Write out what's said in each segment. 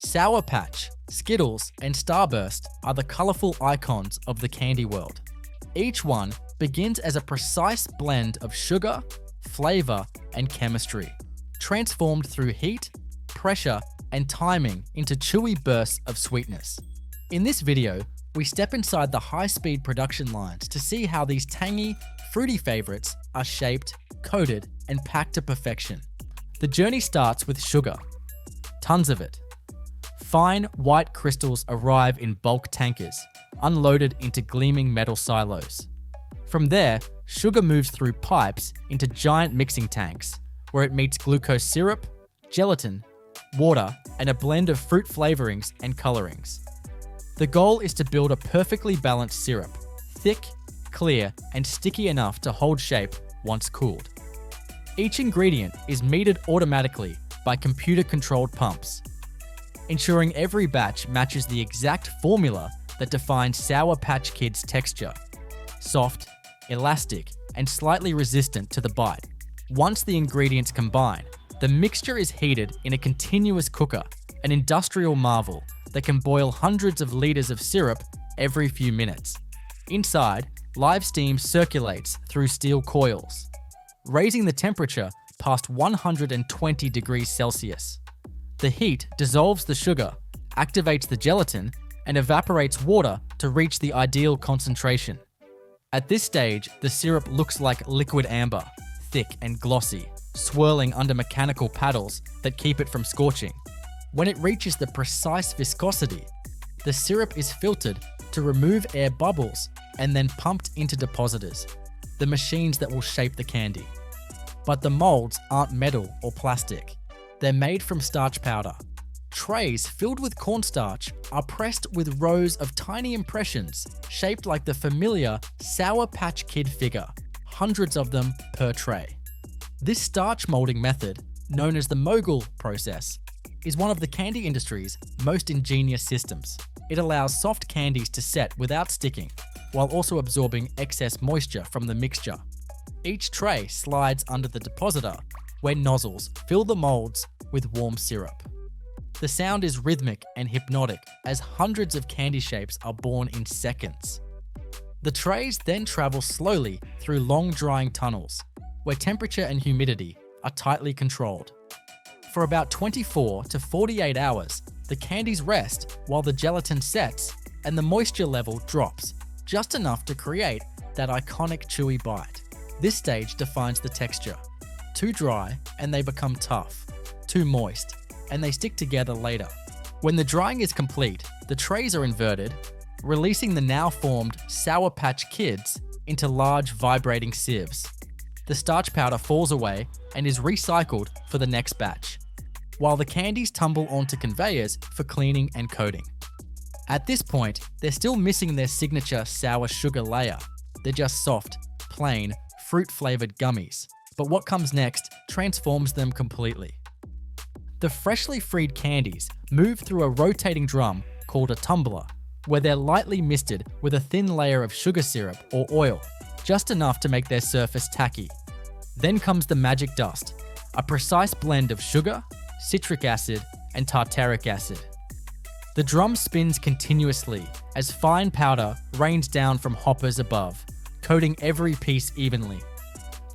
Sour Patch, Skittles, and Starburst are the colourful icons of the candy world. Each one begins as a precise blend of sugar, flavour, and chemistry, transformed through heat, pressure, and timing into chewy bursts of sweetness. In this video, we step inside the high-speed production lines to see how these tangy, fruity favourites are shaped, coated, and packed to perfection. The journey starts with sugar. Tons of it. Fine, white crystals arrive in bulk tankers, unloaded into gleaming metal silos. From there, sugar moves through pipes into giant mixing tanks, where it meets glucose syrup, gelatin, water, and a blend of fruit flavourings and colourings. The goal is to build a perfectly balanced syrup, thick, clear, and sticky enough to hold shape once cooled. Each ingredient is metered automatically by computer-controlled pumps, ensuring every batch matches the exact formula that defines Sour Patch Kids' texture: soft, elastic, and slightly resistant to the bite. Once the ingredients combine, the mixture is heated in a continuous cooker, an industrial marvel that can boil hundreds of litres of syrup every few minutes. Inside, live steam circulates through steel coils, raising the temperature past 120 degrees Celsius. The heat dissolves the sugar, activates the gelatin, and evaporates water to reach the ideal concentration. At this stage, the syrup looks like liquid amber, thick and glossy, swirling under mechanical paddles that keep it from scorching. When it reaches the precise viscosity, the syrup is filtered to remove air bubbles and then pumped into depositors, the machines that will shape the candy. But the molds aren't metal or plastic. They're made from starch powder. Trays filled with cornstarch are pressed with rows of tiny impressions shaped like the familiar Sour Patch Kid figure, hundreds of them per tray. This starch molding method, known as the mogul process, is one of the candy industry's most ingenious systems. It allows soft candies to set without sticking, while also absorbing excess moisture from the mixture. Each tray slides under the depositor, where nozzles fill the molds with warm syrup. The sound is rhythmic and hypnotic as hundreds of candy shapes are born in seconds. The trays then travel slowly through long drying tunnels, where temperature and humidity are tightly controlled. For about 24 to 48 hours, the candies rest while the gelatin sets and the moisture level drops, just enough to create that iconic chewy bite. This stage defines the texture. Too dry and they become tough. Too moist and they stick together later. When the drying is complete, the trays are inverted, releasing the now formed Sour Patch Kids into large vibrating sieves. The starch powder falls away and is recycled for the next batch, while the candies tumble onto conveyors for cleaning and coating. At this point, they're still missing their signature sour sugar layer. They're just soft, plain, fruit-flavoured gummies. But what comes next transforms them completely. The freshly freed candies move through a rotating drum called a tumbler, where they're lightly misted with a thin layer of sugar syrup or oil, just enough to make their surface tacky. Then comes the magic dust, a precise blend of sugar, citric acid, and tartaric acid. The drum spins continuously as fine powder rains down from hoppers above, coating every piece evenly.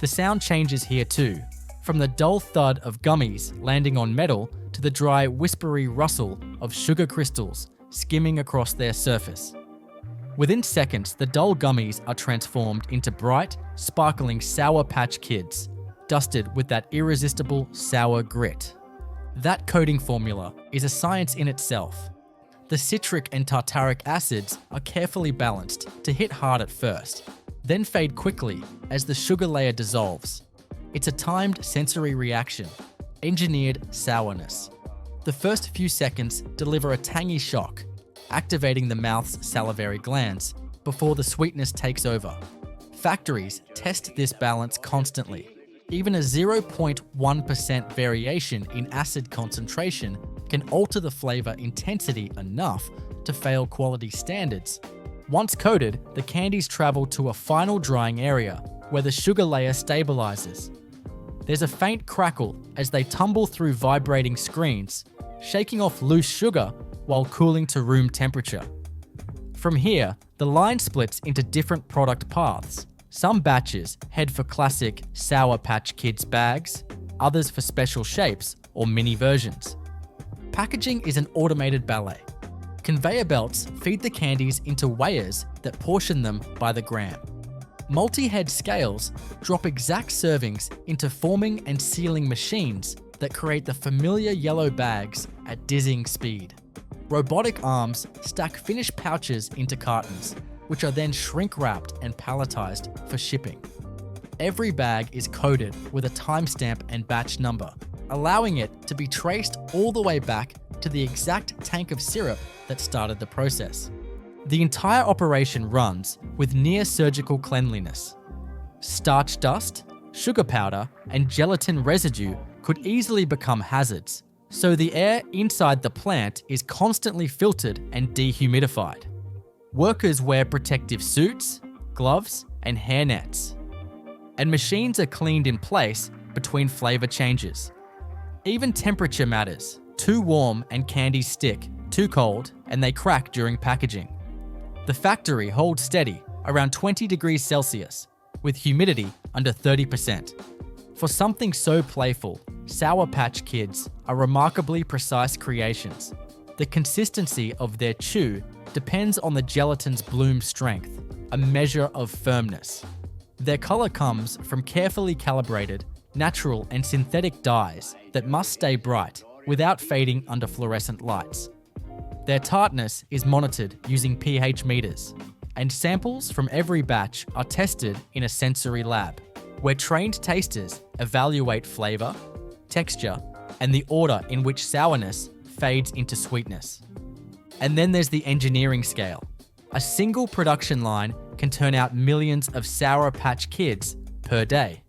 The sound changes here too, from the dull thud of gummies landing on metal to the dry, whispery rustle of sugar crystals skimming across their surface. Within seconds, the dull gummies are transformed into bright, sparkling Sour Patch Kids, dusted with that irresistible sour grit. That coating formula is a science in itself. The citric and tartaric acids are carefully balanced to hit hard at first, then fade quickly as the sugar layer dissolves. It's a timed sensory reaction, engineered sourness. The first few seconds deliver a tangy shock, activating the mouth's salivary glands before the sweetness takes over. Factories test this balance constantly. Even a 0.1% variation in acid concentration can alter the flavor intensity enough to fail quality standards. Once coated, the candies travel to a final drying area where the sugar layer stabilizes. There's a faint crackle as they tumble through vibrating screens, shaking off loose sugar while cooling to room temperature. From here, the line splits into different product paths. Some batches head for classic Sour Patch Kids bags, others for special shapes or mini versions. Packaging is an automated ballet. Conveyor belts feed the candies into weighers that portion them by the gram. Multi-head scales drop exact servings into forming and sealing machines that create the familiar yellow bags at dizzying speed. Robotic arms stack finished pouches into cartons, which are then shrink-wrapped and palletized for shipping. Every bag is coded with a timestamp and batch number, allowing it to be traced all the way back to the exact tank of syrup that started the process. The entire operation runs with near-surgical cleanliness. Starch dust, sugar powder, and gelatin residue could easily become hazards, so the air inside the plant is constantly filtered and dehumidified. Workers wear protective suits, gloves, and hairnets. And machines are cleaned in place between flavor changes. Even temperature matters. Too warm and candies stick, too cold and they crack during packaging. The factory holds steady around 20 degrees Celsius, with humidity under 30%. For something so playful, Sour Patch Kids are remarkably precise creations. The consistency of their chew depends on the gelatin's bloom strength, a measure of firmness. Their color comes from carefully calibrated, natural and synthetic dyes that must stay bright without fading under fluorescent lights. Their tartness is monitored using pH meters, and samples from every batch are tested in a sensory lab, where trained tasters evaluate flavor, texture, and the order in which sourness fades into sweetness. And then there's the engineering scale. A single production line can turn out millions of Sour Patch Kids per day.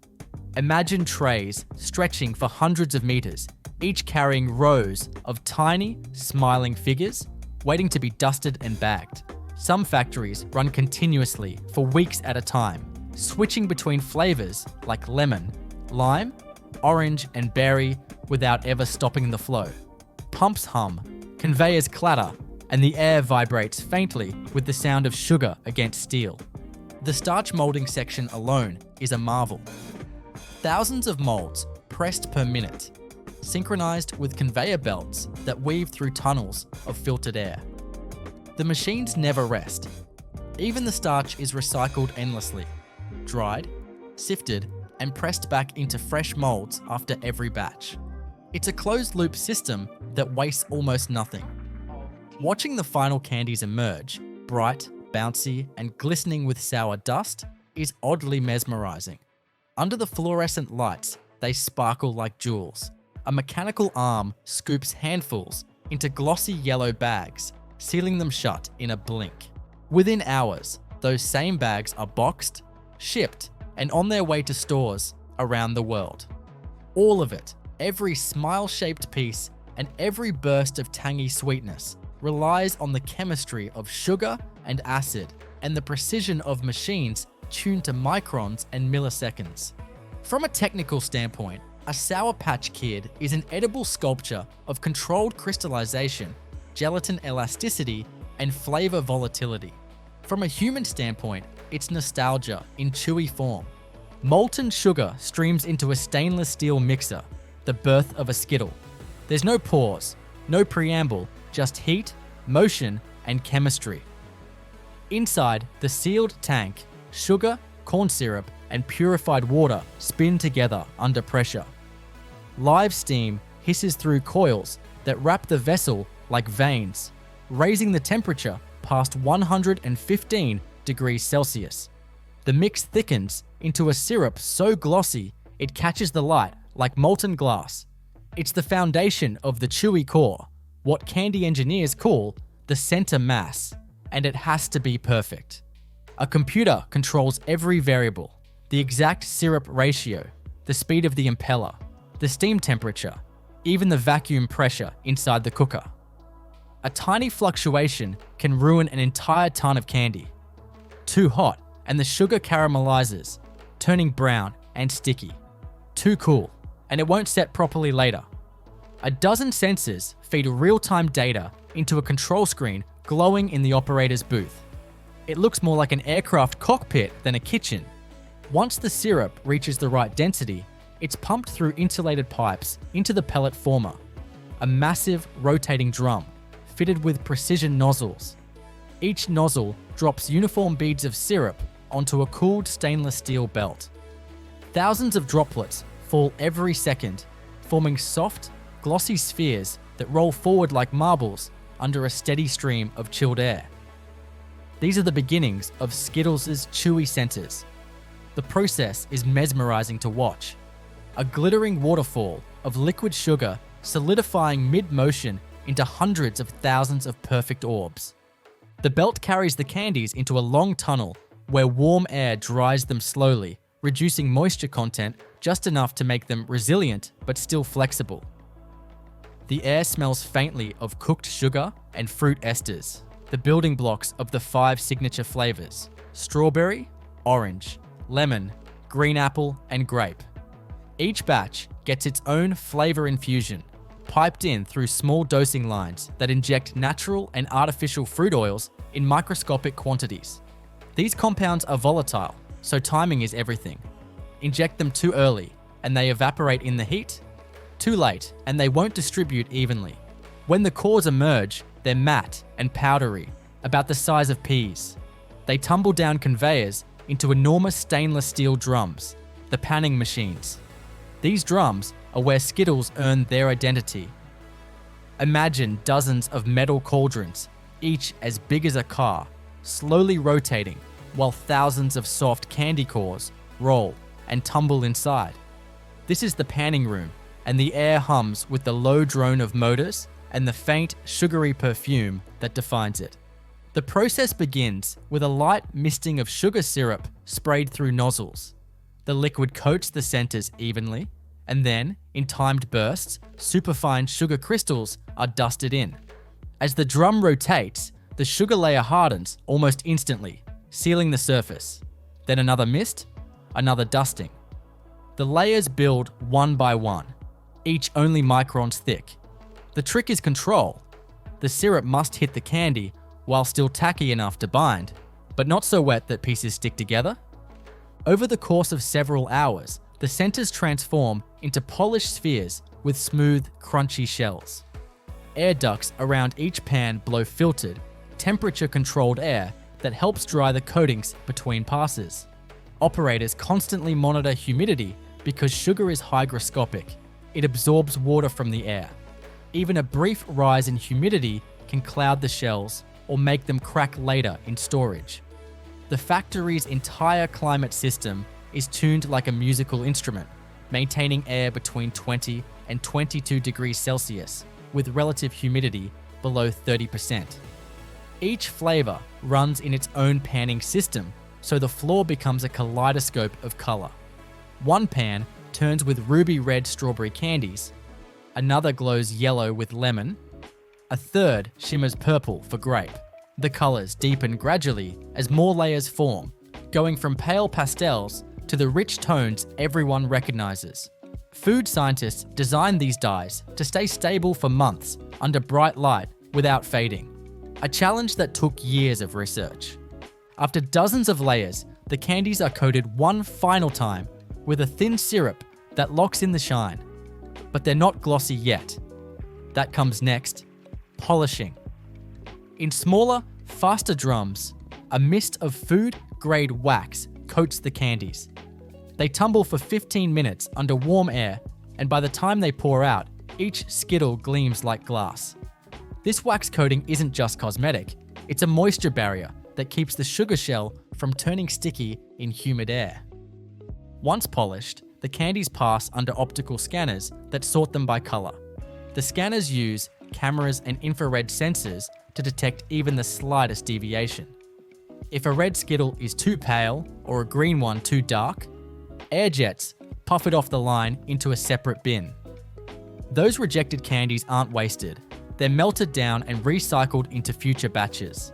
Imagine trays stretching for hundreds of meters, each carrying rows of tiny, smiling figures waiting to be dusted and bagged. Some factories run continuously for weeks at a time, switching between flavors like lemon, lime, orange, and berry without ever stopping the flow. Pumps hum, conveyors clatter, and the air vibrates faintly with the sound of sugar against steel. The starch molding section alone is a marvel. Thousands of molds pressed per minute, synchronized with conveyor belts that weave through tunnels of filtered air. The machines never rest. Even the starch is recycled endlessly, dried, sifted, and pressed back into fresh molds after every batch. It's a closed-loop system that wastes almost nothing. Watching the final candies emerge, bright, bouncy, and glistening with sour dust, is oddly mesmerizing. Under the fluorescent lights, they sparkle like jewels. A mechanical arm scoops handfuls into glossy yellow bags, sealing them shut in a blink. Within hours, those same bags are boxed, shipped, and on their way to stores around the world. All of it, every smile-shaped piece and every burst of tangy sweetness, relies on the chemistry of sugar and acid and the precision of machines tuned to microns and milliseconds. From a technical standpoint, a Sour Patch Kid is an edible sculpture of controlled crystallization, gelatin elasticity, and flavor volatility. From a human standpoint, it's nostalgia in chewy form. Molten sugar streams into a stainless steel mixer, the birth of a Skittle. There's no pause, no preamble, just heat, motion, and chemistry. Inside the sealed tank, sugar, corn syrup, and purified water spin together under pressure. Live steam hisses through coils that wrap the vessel like veins, raising the temperature past 115 degrees Celsius. The mix thickens into a syrup so glossy it catches the light like molten glass. It's the foundation of the chewy core, what candy engineers call the center mass, and it has to be perfect. A computer controls every variable, the exact syrup ratio, the speed of the impeller, the steam temperature, even the vacuum pressure inside the cooker. A tiny fluctuation can ruin an entire ton of candy. Too hot, and the sugar caramelizes, turning brown and sticky. Too cool, and it won't set properly later. A dozen sensors feed real-time data into a control screen glowing in the operator's booth. It looks more like an aircraft cockpit than a kitchen. Once the syrup reaches the right density, it's pumped through insulated pipes into the pellet former, a massive rotating drum fitted with precision nozzles. Each nozzle drops uniform beads of syrup onto a cooled stainless steel belt. Thousands of droplets fall every second, forming soft, glossy spheres that roll forward like marbles under a steady stream of chilled air. These are the beginnings of Skittles' chewy centers. The process is mesmerizing to watch. A glittering waterfall of liquid sugar solidifying mid-motion into hundreds of thousands of perfect orbs. The belt carries the candies into a long tunnel where warm air dries them slowly, reducing moisture content just enough to make them resilient but still flexible. The air smells faintly of cooked sugar and fruit esters, the building blocks of the 5 signature flavors: strawberry, orange, lemon, green apple, and grape. Each batch gets its own flavor infusion, piped in through small dosing lines that inject natural and artificial fruit oils in microscopic quantities. These compounds are volatile, so timing is everything. Inject them too early, and they evaporate in the heat. Too late, and they won't distribute evenly. When the cores emerge, they're matte and powdery, about the size of peas. They tumble down conveyors into enormous stainless steel drums, the panning machines. These drums are where Skittles earn their identity. Imagine dozens of metal cauldrons, each as big as a car, slowly rotating while thousands of soft candy cores roll and tumble inside. This is the panning room, and the air hums with the low drone of motors and the faint, sugary perfume that defines it. The process begins with a light misting of sugar syrup sprayed through nozzles. The liquid coats the centers evenly, and then, in timed bursts, superfine sugar crystals are dusted in. As the drum rotates, the sugar layer hardens almost instantly, sealing the surface. Then another mist, another dusting. The layers build one by one, each only microns thick. The trick is control. The syrup must hit the candy while still tacky enough to bind, but not so wet that pieces stick together. Over the course of several hours, the centers transform into polished spheres with smooth, crunchy shells. Air ducts around each pan blow filtered, temperature-controlled air that helps dry the coatings between passes. Operators constantly monitor humidity because sugar is hygroscopic. It absorbs water from the air. Even a brief rise in humidity can cloud the shells or make them crack later in storage. The factory's entire climate system is tuned like a musical instrument, maintaining air between 20 and 22 degrees Celsius with relative humidity below 30%. Each flavor runs in its own panning system, so the floor becomes a kaleidoscope of color. One pan turns with ruby red strawberry candies, another glows yellow with lemon, a third shimmers purple for grape. The colors deepen gradually as more layers form, going from pale pastels to the rich tones everyone recognizes. Food scientists designed these dyes to stay stable for months under bright light without fading, a challenge that took years of research. After dozens of layers, the candies are coated one final time with a thin syrup that locks in the shine. But they're not glossy yet. That comes next: polishing. In smaller, faster drums, a mist of food-grade wax coats the candies. They tumble for 15 minutes under warm air, and by the time they pour out, each Skittle gleams like glass. This wax coating isn't just cosmetic, it's a moisture barrier that keeps the sugar shell from turning sticky in humid air. Once polished, the candies pass under optical scanners that sort them by color. The scanners use cameras and infrared sensors to detect even the slightest deviation. If a red Skittle is too pale or a green one too dark, air jets puff it off the line into a separate bin. Those rejected candies aren't wasted. They're melted down and recycled into future batches.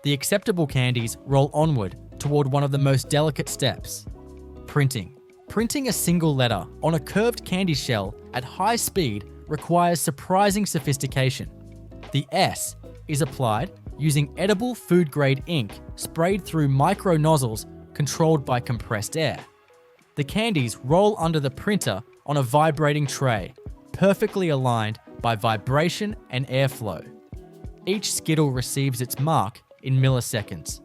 The acceptable candies roll onward toward one of the most delicate steps: printing. Printing a single letter on a curved candy shell at high speed requires surprising sophistication. The S is applied using edible food-grade ink sprayed through micro nozzles controlled by compressed air. The candies roll under the printer on a vibrating tray, perfectly aligned by vibration and airflow. Each Skittle receives its mark in milliseconds.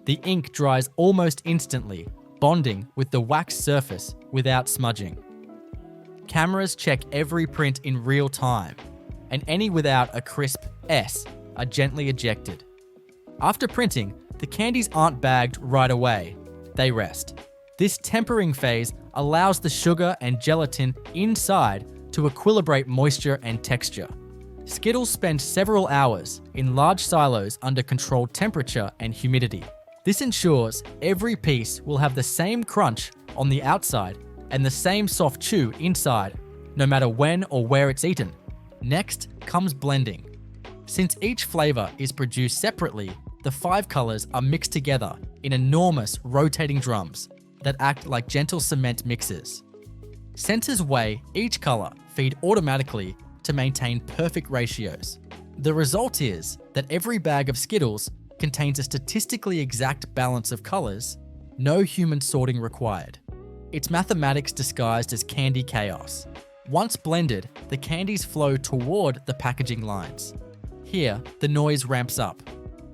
The ink dries almost instantly, bonding with the wax surface without smudging. Cameras check every print in real time, and any without a crisp S are gently ejected. After printing, the candies aren't bagged right away, they rest. This tempering phase allows the sugar and gelatin inside to equilibrate moisture and texture. Skittles spend several hours in large silos under controlled temperature and humidity. This ensures every piece will have the same crunch on the outside and the same soft chew inside, no matter when or where it's eaten. Next comes blending. Since each flavor is produced separately, the 5 colors are mixed together in enormous rotating drums that act like gentle cement mixers. Sensors weigh each color feed automatically to maintain perfect ratios. The result is that every bag of Skittles contains a statistically exact balance of colors, no human sorting required. It's mathematics disguised as candy chaos. Once blended, the candies flow toward the packaging lines. Here, the noise ramps up.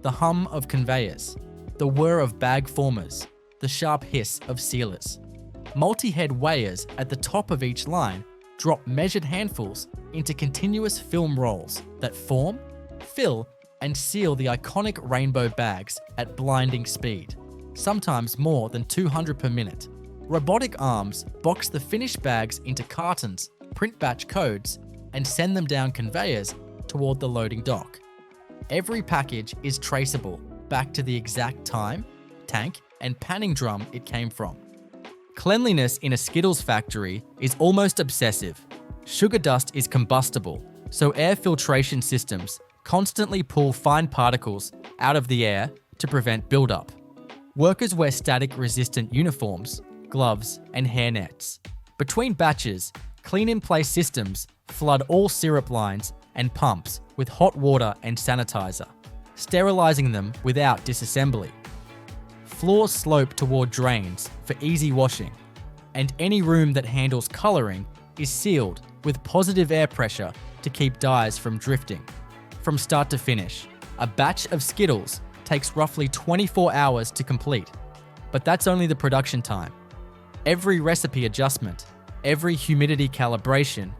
The hum of conveyors, the whir of bag formers, the sharp hiss of sealers. Multi-head weighers at the top of each line drop measured handfuls into continuous film rolls that form, fill, and seal the iconic rainbow bags at blinding speed, sometimes more than 200 per minute. Robotic arms box the finished bags into cartons, print batch codes, and send them down conveyors toward the loading dock. Every package is traceable back to the exact time, tank, and panning drum it came from. Cleanliness in a Skittles factory is almost obsessive. Sugar dust is combustible, so air filtration systems constantly pull fine particles out of the air to prevent buildup. Workers wear static-resistant uniforms, gloves, and hairnets. Between batches, clean-in-place systems flood all syrup lines and pumps with hot water and sanitizer, sterilizing them without disassembly. Floors slope toward drains for easy washing, and any room that handles coloring is sealed with positive air pressure to keep dyes from drifting. From start to finish, a batch of Skittles takes roughly 24 hours to complete, but that's only the production time. Every recipe adjustment, every humidity calibration,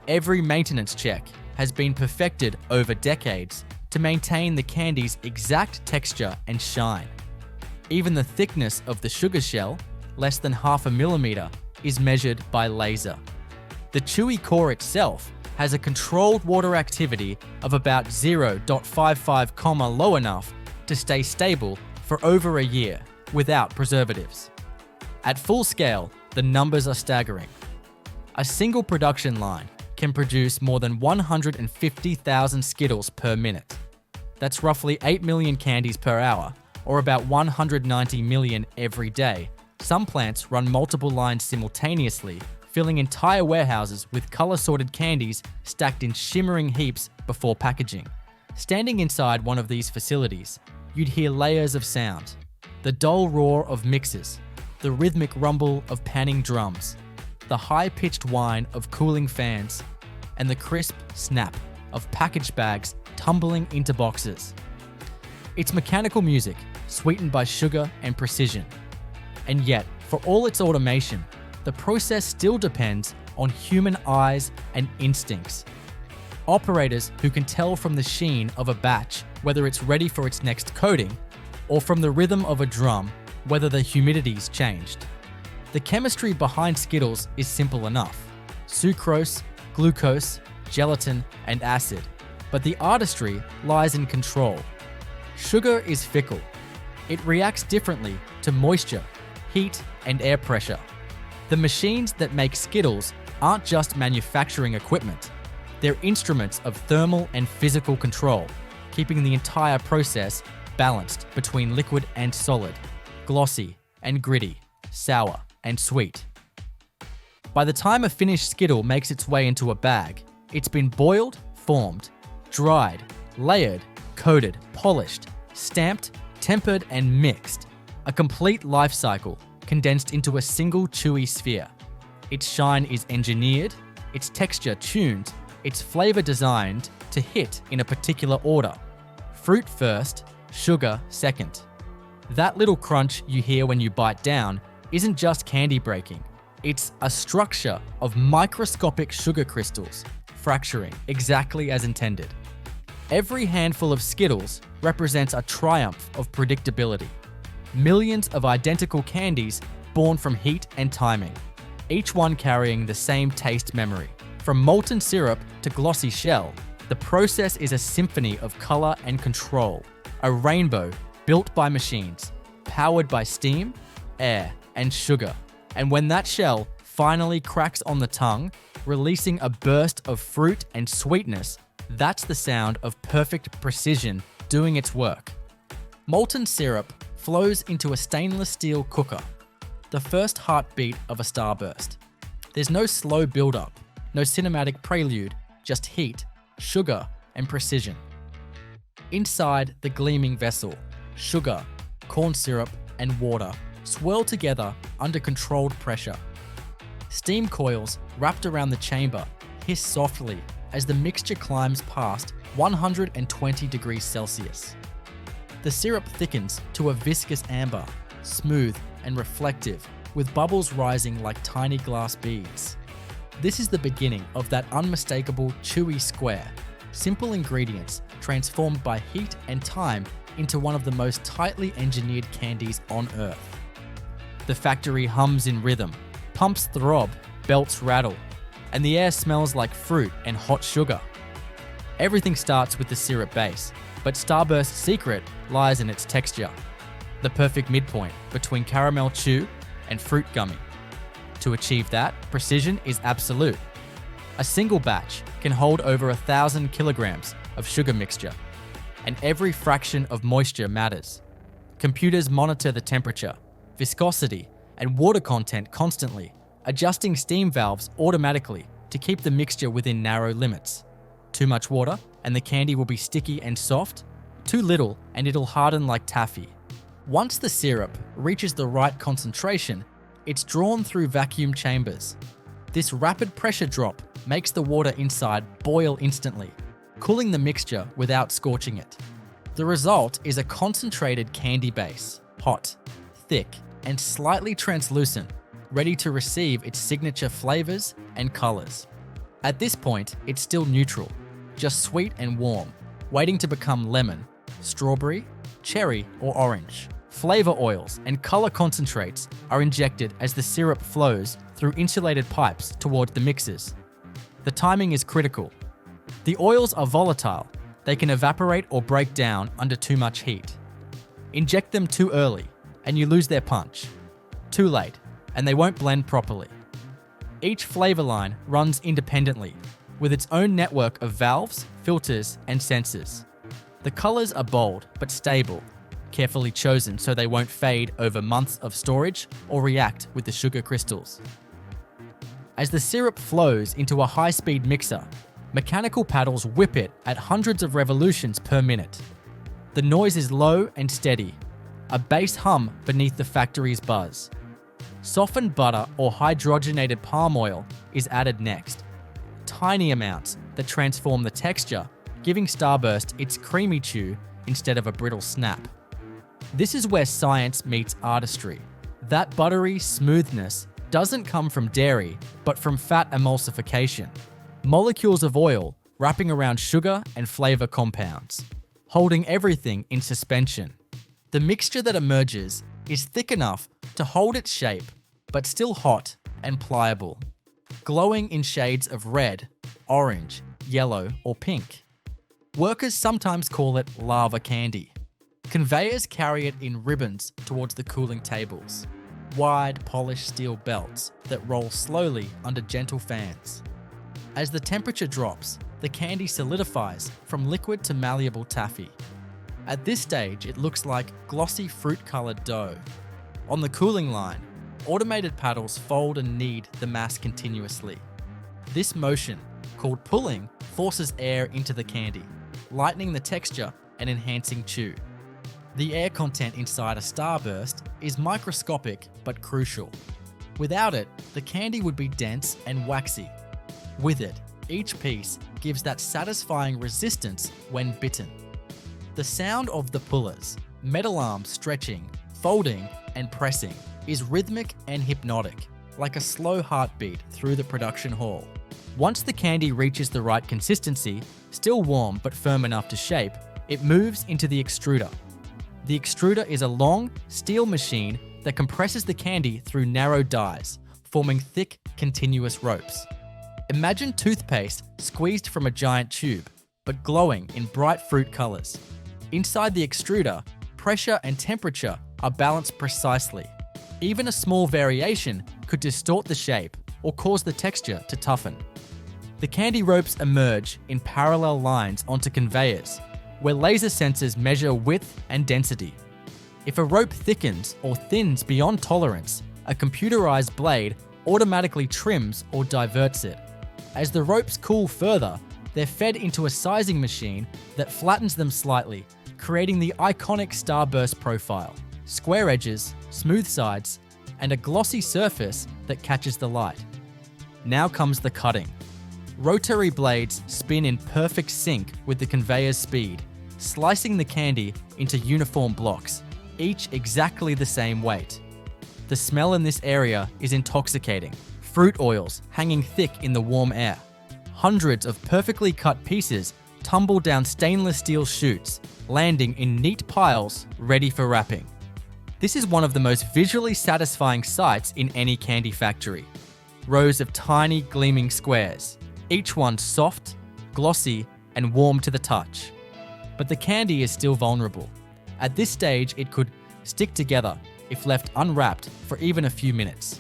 every maintenance check has been perfected over decades to maintain the candy's exact texture and shine. Even the thickness of the sugar shell, less than 0.5 millimeter, is measured by laser. The chewy core itself has a controlled water activity of about 0.55 comma low enough to stay stable for over a year without preservatives. At full scale, the numbers are staggering. A single production line can produce more than 150,000 Skittles per minute. That's roughly 8 million candies per hour, or about 190 million every day. Some plants run multiple lines simultaneously, filling entire warehouses with color-sorted candies stacked in shimmering heaps before packaging. Standing inside one of these facilities, you'd hear layers of sound. The dull roar of mixers, the rhythmic rumble of panning drums, the high-pitched whine of cooling fans, and the crisp snap of packaged bags tumbling into boxes. It's mechanical music, sweetened by sugar and precision. And yet, for all its automation, the process still depends on human eyes and instincts. Operators who can tell from the sheen of a batch whether it's ready for its next coating, or from the rhythm of a drum whether the humidity's changed. The chemistry behind Skittles is simple enough: sucrose, glucose, gelatin, and acid. But the artistry lies in control. Sugar is fickle. It reacts differently to moisture, heat, and air pressure. The machines that make Skittles aren't just manufacturing equipment. They're instruments of thermal and physical control, keeping the entire process balanced between liquid and solid, glossy and gritty, sour and sweet. By the time a finished Skittle makes its way into a bag, It's been boiled, formed, dried, layered, coated, polished, stamped, tempered, and mixed. A complete life cycle condensed into a single chewy sphere. Its shine is engineered, its texture tuned, its flavor designed to hit in a particular order. Fruit first, sugar second. That little crunch you hear when you bite down isn't just candy breaking. It's a structure of microscopic sugar crystals fracturing exactly as intended. Every handful of Skittles represents a triumph of predictability. Millions of identical candies born from heat and timing, each one carrying the same taste memory. From molten syrup to glossy shell, the process is a symphony of color and control, a rainbow built by machines, powered by steam, air, and sugar. And when that shell finally cracks on the tongue, releasing a burst of fruit and sweetness, that's the sound of perfect precision doing its work. Molten syrup flows into a stainless steel cooker, the first heartbeat of a starburst. There's no slow build-up, no cinematic prelude, just heat, sugar, and precision. Inside the gleaming vessel, sugar, corn syrup, and water swirl together under controlled pressure. Steam coils wrapped around the chamber hiss softly as the mixture climbs past 120 degrees Celsius. The syrup thickens to a viscous amber, smooth and reflective, with bubbles rising like tiny glass beads. This is the beginning of that unmistakable chewy square. Simple ingredients transformed by heat and time into one of the most tightly engineered candies on Earth. The factory hums in rhythm, pumps throb, belts rattle, and the air smells like fruit and hot sugar. Everything starts with the syrup base, but Starburst's secret lies in its texture, the perfect midpoint between caramel chew and fruit gummy. To achieve that, precision is absolute. A single batch can hold over 1,000 kilograms of sugar mixture, and every fraction of moisture matters. Computers monitor the temperature, viscosity, and water content constantly, adjusting steam valves automatically to keep the mixture within narrow limits. Too much water, and the candy will be sticky and soft. Too little, and it'll harden like taffy. Once the syrup reaches the right concentration, it's drawn through vacuum chambers. This rapid pressure drop makes the water inside boil instantly, cooling the mixture without scorching it. The result is a concentrated candy base, hot, thick, and slightly translucent, ready to receive its signature flavors and colors. At this point, it's still neutral, just sweet and warm, waiting to become lemon, strawberry, cherry, or orange. Flavor oils and color concentrates are injected as the syrup flows through insulated pipes toward the mixers. The timing is critical. The oils are volatile. They can evaporate or break down under too much heat. Inject them too early, and you lose their punch. Too late, and they won't blend properly. Each flavor line runs independently, with its own network of valves, filters, and sensors. The colors are bold but stable, carefully chosen so they won't fade over months of storage or react with the sugar crystals. As the syrup flows into a high-speed mixer, mechanical paddles whip it at hundreds of revolutions per minute. The noise is low and steady, a bass hum beneath the factory's buzz. Softened butter or hydrogenated palm oil is added next. Tiny amounts that transform the texture, giving Starburst its creamy chew instead of a brittle snap. This is where science meets artistry. That buttery smoothness doesn't come from dairy, but from fat emulsification. Molecules of oil wrapping around sugar and flavor compounds, holding everything in suspension. The mixture that emerges is thick enough to hold its shape, but still hot and pliable, glowing in shades of red, orange, yellow, or pink. Workers sometimes call it lava candy. Conveyors carry it in ribbons towards the cooling tables, wide polished steel belts that roll slowly under gentle fans. As the temperature drops, the candy solidifies from liquid to malleable taffy. At this stage, it looks like glossy fruit-colored dough. On the cooling line, automated paddles fold and knead the mass continuously. This motion, called pulling forces air into the candy, lightening the texture and enhancing chew. The air content inside a Starburst is microscopic but crucial. Without it, the candy would be dense and waxy. With it, each piece gives that satisfying resistance when bitten. The sound of the pullers, metal arms stretching, folding, and pressing is rhythmic and hypnotic, like a slow heartbeat through the production hall. Once the candy reaches the right consistency, still warm but firm enough to shape, it moves into the extruder. The extruder is a long, steel machine that compresses the candy through narrow dies, forming thick, continuous ropes. Imagine toothpaste squeezed from a giant tube, but glowing in bright fruit colors. Inside the extruder, pressure and temperature are balanced precisely. Even a small variation could distort the shape or cause the texture to toughen. The candy ropes emerge in parallel lines onto conveyors, where laser sensors measure width and density. If a rope thickens or thins beyond tolerance, a computerized blade automatically trims or diverts it. As the ropes cool further, they're fed into a sizing machine that flattens them slightly, creating the iconic Starburst profile: square edges, smooth sides, and a glossy surface that catches the light. Now comes the cutting. Rotary blades spin in perfect sync with the conveyor's speed, slicing the candy into uniform blocks, each exactly the same weight. The smell in this area is intoxicating, fruit oils hanging thick in the warm air. Hundreds of perfectly cut pieces tumble down stainless steel chutes, landing in neat piles ready for wrapping. This is one of the most visually satisfying sights in any candy factory. Rows of tiny gleaming squares, each one soft, glossy, and warm to the touch. But the candy is still vulnerable. At this stage, it could stick together if left unwrapped for even a few minutes.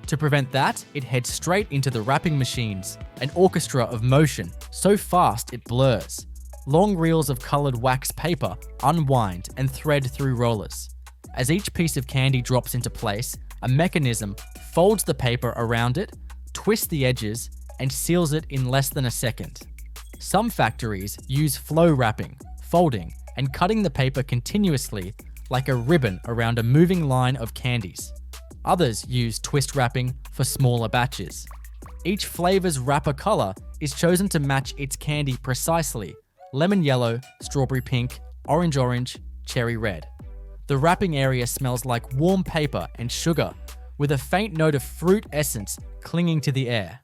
To prevent that, it heads straight into the wrapping machines, an orchestra of motion so fast it blurs. Long reels of colored wax paper unwind and thread through rollers. As each piece of candy drops into place, a mechanism folds the paper around it, twists the edges, and seals it in less than a second. Some factories use flow wrapping, folding, and cutting the paper continuously like a ribbon around a moving line of candies. Others use twist wrapping for smaller batches. Each flavor's wrapper color is chosen to match its candy precisely: lemon yellow, strawberry pink, orange, cherry red. The wrapping area smells like warm paper and sugar, with a faint note of fruit essence clinging to the air.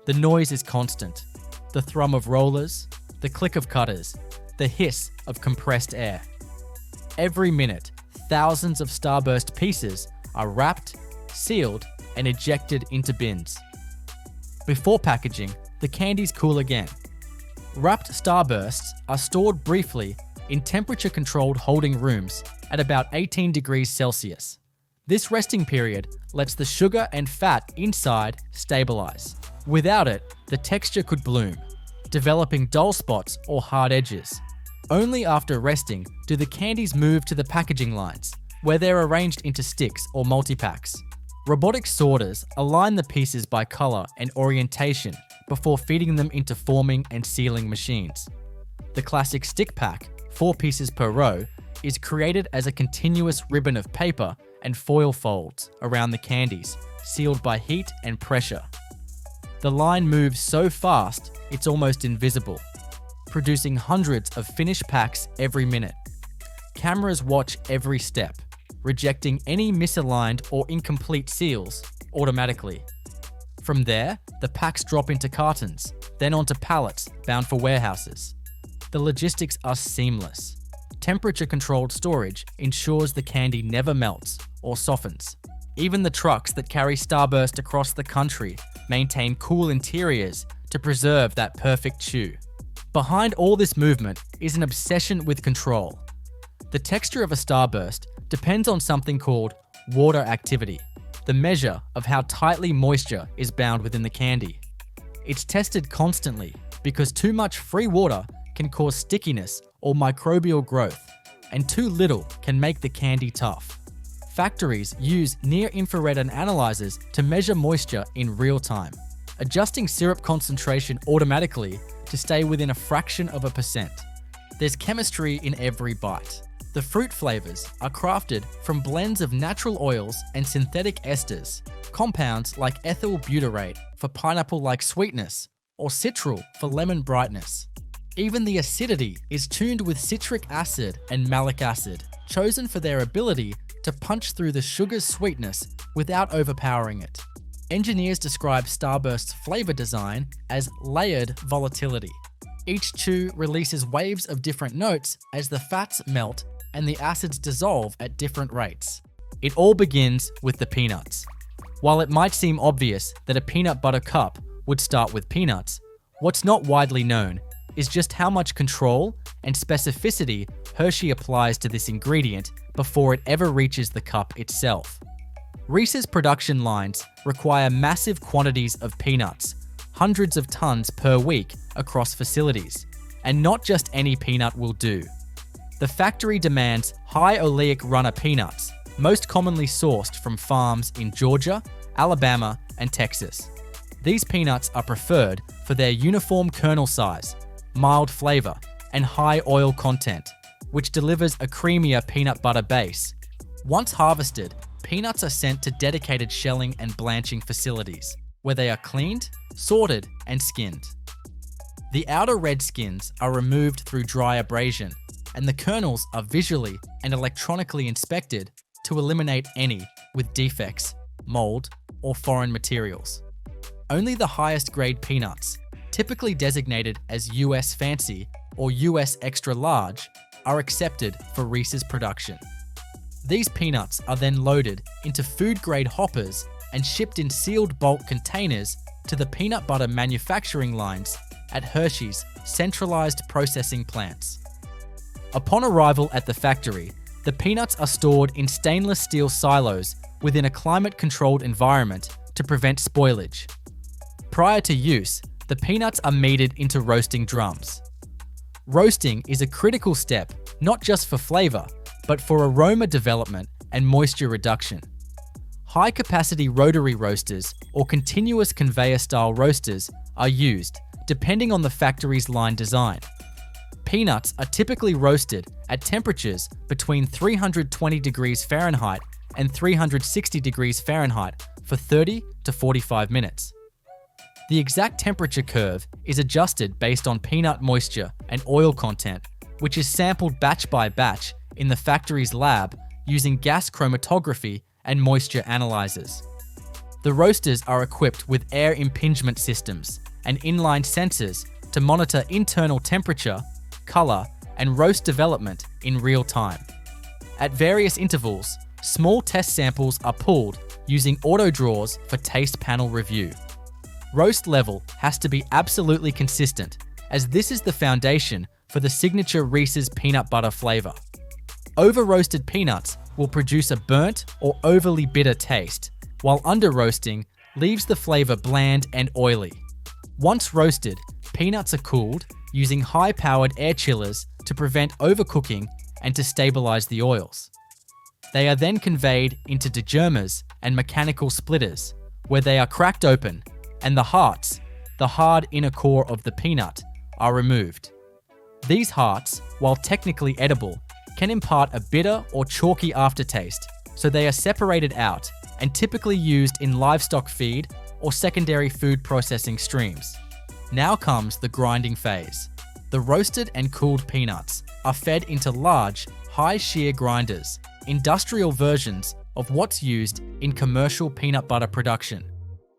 The noise is constant: the thrum of rollers, the click of cutters, the hiss of compressed air. Every minute, thousands of Starburst pieces are wrapped, sealed, and ejected into bins. Before packaging, the candies cool again. Wrapped Starbursts are stored briefly in temperature-controlled holding rooms at about 18 degrees Celsius. This resting period lets the sugar and fat inside stabilize. Without it, the texture could bloom, developing dull spots or hard edges. Only after resting do the candies move to the packaging lines, where they're arranged into sticks or multi-packs. Robotic sorters align the pieces by color and orientation before feeding them into forming and sealing machines. The classic stick pack, 4 pieces per row, is created as a continuous ribbon of paper and foil folds around the candies, sealed by heat and pressure. The line moves so fast, it's almost invisible, producing hundreds of finished packs every minute. Cameras watch every step, rejecting any misaligned or incomplete seals automatically. From there, the packs drop into cartons, then onto pallets bound for warehouses. The logistics are seamless. Temperature-controlled storage ensures the candy never melts or softens. Even the trucks that carry Starburst across the country maintain cool interiors to preserve that perfect chew. Behind all this movement is an obsession with control. The texture of a Starburst depends on something called water activity, the measure of how tightly moisture is bound within the candy. It's tested constantly because too much free water can cause stickiness or microbial growth, and too little can make the candy tough. Factories use near-infrared analyzers to measure moisture in real time. adjusting syrup concentration automatically to stay within a fraction of a percent. There's chemistry in every bite. The fruit flavors are crafted from blends of natural oils and synthetic esters, compounds like ethyl butyrate for pineapple-like sweetness or citral for lemon brightness. Even the acidity is tuned with citric acid and malic acid, chosen for their ability to punch through the sugar's sweetness without overpowering it. Engineers describe Starburst's flavor design as layered volatility. Each chew releases waves of different notes as the fats melt and the acids dissolve at different rates. It all begins with the peanuts. While it might seem obvious that a peanut butter cup would start with peanuts, what's not widely known is just how much control and specificity Hershey applies to this ingredient before it ever reaches the cup itself. Reese's production lines require massive quantities of peanuts, hundreds of tons per week across facilities, and not just any peanut will do. The factory demands high oleic runner peanuts, most commonly sourced from farms in Georgia, Alabama, and Texas. These peanuts are preferred for their uniform kernel size, mild flavor, and high oil content, which delivers a creamier peanut butter base. Once harvested, peanuts are sent to dedicated shelling and blanching facilities, where they are cleaned, sorted, and skinned. The outer red skins are removed through dry abrasion, and the kernels are visually and electronically inspected to eliminate any with defects, mold, or foreign materials. Only the highest grade peanuts, typically designated as US Fancy or US Extra Large, are accepted for Reese's production. These peanuts are then loaded into food-grade hoppers and shipped in sealed bulk containers to the peanut butter manufacturing lines at Hershey's centralized processing plants. Upon arrival at the factory, the peanuts are stored in stainless steel silos within a climate-controlled environment to prevent spoilage. Prior to use, the peanuts are metered into roasting drums. Roasting is a critical step not just for flavor, but for aroma development and moisture reduction. High-capacity rotary roasters or continuous conveyor-style roasters are used, depending on the factory's line design. Peanuts are typically roasted at temperatures between 320 degrees Fahrenheit and 360 degrees Fahrenheit for 30 to 45 minutes. The exact temperature curve is adjusted based on peanut moisture and oil content, which is sampled batch by batch in the factory's lab using gas chromatography and moisture analyzers. The roasters are equipped with air impingement systems and inline sensors to monitor internal temperature, color, and roast development in real time. At various intervals, small test samples are pulled using auto draws for taste panel review. Roast level has to be absolutely consistent, as this is the foundation for the signature Reese's peanut butter flavor. Over-roasted peanuts will produce a burnt or overly bitter taste, while under-roasting leaves the flavor bland and oily. Once roasted, peanuts are cooled using high-powered air chillers to prevent overcooking and to stabilize the oils. They are then conveyed into degermers and mechanical splitters, where they are cracked open and the hearts, the hard inner core of the peanut, are removed. These hearts, while technically edible, can impart a bitter or chalky aftertaste, so they are separated out and typically used in livestock feed or secondary food processing streams. Now comes the grinding phase. The roasted and cooled peanuts are fed into large, high-shear grinders, industrial versions of what's used in commercial peanut butter production.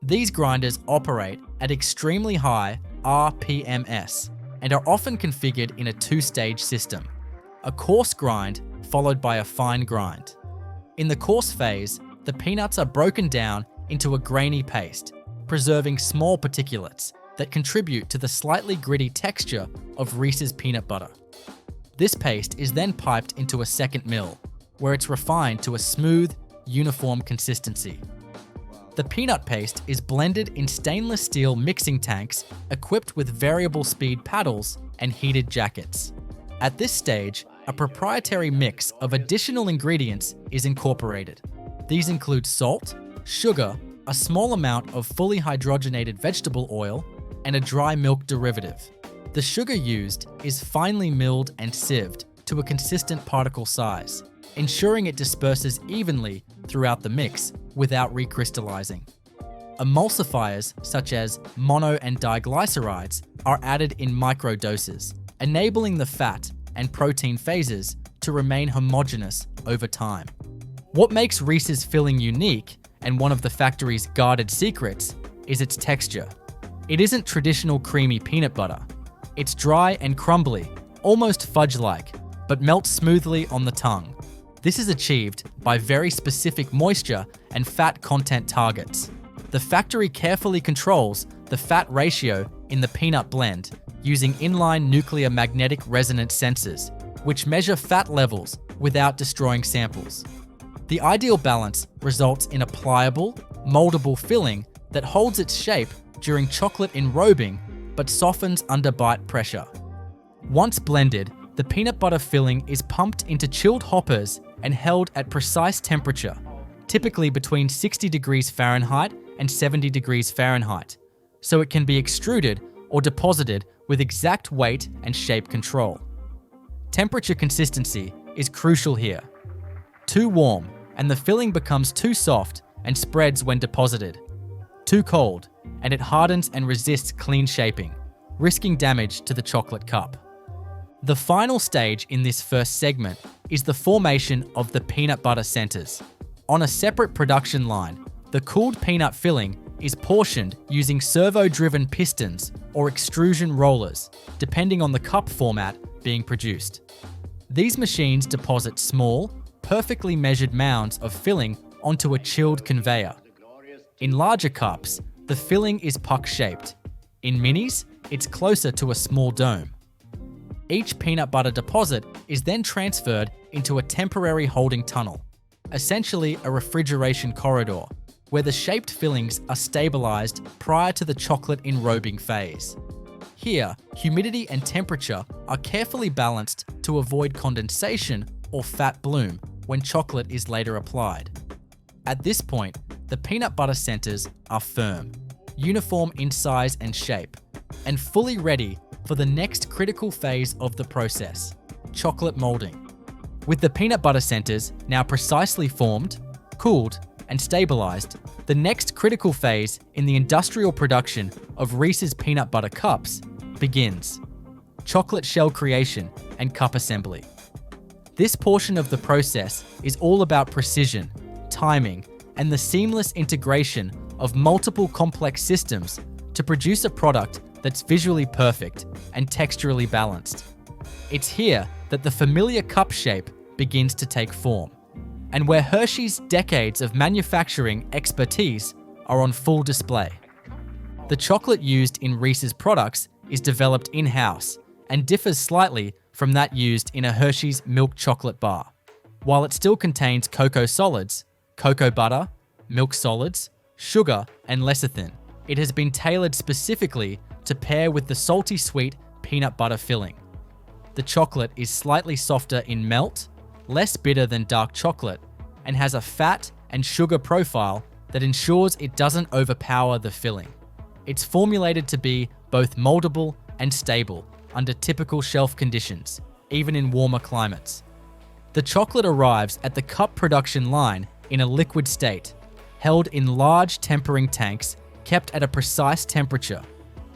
These grinders operate at extremely high RPMs and are often configured in a two-stage system: a coarse grind followed by a fine grind. In the coarse phase, the peanuts are broken down into a grainy paste, preserving small particulates that contribute to the slightly gritty texture of Reese's peanut butter. This paste is then piped into a second mill, where it's refined to a smooth, uniform consistency. The peanut paste is blended in stainless steel mixing tanks equipped with variable speed paddles and heated jackets. At this stage, a proprietary mix of additional ingredients is incorporated. These include salt, sugar, a small amount of fully hydrogenated vegetable oil, and a dry milk derivative. The sugar used is finely milled and sieved to a consistent particle size, ensuring it disperses evenly throughout the mix without recrystallizing. Emulsifiers such as mono and diglycerides are added in microdoses, enabling the fat and protein phases to remain homogeneous over time. What makes Reese's filling unique and one of the factory's guarded secrets is its texture. It isn't traditional creamy peanut butter. It's dry and crumbly, almost fudge-like, but melts smoothly on the tongue. This is achieved by very specific moisture and fat content targets. The factory carefully controls the fat ratio in the peanut blend using inline nuclear magnetic resonance sensors, which measure fat levels without destroying samples. The ideal balance results in a pliable, moldable filling that holds its shape during chocolate enrobing but softens under bite pressure. Once blended, the peanut butter filling is pumped into chilled hoppers and held at precise temperature, typically between 60 degrees Fahrenheit and 70 degrees Fahrenheit, so it can be extruded or deposited with exact weight and shape control. Temperature consistency is crucial here. Too warm, and the filling becomes too soft and spreads when deposited. Too cold, and it hardens and resists clean shaping, risking damage to the chocolate cup. The final stage in this first segment is the formation of the peanut butter centers. On a separate production line, the cooled peanut filling is portioned using servo-driven pistons or extrusion rollers, depending on the cup format being produced. These machines deposit small, perfectly measured mounds of filling onto a chilled conveyor. In larger cups, the filling is puck-shaped. In minis, it's closer to a small dome. Each peanut butter deposit is then transferred into a temporary holding tunnel, essentially a refrigeration corridor, where the shaped fillings are stabilized prior to the chocolate enrobing phase. Here, humidity and temperature are carefully balanced to avoid condensation or fat bloom when chocolate is later applied. At this point, the peanut butter centers are firm, uniform in size and shape, and fully ready for the next critical phase of the process, chocolate molding. With the peanut butter centers now precisely formed, cooled, and stabilized, the next critical phase in the industrial production of Reese's peanut butter cups begins: chocolate shell creation and cup assembly. This portion of the process is all about precision, timing, and the seamless integration of multiple complex systems to produce a product that's visually perfect and texturally balanced. It's here that the familiar cup shape begins to take form, and where Hershey's decades of manufacturing expertise are on full display. The chocolate used in Reese's products is developed in-house and differs slightly from that used in a Hershey's milk chocolate bar. While it still contains cocoa solids, cocoa butter, milk solids, sugar, and lecithin, it has been tailored specifically to pair with the salty sweet peanut butter filling. The chocolate is slightly softer in melt, less bitter than dark chocolate, and has a fat and sugar profile that ensures it doesn't overpower the filling. It's formulated to be both moldable and stable under typical shelf conditions, even in warmer climates. The chocolate arrives at the cup production line in a liquid state, held in large tempering tanks kept at a precise temperature,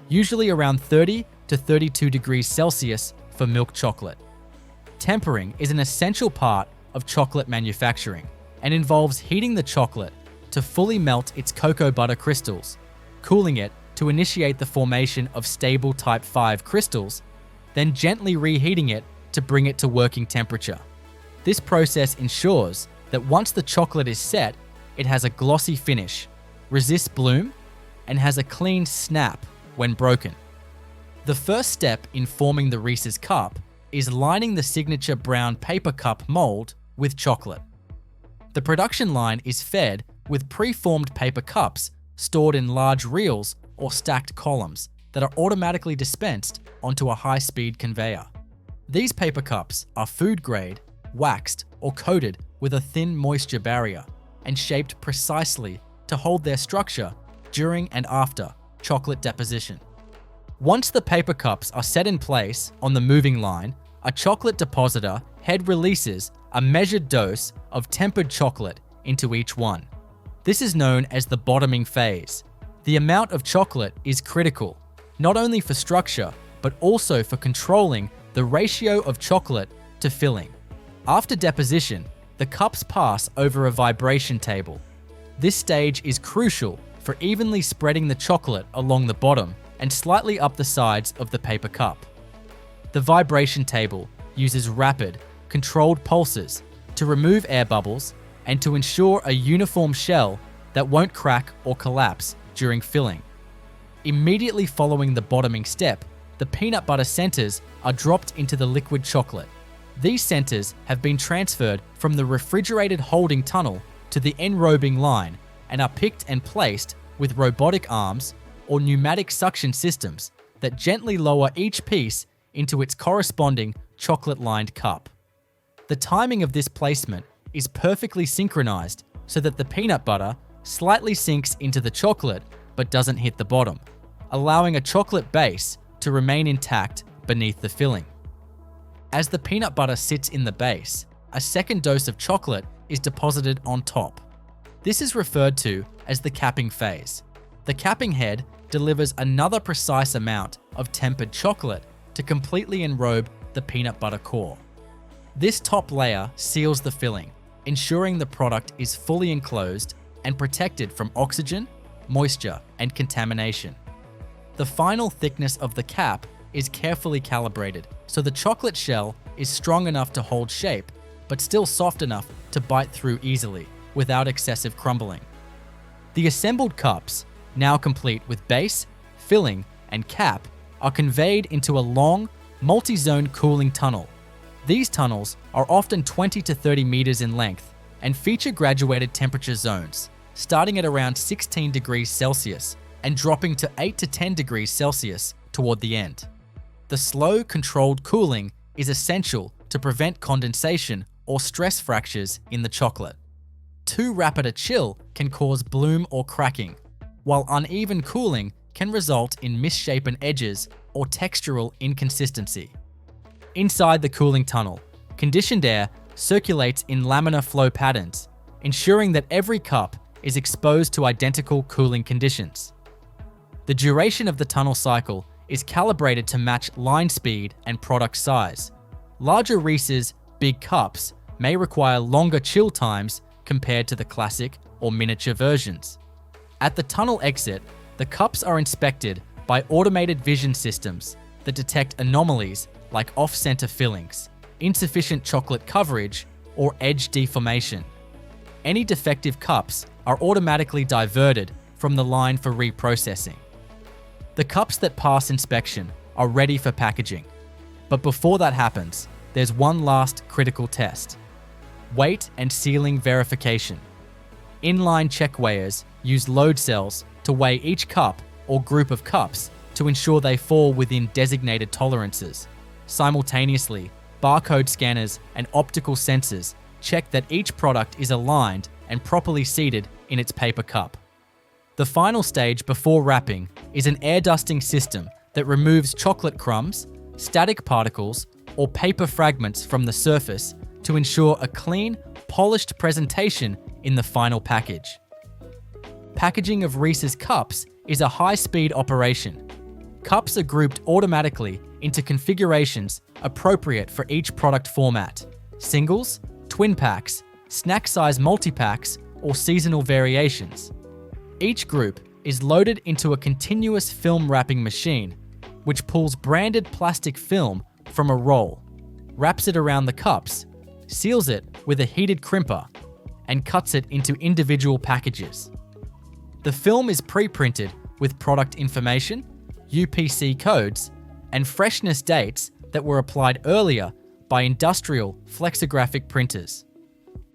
usually around 30 to 32 degrees Celsius for milk chocolate. Tempering is an essential part of chocolate manufacturing and involves heating the chocolate to fully melt its cocoa butter crystals, cooling it to initiate the formation of stable type 5 crystals, then gently reheating it to bring it to working temperature. This process ensures that once the chocolate is set, it has a glossy finish, resists bloom, and has a clean snap when broken. The first step in forming the Reese's cup is lining the signature brown paper cup mold with chocolate. The production line is fed with pre-formed paper cups stored in large reels or stacked columns that are automatically dispensed onto a high-speed conveyor. These paper cups are food-grade, waxed, or coated with a thin moisture barrier and shaped precisely to to hold their structure during and after chocolate deposition. Once the paper cups are set in place on the moving line, a chocolate depositor head releases a measured dose of tempered chocolate into each one. This is known as the bottoming phase. The amount of chocolate is critical, not only for structure, but also for controlling the ratio of chocolate to filling. After deposition, the cups pass over a vibration table. This stage is crucial for evenly spreading the chocolate along the bottom and slightly up the sides of the paper cup. The vibration table uses rapid, controlled pulses to remove air bubbles and to ensure a uniform shell that won't crack or collapse during filling. Immediately following the bottoming step, the peanut butter centers are dropped into the liquid chocolate. These centers have been transferred from the refrigerated holding tunnel to the enrobing line and are picked and placed with robotic arms or pneumatic suction systems that gently lower each piece into its corresponding chocolate-lined cup. The timing of this placement is perfectly synchronized so that the peanut butter slightly sinks into the chocolate but doesn't hit the bottom, allowing a chocolate base to remain intact beneath the filling. As the peanut butter sits in the base, a second dose of chocolate is deposited on top. This is referred to as the capping phase. The capping head delivers another precise amount of tempered chocolate to completely enrobe the peanut butter core. This top layer seals the filling, ensuring the product is fully enclosed and protected from oxygen, moisture, and contamination. The final thickness of the cap is carefully calibrated so the chocolate shell is strong enough to hold shape, but still soft enough to bite through easily without excessive crumbling. The assembled cups, now complete with base, filling, and cap, are conveyed into a long, multi-zone cooling tunnel. These tunnels are often 20 to 30 meters in length and feature graduated temperature zones, starting at around 16 degrees Celsius and dropping to 8 to 10 degrees Celsius toward the end. The slow, controlled cooling is essential to prevent condensation or stress fractures in the chocolate. Too rapid a chill can cause bloom or cracking, while uneven cooling can result in misshapen edges or textural inconsistency. Inside the cooling tunnel, conditioned air circulates in laminar flow patterns, ensuring that every cup is exposed to identical cooling conditions. The duration of the tunnel cycle is calibrated to match line speed and product size. Larger Reese's big cups may require longer chill times compared to the classic or miniature versions. At the tunnel exit, the cups are inspected by automated vision systems that detect anomalies like off-center fillings, insufficient chocolate coverage, or edge deformation. Any defective cups are automatically diverted from the line for reprocessing. The cups that pass inspection are ready for packaging. But before that happens, there's one last critical test: weight and sealing verification. Inline check weighers use load cells to weigh each cup or group of cups to ensure they fall within designated tolerances. Simultaneously, barcode scanners and optical sensors check that each product is aligned and properly seated in its paper cup. The final stage before wrapping is an air dusting system that removes chocolate crumbs, static particles, or paper fragments from the surface to ensure a clean, polished presentation in the final package. Packaging of Reese's cups is a high-speed operation. Cups are grouped automatically into configurations appropriate for each product format: singles, twin packs, snack-size multi-packs, or seasonal variations. Each group is loaded into a continuous film wrapping machine, which pulls branded plastic film from a roll, wraps it around the cups, seals it with a heated crimper, and cuts it into individual packages. The film is pre-printed with product information, UPC codes, and freshness dates that were applied earlier by industrial flexographic printers.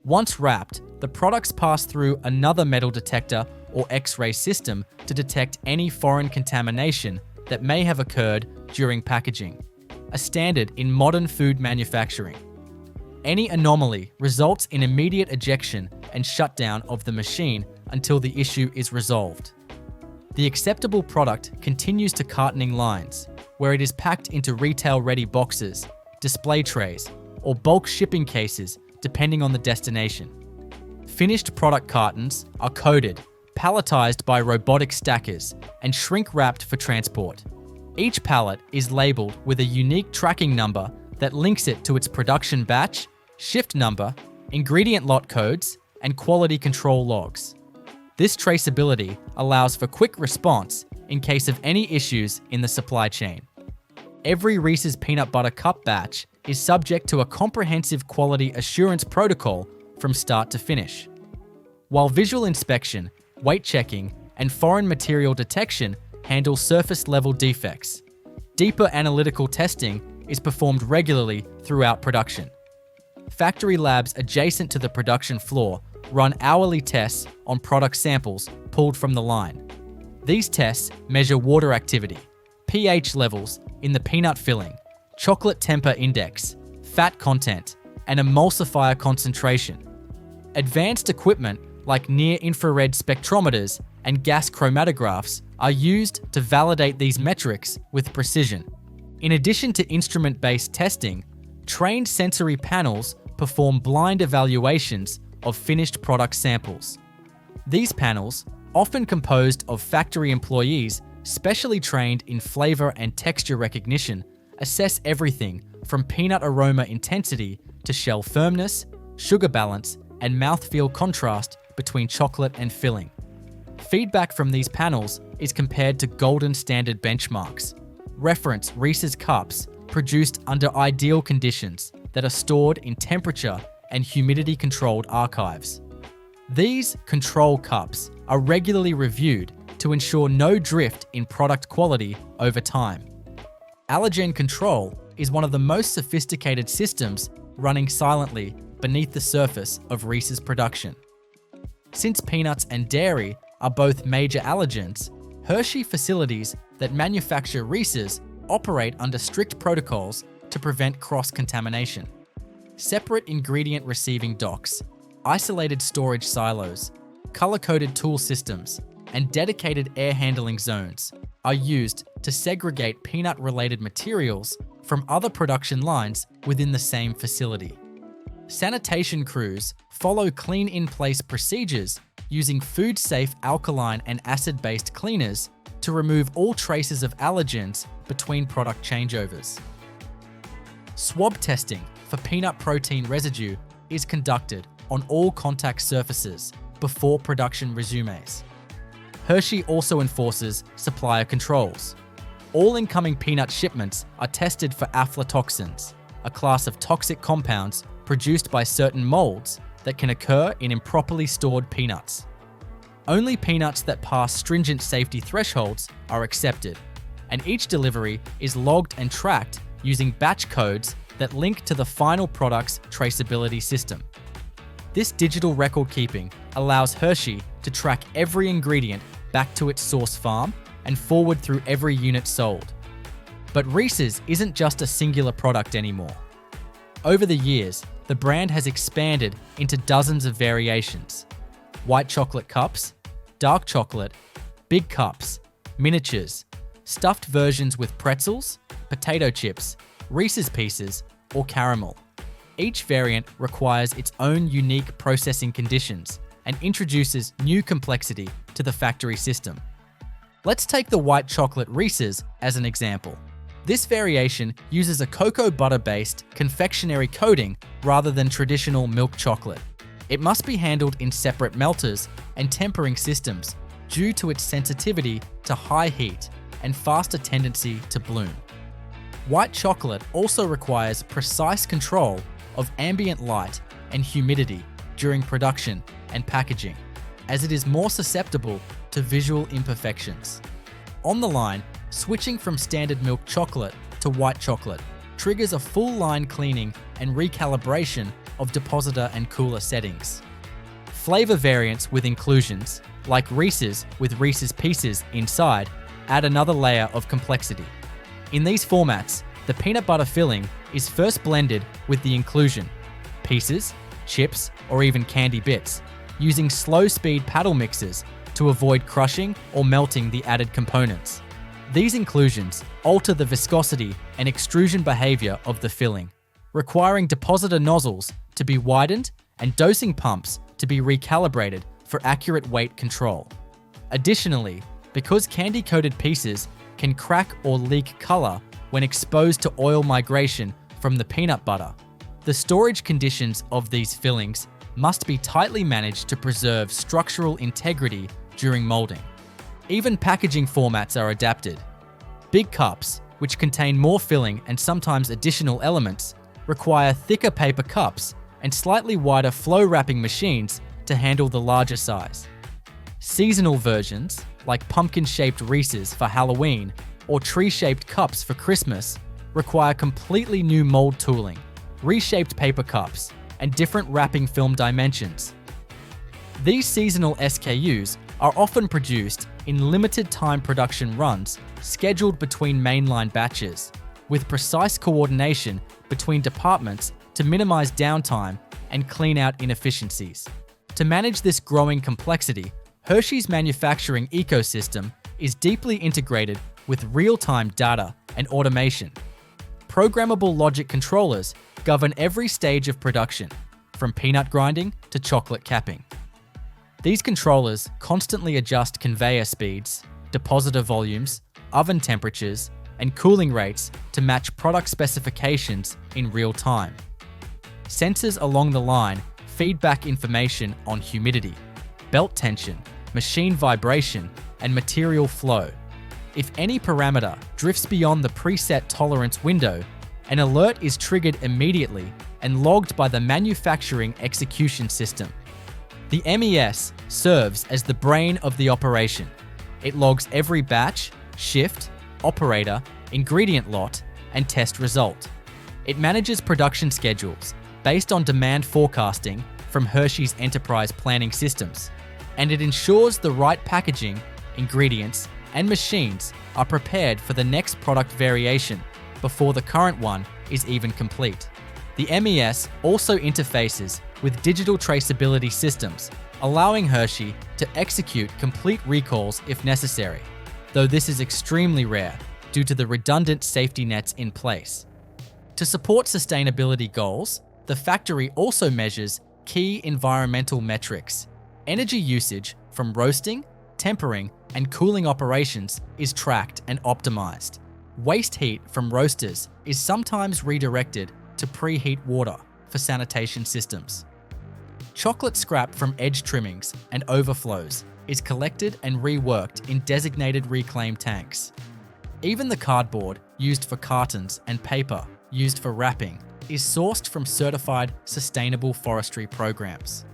Once wrapped, the products pass through another metal detector or X-ray system to detect any foreign contamination that may have occurred during packaging, a standard in modern food manufacturing. Any anomaly results in immediate ejection and shutdown of the machine until the issue is resolved. The acceptable product continues to cartoning lines, where it is packed into retail-ready boxes, display trays, or bulk shipping cases depending on the destination. Finished product cartons are coded, palletized by robotic stackers, and shrink-wrapped for transport. Each pallet is labeled with a unique tracking number that links it to its production batch, shift number, ingredient lot codes, and quality control logs. This traceability allows for quick response in case of any issues in the supply chain. Every Reese's Peanut Butter Cup batch is subject to a comprehensive quality assurance protocol from start to finish. While visual inspection, weight checking, and foreign material detection handle surface-level defects, deeper analytical testing is performed regularly throughout production. Factory labs adjacent to the production floor run hourly tests on product samples pulled from the line. These tests measure water activity, pH levels in the peanut filling, chocolate temper index, fat content, and emulsifier concentration. Advanced equipment like near-infrared spectrometers and gas chromatographs are used to validate these metrics with precision. In addition to instrument-based testing, trained sensory panels perform blind evaluations of finished product samples. These panels, often composed of factory employees specially trained in flavor and texture recognition, assess everything from peanut aroma intensity to shell firmness, sugar balance, and mouthfeel contrast between chocolate and filling. Feedback from these panels is compared to golden standard benchmarks. Reference Reese's cups produced under ideal conditions that are stored in temperature and humidity-controlled archives. These control cups are regularly reviewed to ensure no drift in product quality over time. Allergen control is one of the most sophisticated systems running silently beneath the surface of Reese's production. Since peanuts and dairy are both major allergens, Hershey facilities that manufacture Reese's operate under strict protocols to prevent cross-contamination. Separate ingredient receiving docks, isolated storage silos, color-coded tool systems, and dedicated air handling zones are used to segregate peanut-related materials from other production lines within the same facility. Sanitation crews follow clean-in-place procedures using food-safe alkaline and acid-based cleaners to remove all traces of allergens between product changeovers. Swab testing for peanut protein residue is conducted on all contact surfaces before production resumes. Hershey also enforces supplier controls. All incoming peanut shipments are tested for aflatoxins, a class of toxic compounds produced by certain molds that can occur in improperly stored peanuts. Only peanuts that pass stringent safety thresholds are accepted, and each delivery is logged and tracked using batch codes that link to the final product's traceability system. This digital record keeping allows Hershey to track every ingredient back to its source farm and forward through every unit sold. But Reese's isn't just a singular product anymore. Over the years, the brand has expanded into dozens of variations: white chocolate cups, dark chocolate, big cups, miniatures, stuffed versions with pretzels, potato chips, Reese's Pieces, or caramel. Each variant requires its own unique processing conditions and introduces new complexity to the factory system. Let's take the white chocolate Reese's as an example. This variation uses a cocoa butter-based confectionery coating rather than traditional milk chocolate. It must be handled in separate melters and tempering systems due to its sensitivity to high heat and faster tendency to bloom. White chocolate also requires precise control of ambient light and humidity during production and packaging, as it is more susceptible to visual imperfections. On the line, switching from standard milk chocolate to white chocolate triggers a full line cleaning and recalibration of depositor and cooler settings. Flavor variants with inclusions, like Reese's with Reese's Pieces inside, add another layer of complexity. In these formats, the peanut butter filling is first blended with the inclusion, pieces, chips, or even candy bits, using slow-speed paddle mixers to avoid crushing or melting the added components. These inclusions alter the viscosity and extrusion behavior of the filling, requiring depositor nozzles to be widened and dosing pumps to be recalibrated for accurate weight control. Additionally, because candy-coated pieces can crack or leak color when exposed to oil migration from the peanut butter, the storage conditions of these fillings must be tightly managed to preserve structural integrity during molding. Even packaging formats are adapted. Big cups, which contain more filling and sometimes additional elements, require thicker paper cups and slightly wider flow wrapping machines to handle the larger size. Seasonal versions, like pumpkin-shaped Reese's for Halloween or tree-shaped cups for Christmas, require completely new mold tooling, reshaped paper cups, and different wrapping film dimensions. These seasonal SKUs are often produced in limited time production runs scheduled between mainline batches, with precise coordination between departments to minimize downtime and clean out inefficiencies. To manage this growing complexity, Hershey's manufacturing ecosystem is deeply integrated with real-time data and automation. Programmable logic controllers govern every stage of production, from peanut grinding to chocolate capping. These controllers constantly adjust conveyor speeds, depositor volumes, oven temperatures, and cooling rates to match product specifications in real time. Sensors along the line feed back information on humidity, belt tension, machine vibration, and material flow. If any parameter drifts beyond the preset tolerance window, an alert is triggered immediately and logged by the manufacturing execution system. The MES serves as the brain of the operation. It logs every batch, shift, operator, ingredient lot, and test result. It manages production schedules based on demand forecasting from Hershey's enterprise planning systems, and it ensures the right packaging, ingredients, and machines are prepared for the next product variation before the current one is even complete. The MES also interfaces with digital traceability systems, allowing Hershey to execute complete recalls if necessary, though this is extremely rare due to the redundant safety nets in place. To support sustainability goals, the factory also measures key environmental metrics. Energy usage from roasting, tempering, and cooling operations is tracked and optimized. Waste heat from roasters is sometimes redirected to preheat water for sanitation systems. Chocolate scrap from edge trimmings and overflows is collected and reworked in designated reclaim tanks. Even the cardboard used for cartons and paper used for wrapping is sourced from certified sustainable forestry programs.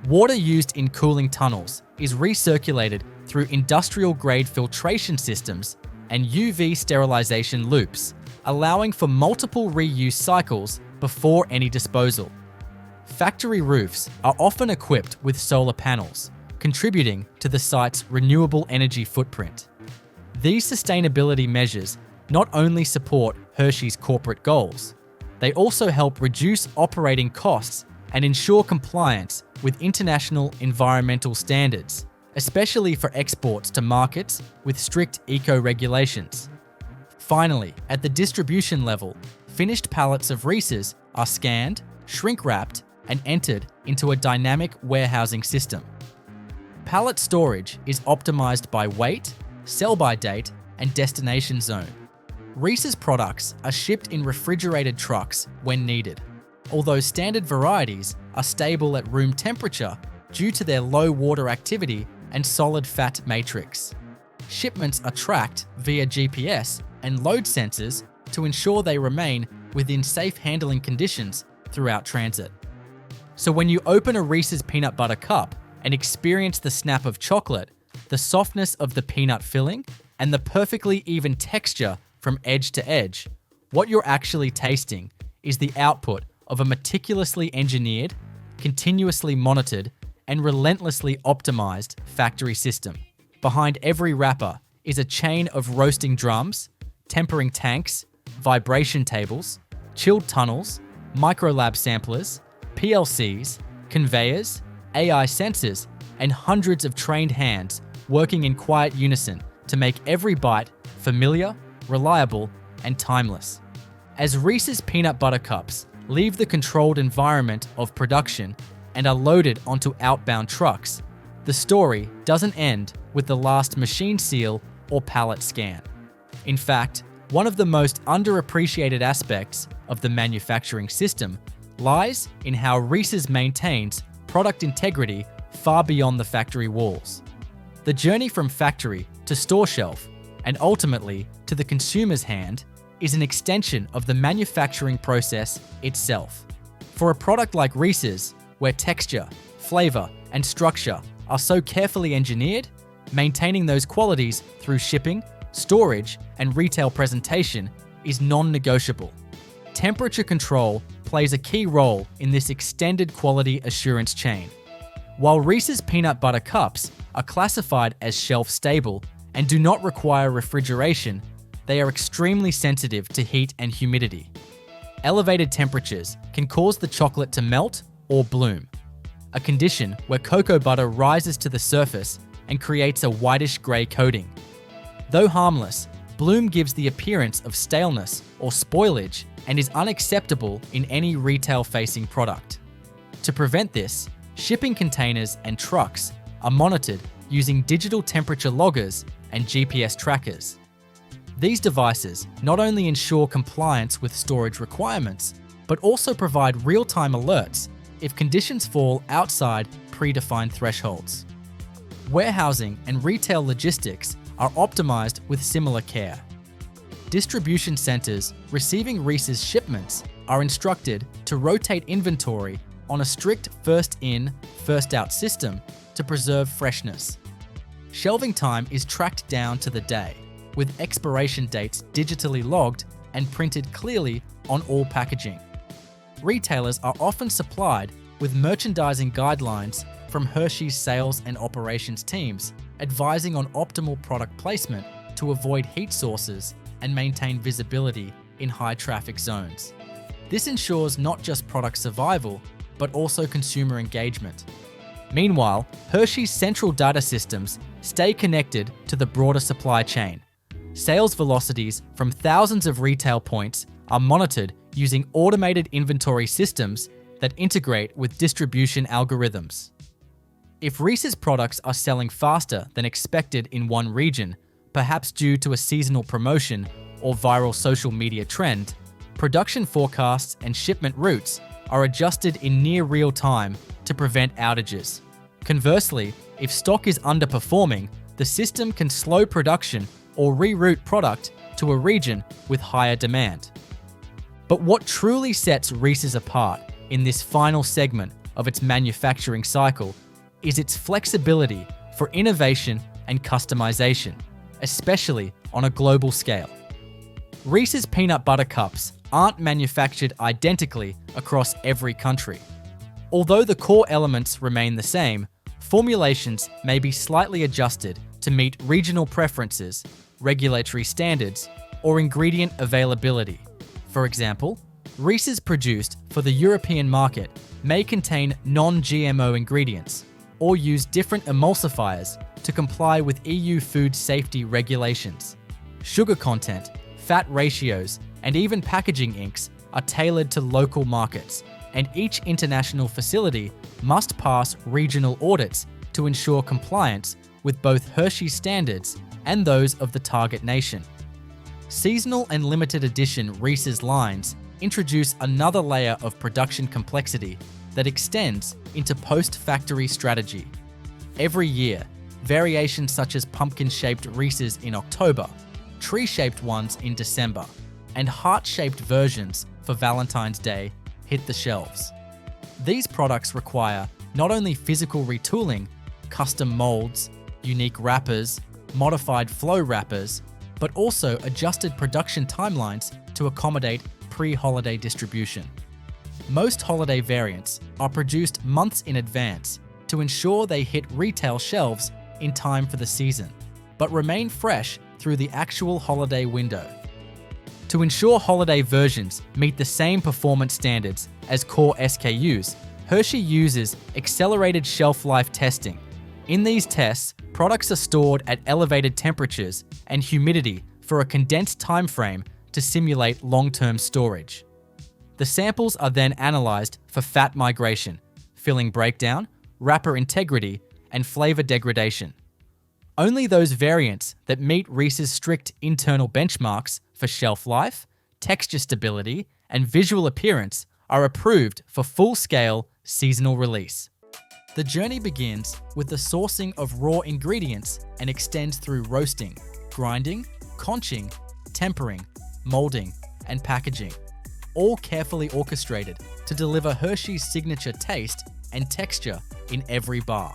Water used in cooling tunnels is recirculated through industrial-grade filtration systems and UV sterilization loops, allowing for multiple reuse cycles before any disposal. Factory roofs are often equipped with solar panels, contributing to the site's renewable energy footprint. These sustainability measures not only support Hershey's corporate goals, they also help reduce operating costs and ensure compliance with international environmental standards, especially for exports to markets with strict eco-regulations. Finally, at the distribution level, finished pallets of Reese's are scanned, shrink-wrapped, and entered into a dynamic warehousing system. Pallet storage is optimized by weight, sell-by date, and destination zone. Reese's products are shipped in refrigerated trucks when needed, although standard varieties are stable at room temperature due to their low water activity and solid fat matrix. Shipments are tracked via GPS and load sensors to ensure they remain within safe handling conditions throughout transit. So when you open a Reese's peanut butter cup and experience the snap of chocolate, the softness of the peanut filling, and the perfectly even texture from edge to edge, what you're actually tasting is the output of a meticulously engineered, continuously monitored, and relentlessly optimized factory system. Behind every wrapper is a chain of roasting drums, tempering tanks, vibration tables, chilled tunnels, microlab samplers, PLCs, conveyors, AI sensors, and hundreds of trained hands working in quiet unison to make every bite familiar, reliable, and timeless. As Reese's peanut butter cups leave the controlled environment of production and are loaded onto outbound trucks, the story doesn't end with the last machine seal or pallet scan. In fact, one of the most underappreciated aspects of the manufacturing system lies in how Reese's maintains product integrity far beyond the factory walls. The journey from factory to store shelf, and ultimately to the consumer's hand, is an extension of the manufacturing process itself. For a product like Reese's, where texture, flavor, and structure are so carefully engineered, maintaining those qualities through shipping, storage, and retail presentation is non-negotiable. Temperature control plays a key role in this extended quality assurance chain. While Reese's peanut butter cups are classified as shelf-stable and do not require refrigeration, they are extremely sensitive to heat and humidity. Elevated temperatures can cause the chocolate to melt or bloom, a condition where cocoa butter rises to the surface and creates a whitish-grey coating. Though harmless, bloom gives the appearance of staleness or spoilage and is unacceptable in any retail-facing product. To prevent this, shipping containers and trucks are monitored using digital temperature loggers and GPS trackers. These devices not only ensure compliance with storage requirements, but also provide real-time alerts if conditions fall outside predefined thresholds. Warehousing and retail logistics are optimized with similar care. Distribution centers receiving Reese's shipments are instructed to rotate inventory on a strict first-in, first-out system to preserve freshness. Shelving time is tracked down to the day, with expiration dates digitally logged and printed clearly on all packaging. Retailers are often supplied with merchandising guidelines from Hershey's sales and operations teams, advising on optimal product placement to avoid heat sources and maintain visibility in high-traffic zones. This ensures not just product survival, but also consumer engagement. Meanwhile, Hershey's central data systems stay connected to the broader supply chain. Sales velocities from thousands of retail points are monitored using automated inventory systems that integrate with distribution algorithms. If Reese's products are selling faster than expected in one region, perhaps due to a seasonal promotion or viral social media trend, production forecasts and shipment routes are adjusted in near real time to prevent outages. Conversely, if stock is underperforming, the system can slow production or reroute product to a region with higher demand. But what truly sets Reese's apart in this final segment of its manufacturing cycle is its flexibility for innovation and customization, especially on a global scale. Reese's peanut butter cups aren't manufactured identically across every country. Although the core elements remain the same, formulations may be slightly adjusted to meet regional preferences, regulatory standards, or ingredient availability. For example, Reese's produced for the European market may contain non-GMO ingredients or use different emulsifiers to comply with EU food safety regulations. Sugar content, fat ratios, and even packaging inks are tailored to local markets, and each international facility must pass regional audits to ensure compliance with both Hershey standards and those of the target nation. Seasonal and limited edition Reese's lines introduce another layer of production complexity that extends into post-factory strategy. Every year, variations such as pumpkin-shaped Reese's in October, tree-shaped ones in December, and heart-shaped versions for Valentine's Day hit the shelves. These products require not only physical retooling, custom molds, unique wrappers, modified flow wrappers, but also adjusted production timelines to accommodate pre-holiday distribution. Most holiday variants are produced months in advance to ensure they hit retail shelves in time for the season, but remain fresh through the actual holiday window. To ensure holiday versions meet the same performance standards as core SKUs, Hershey uses accelerated shelf life testing. In these tests, products are stored at elevated temperatures and humidity for a condensed time frame to simulate long-term storage. The samples are then analyzed for fat migration, filling breakdown, wrapper integrity, and flavor degradation. Only those variants that meet Reese's strict internal benchmarks for shelf life, texture stability, and visual appearance are approved for full-scale seasonal release. The journey begins with the sourcing of raw ingredients and extends through roasting, grinding, conching, tempering, molding, and packaging, all carefully orchestrated to deliver Hershey's signature taste and texture in every bar.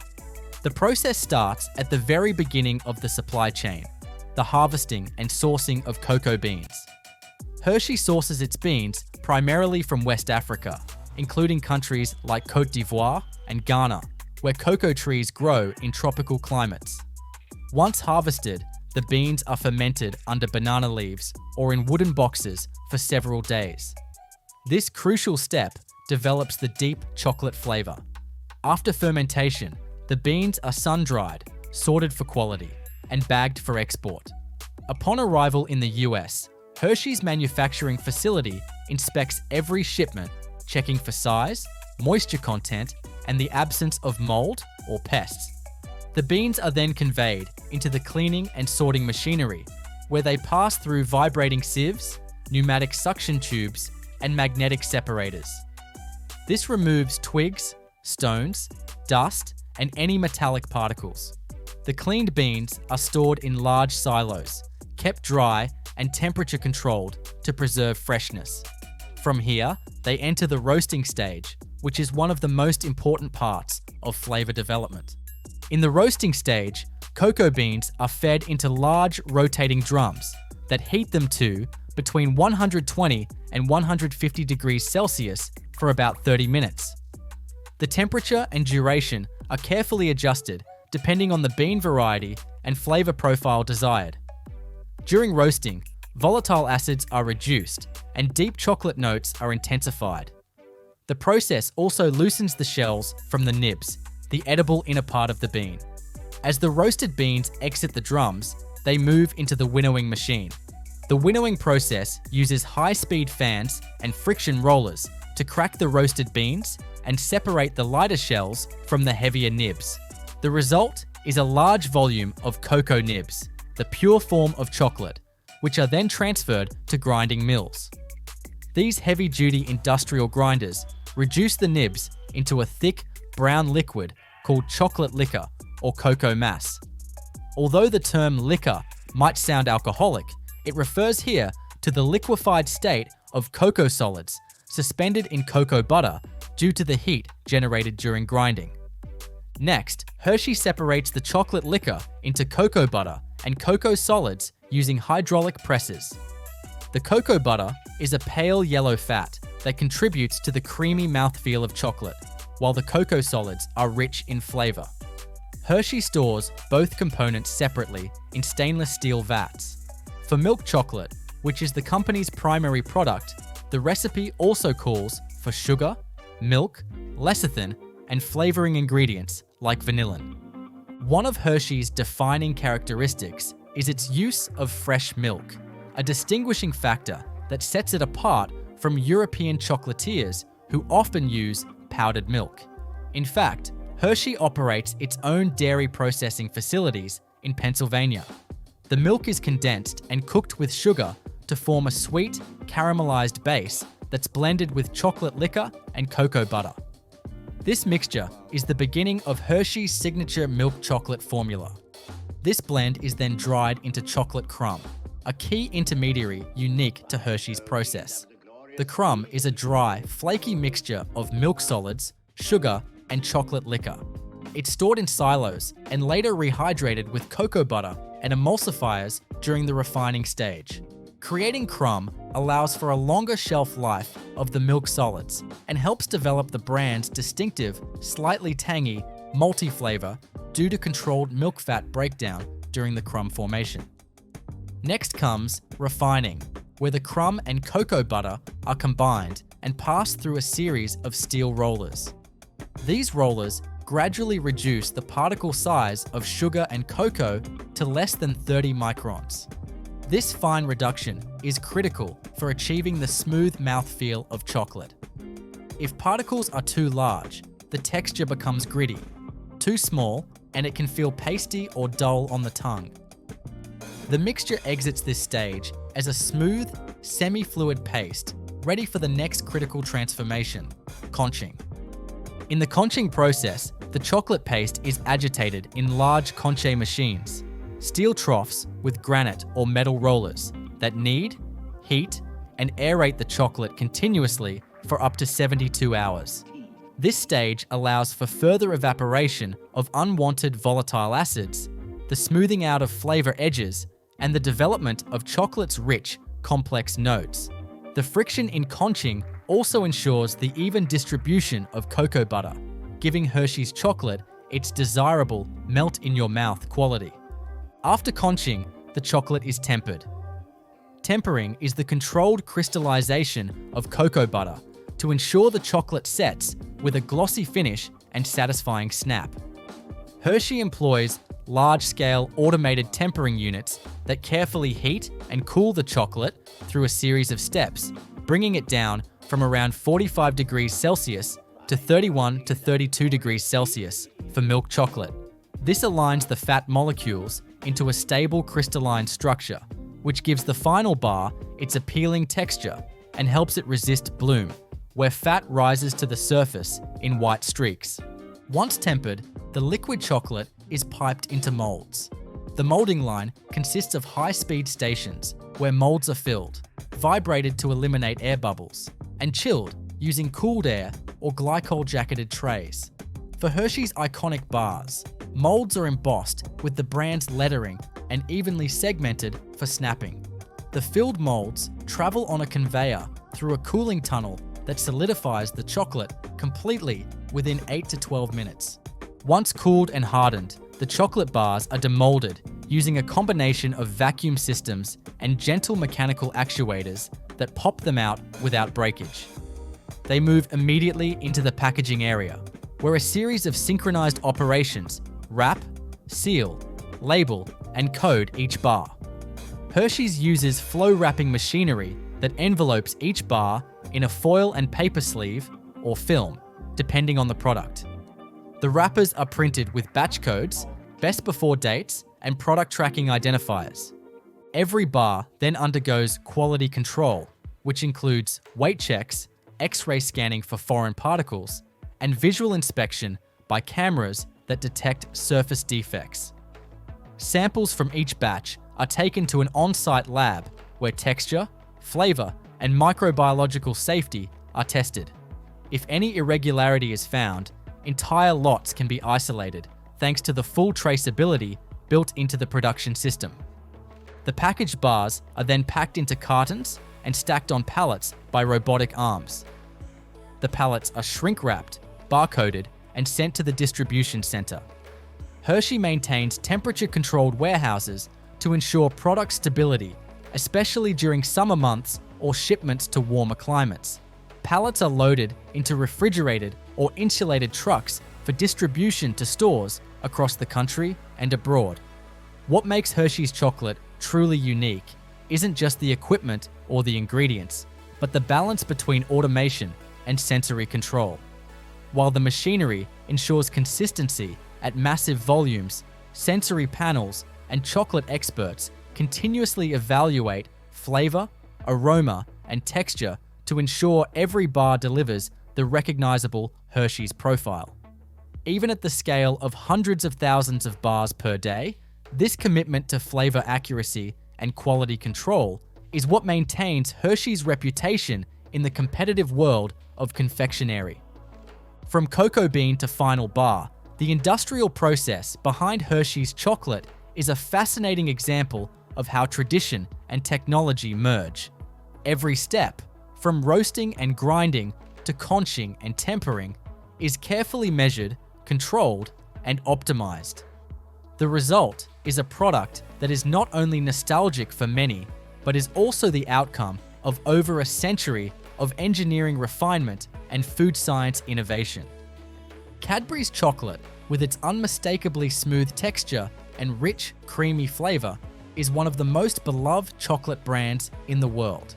The process starts at the very beginning of the supply chain, the harvesting and sourcing of cocoa beans. Hershey sources its beans primarily from West Africa, including countries like Côte d'Ivoire and Ghana, where cocoa trees grow in tropical climates. Once harvested, the beans are fermented under banana leaves or in wooden boxes for several days. This crucial step develops the deep chocolate flavor. After fermentation, the beans are sun-dried, sorted for quality, and bagged for export. Upon arrival in the US, Hershey's manufacturing facility inspects every shipment, checking for size, moisture content, and the absence of mold or pests. The beans are then conveyed into the cleaning and sorting machinery, where they pass through vibrating sieves, pneumatic suction tubes, and magnetic separators. This removes twigs, stones, dust, and any metallic particles. The cleaned beans are stored in large silos, kept dry and temperature controlled to preserve freshness. From here, they enter the roasting stage, which is one of the most important parts of flavor development. In the roasting stage, cocoa beans are fed into large rotating drums that heat them to between 120 and 150 degrees Celsius for about 30 minutes. The temperature and duration are carefully adjusted depending on the bean variety and flavor profile desired. During roasting, volatile acids are reduced and deep chocolate notes are intensified. The process also loosens the shells from the nibs, the edible inner part of the bean. As the roasted beans exit the drums, they move into the winnowing machine. The winnowing process uses high-speed fans and friction rollers to crack the roasted beans and separate the lighter shells from the heavier nibs. The result is a large volume of cocoa nibs, the pure form of chocolate, which are then transferred to grinding mills. These heavy-duty industrial grinders reduce the nibs into a thick, brown liquid called chocolate liquor or cocoa mass. Although the term liquor might sound alcoholic, it refers here to the liquefied state of cocoa solids suspended in cocoa butter due to the heat generated during grinding. Next, Hershey separates the chocolate liquor into cocoa butter and cocoa solids using hydraulic presses. The cocoa butter is a pale yellow fat that contributes to the creamy mouthfeel of chocolate, while the cocoa solids are rich in flavor. Hershey stores both components separately in stainless steel vats. For milk chocolate, which is the company's primary product, the recipe also calls for sugar, milk, lecithin, and flavoring ingredients like vanillin. One of Hershey's defining characteristics is its use of fresh milk, a distinguishing factor that sets it apart from European chocolatiers who often use powdered milk. In fact, Hershey operates its own dairy processing facilities in Pennsylvania. The milk is condensed and cooked with sugar to form a sweet, caramelized base that's blended with chocolate liquor and cocoa butter. This mixture is the beginning of Hershey's signature milk chocolate formula. This blend is then dried into chocolate crumb, a key intermediary unique to Hershey's process. The crumb is a dry, flaky mixture of milk solids, sugar, and chocolate liquor. It's stored in silos and later rehydrated with cocoa butter and emulsifiers during the refining stage. Creating crumb allows for a longer shelf life of the milk solids and helps develop the brand's distinctive, slightly tangy, malty flavor due to controlled milk fat breakdown during the crumb formation. Next comes refining, where the crumb and cocoa butter are combined and passed through a series of steel rollers. These rollers gradually reduce the particle size of sugar and cocoa to less than 30 microns. This fine reduction is critical for achieving the smooth mouthfeel of chocolate. If particles are too large, the texture becomes gritty. Too small, and it can feel pasty or dull on the tongue. The mixture exits this stage as a smooth, semi-fluid paste, ready for the next critical transformation, conching. In the conching process, the chocolate paste is agitated in large conche machines, steel troughs with granite or metal rollers that knead, heat, and aerate the chocolate continuously for up to 72 hours. This stage allows for further evaporation of unwanted volatile acids, the smoothing out of flavor edges, and the development of chocolate's rich, complex notes. The friction in conching also ensures the even distribution of cocoa butter, giving Hershey's chocolate its desirable melt-in-your-mouth quality. After conching, the chocolate is tempered. Tempering is the controlled crystallization of cocoa butter to ensure the chocolate sets with a glossy finish and satisfying snap. Hershey employs large-scale automated tempering units that carefully heat and cool the chocolate through a series of steps, bringing it down from around 45 degrees Celsius to 31 to 32 degrees Celsius for milk chocolate. This aligns the fat molecules into a stable crystalline structure, which gives the final bar its appealing texture and helps it resist bloom, where fat rises to the surface in white streaks. Once tempered, the liquid chocolate is piped into molds. The molding line consists of high-speed stations where molds are filled, vibrated to eliminate air bubbles, and chilled using cooled air or glycol-jacketed trays. For Hershey's iconic bars, molds are embossed with the brand's lettering and evenly segmented for snapping. The filled molds travel on a conveyor through a cooling tunnel that solidifies the chocolate completely within 8 to 12 minutes. Once cooled and hardened, the chocolate bars are demolded using a combination of vacuum systems and gentle mechanical actuators that pop them out without breakage. They move immediately into the packaging area, where a series of synchronized operations wrap, seal, label, and code each bar. Hershey's uses flow wrapping machinery that envelopes each bar in a foil and paper sleeve or film, depending on the product. The wrappers are printed with batch codes, best before dates, and product tracking identifiers. Every bar then undergoes quality control, which includes weight checks, X-ray scanning for foreign particles, and visual inspection by cameras that detect surface defects. Samples from each batch are taken to an on-site lab where texture, flavor, and microbiological safety are tested. If any irregularity is found, entire lots can be isolated thanks to the full traceability built into the production system. The packaged bars are then packed into cartons and stacked on pallets by robotic arms. The pallets are shrink-wrapped, barcoded, and sent to the distribution center. Hershey maintains temperature-controlled warehouses to ensure product stability, especially during summer months or shipments to warmer climates. Pallets are loaded into refrigerated or insulated trucks for distribution to stores across the country and abroad. What makes Hershey's chocolate truly unique isn't just the equipment or the ingredients, but the balance between automation and sensory control. While the machinery ensures consistency at massive volumes, sensory panels and chocolate experts continuously evaluate flavor, aroma, and texture to ensure every bar delivers the recognizable Hershey's profile. Even at the scale of hundreds of thousands of bars per day, this commitment to flavor accuracy and quality control is what maintains Hershey's reputation in the competitive world of confectionery. From cocoa bean to final bar, the industrial process behind Hershey's chocolate is a fascinating example of how tradition and technology merge. Every step, from roasting and grinding to conching and tempering, is carefully measured, controlled, and optimized. The result is a product that is not only nostalgic for many, but is also the outcome of over a century of engineering refinement and food science innovation. Cadbury's chocolate, with its unmistakably smooth texture and rich, creamy flavor, is one of the most beloved chocolate brands in the world.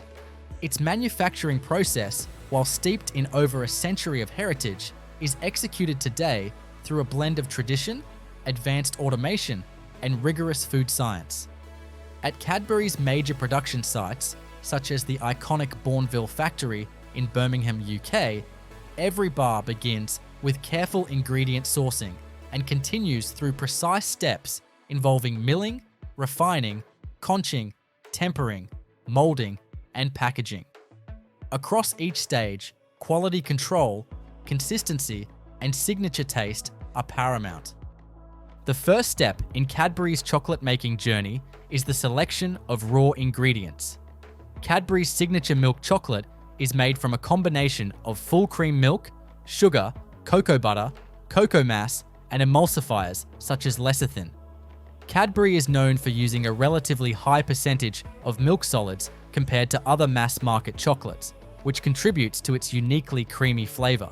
Its manufacturing process, while steeped in over a century of heritage, is executed today through a blend of tradition, advanced automation, and rigorous food science. At Cadbury's major production sites, such as the iconic Bournville factory in Birmingham, UK, every bar begins with careful ingredient sourcing and continues through precise steps involving milling, refining, conching, tempering, molding, and packaging. Across each stage, quality control, consistency, and signature taste are paramount. The first step in Cadbury's chocolate-making journey is the selection of raw ingredients. Cadbury's signature milk chocolate is made from a combination of full cream milk, sugar, cocoa butter, cocoa mass, and emulsifiers such as lecithin. Cadbury is known for using a relatively high percentage of milk solids compared to other mass-market chocolates, which contributes to its uniquely creamy flavor.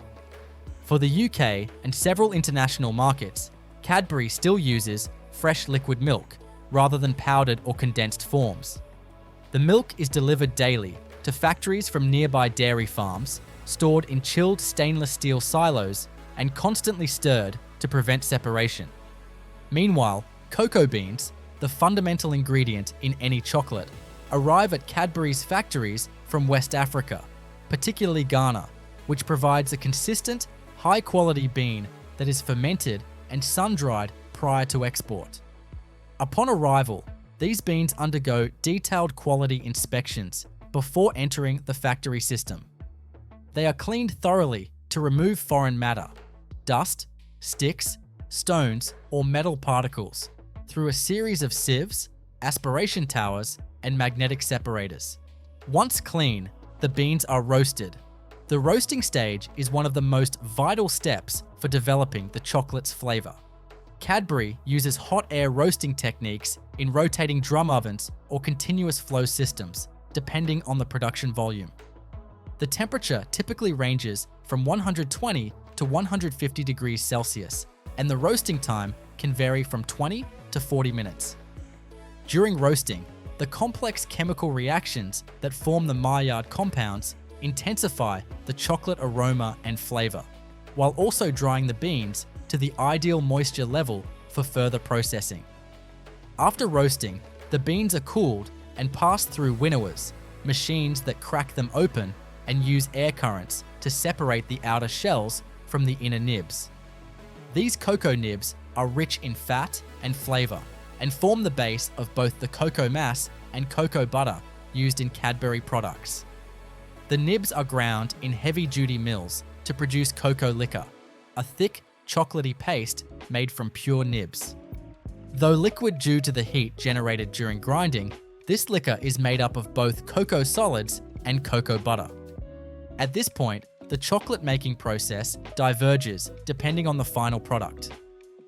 For the UK and several international markets, Cadbury still uses fresh liquid milk rather than powdered or condensed forms. The milk is delivered daily to factories from nearby dairy farms, stored in chilled stainless steel silos, and constantly stirred to prevent separation. Meanwhile, cocoa beans, the fundamental ingredient in any chocolate, arrive at Cadbury's factories from West Africa, particularly Ghana, which provides a consistent, high-quality bean that is fermented and sun-dried prior to export. Upon arrival, these beans undergo detailed quality inspections before entering the factory system. They are cleaned thoroughly to remove foreign matter, dust, sticks, stones, or metal particles through a series of sieves, aspiration towers, and magnetic separators. Once clean, the beans are roasted. The roasting stage is one of the most vital steps for developing the chocolate's flavor. Cadbury uses hot air roasting techniques in rotating drum ovens or continuous flow systems, depending on the production volume. The temperature typically ranges from 120 to 150 degrees Celsius, and the roasting time can vary from 20 to 40 minutes. During roasting, the complex chemical reactions that form the Maillard compounds intensify the chocolate aroma and flavor, while also drying the beans to the ideal moisture level for further processing. After roasting, the beans are cooled and passed through winnowers, machines that crack them open and use air currents to separate the outer shells from the inner nibs. These cocoa nibs are rich in fat and flavor and form the base of both the cocoa mass and cocoa butter used in Cadbury products. The nibs are ground in heavy-duty mills to produce cocoa liquor, a thick, chocolatey paste made from pure nibs. Though liquid due to the heat generated during grinding, this liquor is made up of both cocoa solids and cocoa butter. At this point, the chocolate-making process diverges depending on the final product.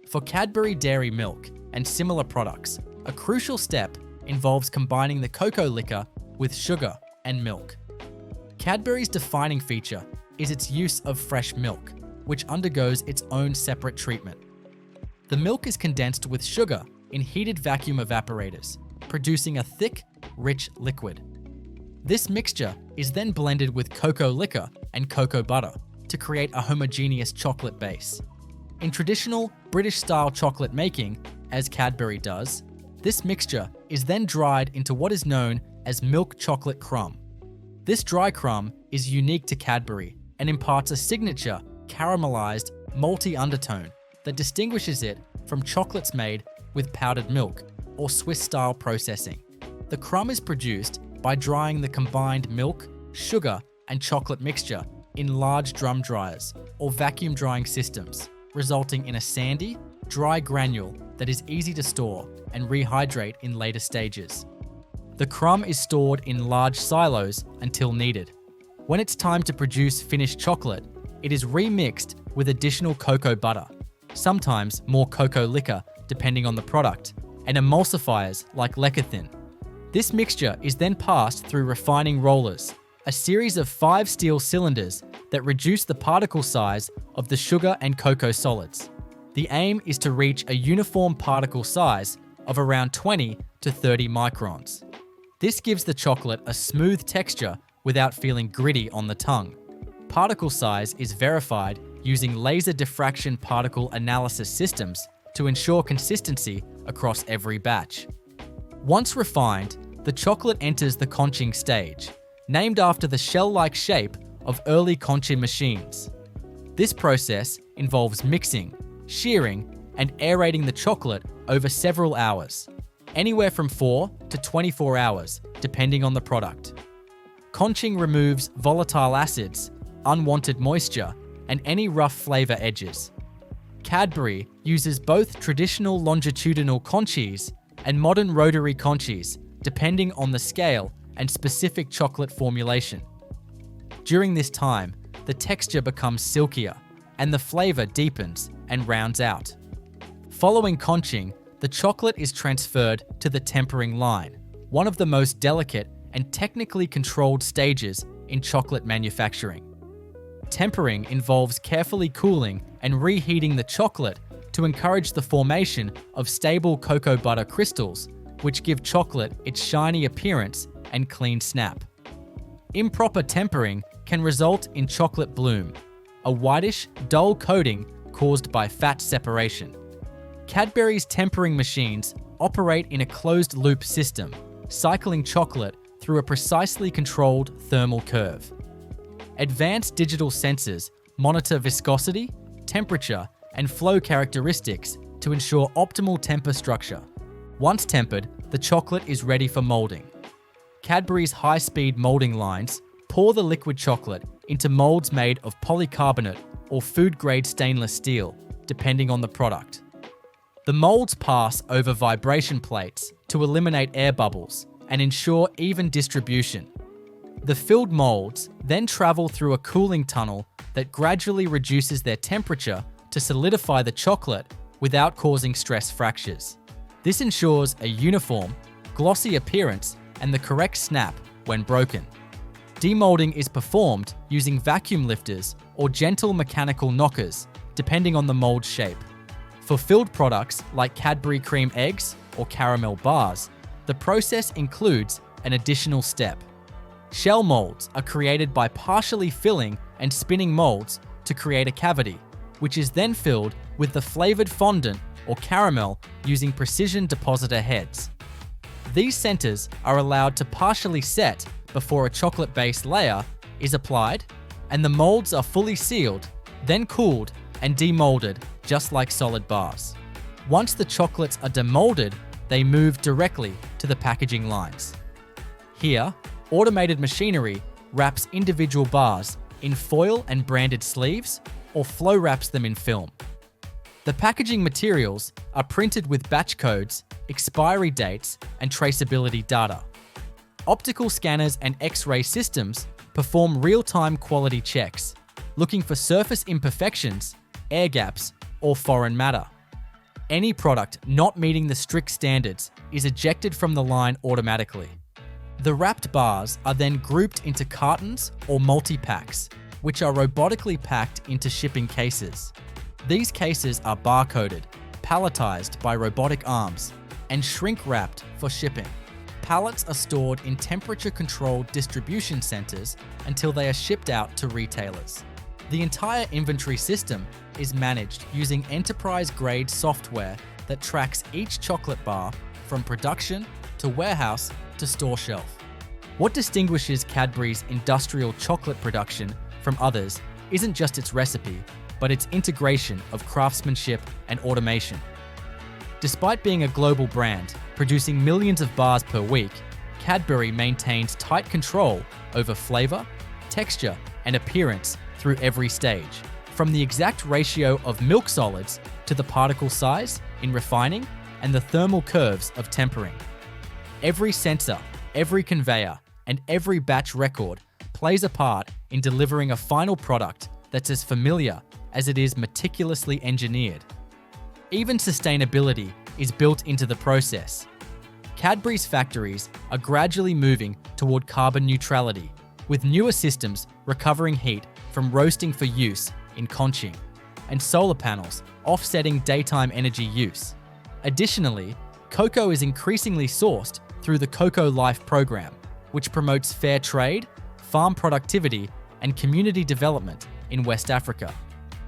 For Cadbury dairy milk and similar products, a crucial step involves combining the cocoa liquor with sugar and milk. Cadbury's defining feature is its use of fresh milk, which undergoes its own separate treatment. The milk is condensed with sugar in heated vacuum evaporators, producing a thick, rich liquid. This mixture is then blended with cocoa liquor and cocoa butter to create a homogeneous chocolate base. In traditional British-style chocolate making, as Cadbury does, this mixture is then dried into what is known as milk chocolate crumb. This dry crumb is unique to Cadbury and imparts a signature caramelized, malty undertone that distinguishes it from chocolates made with powdered milk or Swiss-style processing. The crumb is produced by drying the combined milk, sugar, and chocolate mixture in large drum dryers or vacuum drying systems, resulting in a sandy, dry granule that is easy to store and rehydrate in later stages. The crumb is stored in large silos until needed. When it's time to produce finished chocolate, it is remixed with additional cocoa butter, sometimes more cocoa liquor depending on the product, and emulsifiers like lecithin. This mixture is then passed through refining rollers, a series of 5 steel cylinders that reduce the particle size of the sugar and cocoa solids. The aim is to reach a uniform particle size of around 20 to 30 microns. This gives the chocolate a smooth texture without feeling gritty on the tongue. Particle size is verified using laser diffraction particle analysis systems to ensure consistency across every batch. Once refined, the chocolate enters the conching stage, named after the shell-like shape of early conching machines. This process involves mixing, shearing, and aerating the chocolate over several hours, anywhere from 4 to 24 hours, depending on the product. Conching removes volatile acids, unwanted moisture, and any rough flavor edges. Cadbury uses both traditional longitudinal conches and modern rotary conches, depending on the scale and specific chocolate formulation. During this time, the texture becomes silkier, and the flavor deepens and rounds out. Following conching, the chocolate is transferred to the tempering line, one of the most delicate and technically controlled stages in chocolate manufacturing. Tempering involves carefully cooling and reheating the chocolate to encourage the formation of stable cocoa butter crystals, which give chocolate its shiny appearance and clean snap. Improper tempering can result in chocolate bloom, a whitish, dull coating caused by fat separation. Cadbury's tempering machines operate in a closed-loop system, cycling chocolate through a precisely controlled thermal curve. Advanced digital sensors monitor viscosity, temperature, and flow characteristics to ensure optimal temper structure. Once tempered, the chocolate is ready for molding. Cadbury's high-speed molding lines pour the liquid chocolate into molds made of polycarbonate or food-grade stainless steel, depending on the product. The molds pass over vibration plates to eliminate air bubbles and ensure even distribution. The filled molds then travel through a cooling tunnel that gradually reduces their temperature to solidify the chocolate without causing stress fractures. This ensures a uniform, glossy appearance and the correct snap when broken. Demolding is performed using vacuum lifters or gentle mechanical knockers, depending on the mold shape. For filled products like Cadbury cream eggs or caramel bars, the process includes an additional step. Shell molds are created by partially filling and spinning molds to create a cavity, which is then filled with the flavored fondant or caramel using precision depositor heads. These centers are allowed to partially set before a chocolate-based layer is applied, and the molds are fully sealed, then cooled and demolded just like solid bars. Once the chocolates are demolded, they move directly to the packaging lines. Here, automated machinery wraps individual bars in foil and branded sleeves or flow wraps them in film. The packaging materials are printed with batch codes, expiry dates, and traceability data. Optical scanners and X-ray systems perform real-time quality checks, looking for surface imperfections, air gaps, or foreign matter. Any product not meeting the strict standards is ejected from the line automatically. The wrapped bars are then grouped into cartons or multi-packs, which are robotically packed into shipping cases. These cases are barcoded, palletized by robotic arms, and shrink-wrapped for shipping. Pallets are stored in temperature-controlled distribution centers until they are shipped out to retailers. The entire inventory system is managed using enterprise-grade software that tracks each chocolate bar from production to warehouse to store shelf. What distinguishes Cadbury's industrial chocolate production from others isn't just its recipe, but its integration of craftsmanship and automation. Despite being a global brand, producing millions of bars per week, Cadbury maintains tight control over flavor, texture, and appearance through every stage, from the exact ratio of milk solids to the particle size in refining and the thermal curves of tempering. Every sensor, every conveyor, and every batch record plays a part in delivering a final product that's as familiar as it is meticulously engineered. Even sustainability is built into the process. Cadbury's factories are gradually moving toward carbon neutrality, with newer systems recovering heat from roasting for use in conching, and solar panels offsetting daytime energy use. Additionally, cocoa is increasingly sourced through the Cocoa Life program, which promotes fair trade, farm productivity, and community development in West Africa.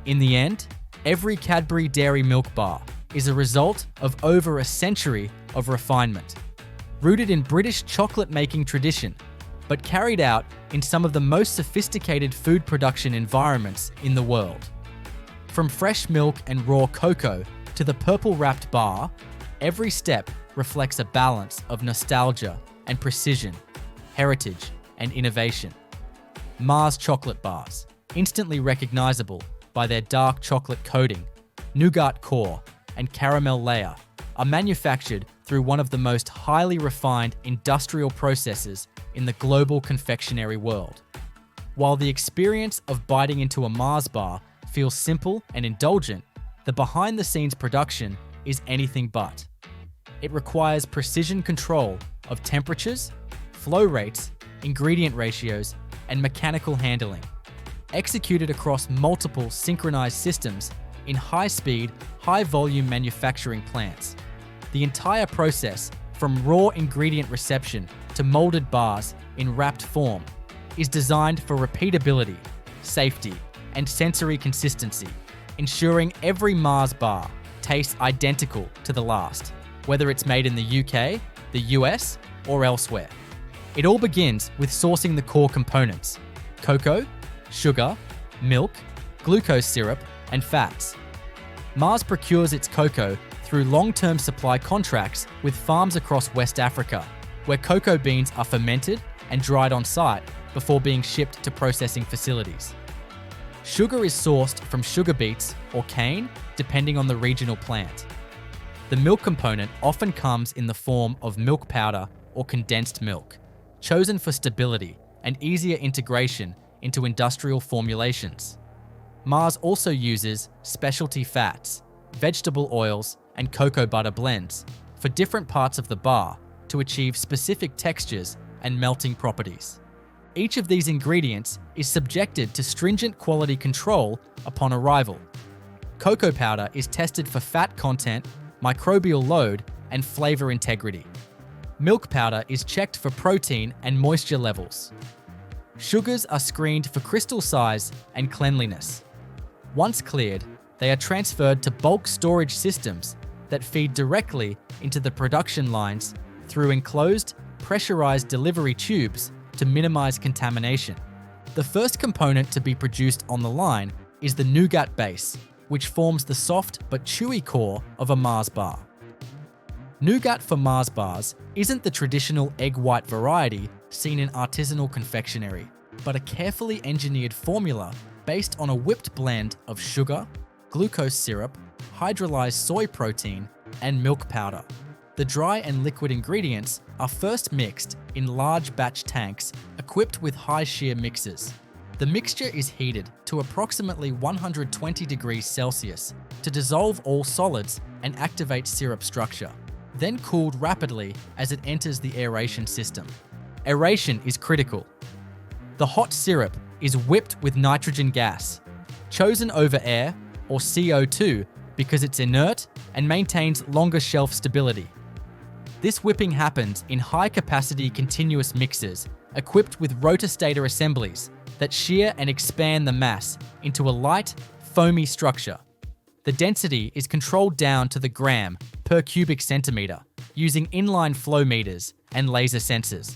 In the end, every Cadbury dairy milk bar is a result of over a century of refinement, rooted in British chocolate-making tradition, but carried out in some of the most sophisticated food production environments in the world. From fresh milk and raw cocoa to the purple-wrapped bar, every step reflects a balance of nostalgia and precision, heritage and innovation. Mars chocolate bars, instantly recognizable by their dark chocolate coating, nougat core, and caramel layer, are manufactured through one of the most highly refined industrial processes in the global confectionery world. While the experience of biting into a Mars bar feels simple and indulgent, the behind-the-scenes production is anything but. It requires precision control of temperatures, flow rates, ingredient ratios, and mechanical handling, executed across multiple synchronized systems in high-speed, high-volume manufacturing plants. The entire process, from raw ingredient reception to molded bars in wrapped form, is designed for repeatability, safety, and sensory consistency, ensuring every Mars bar tastes identical to the last, whether it's made in the UK, the US, or elsewhere. It all begins with sourcing the core components: cocoa, sugar, milk, glucose syrup, and fats. Mars procures its cocoa through long-term supply contracts with farms across West Africa, where cocoa beans are fermented and dried on site before being shipped to processing facilities. Sugar is sourced from sugar beets or cane, depending on the regional plant. The milk component often comes in the form of milk powder or condensed milk, chosen for stability and easier integration into industrial formulations. Mars also uses specialty fats, vegetable oils, and cocoa butter blends for different parts of the bar to achieve specific textures and melting properties. Each of these ingredients is subjected to stringent quality control upon arrival. Cocoa powder is tested for fat content, microbial load, and flavor integrity. Milk powder is checked for protein and moisture levels. Sugars are screened for crystal size and cleanliness. Once cleared, they are transferred to bulk storage systems that feed directly into the production lines through enclosed, pressurized delivery tubes to minimize contamination. The first component to be produced on the line is the nougat base, which forms the soft but chewy core of a Mars bar. Nougat for Mars bars isn't the traditional egg white variety seen in artisanal confectionery, but a carefully engineered formula based on a whipped blend of sugar, glucose syrup, hydrolyzed soy protein, and milk powder. The dry and liquid ingredients are first mixed in large batch tanks equipped with high shear mixers. The mixture is heated to approximately 120 degrees Celsius to dissolve all solids and activate syrup structure, then cooled rapidly as it enters the aeration system. Aeration is critical. The hot syrup is whipped with nitrogen gas, chosen over air or CO2 because it's inert and maintains longer shelf stability. This whipping happens in high-capacity continuous mixers equipped with rotor-stator assemblies that shear and expand the mass into a light, foamy structure. The density is controlled down to the gram per cubic centimeter using inline flow meters and laser sensors.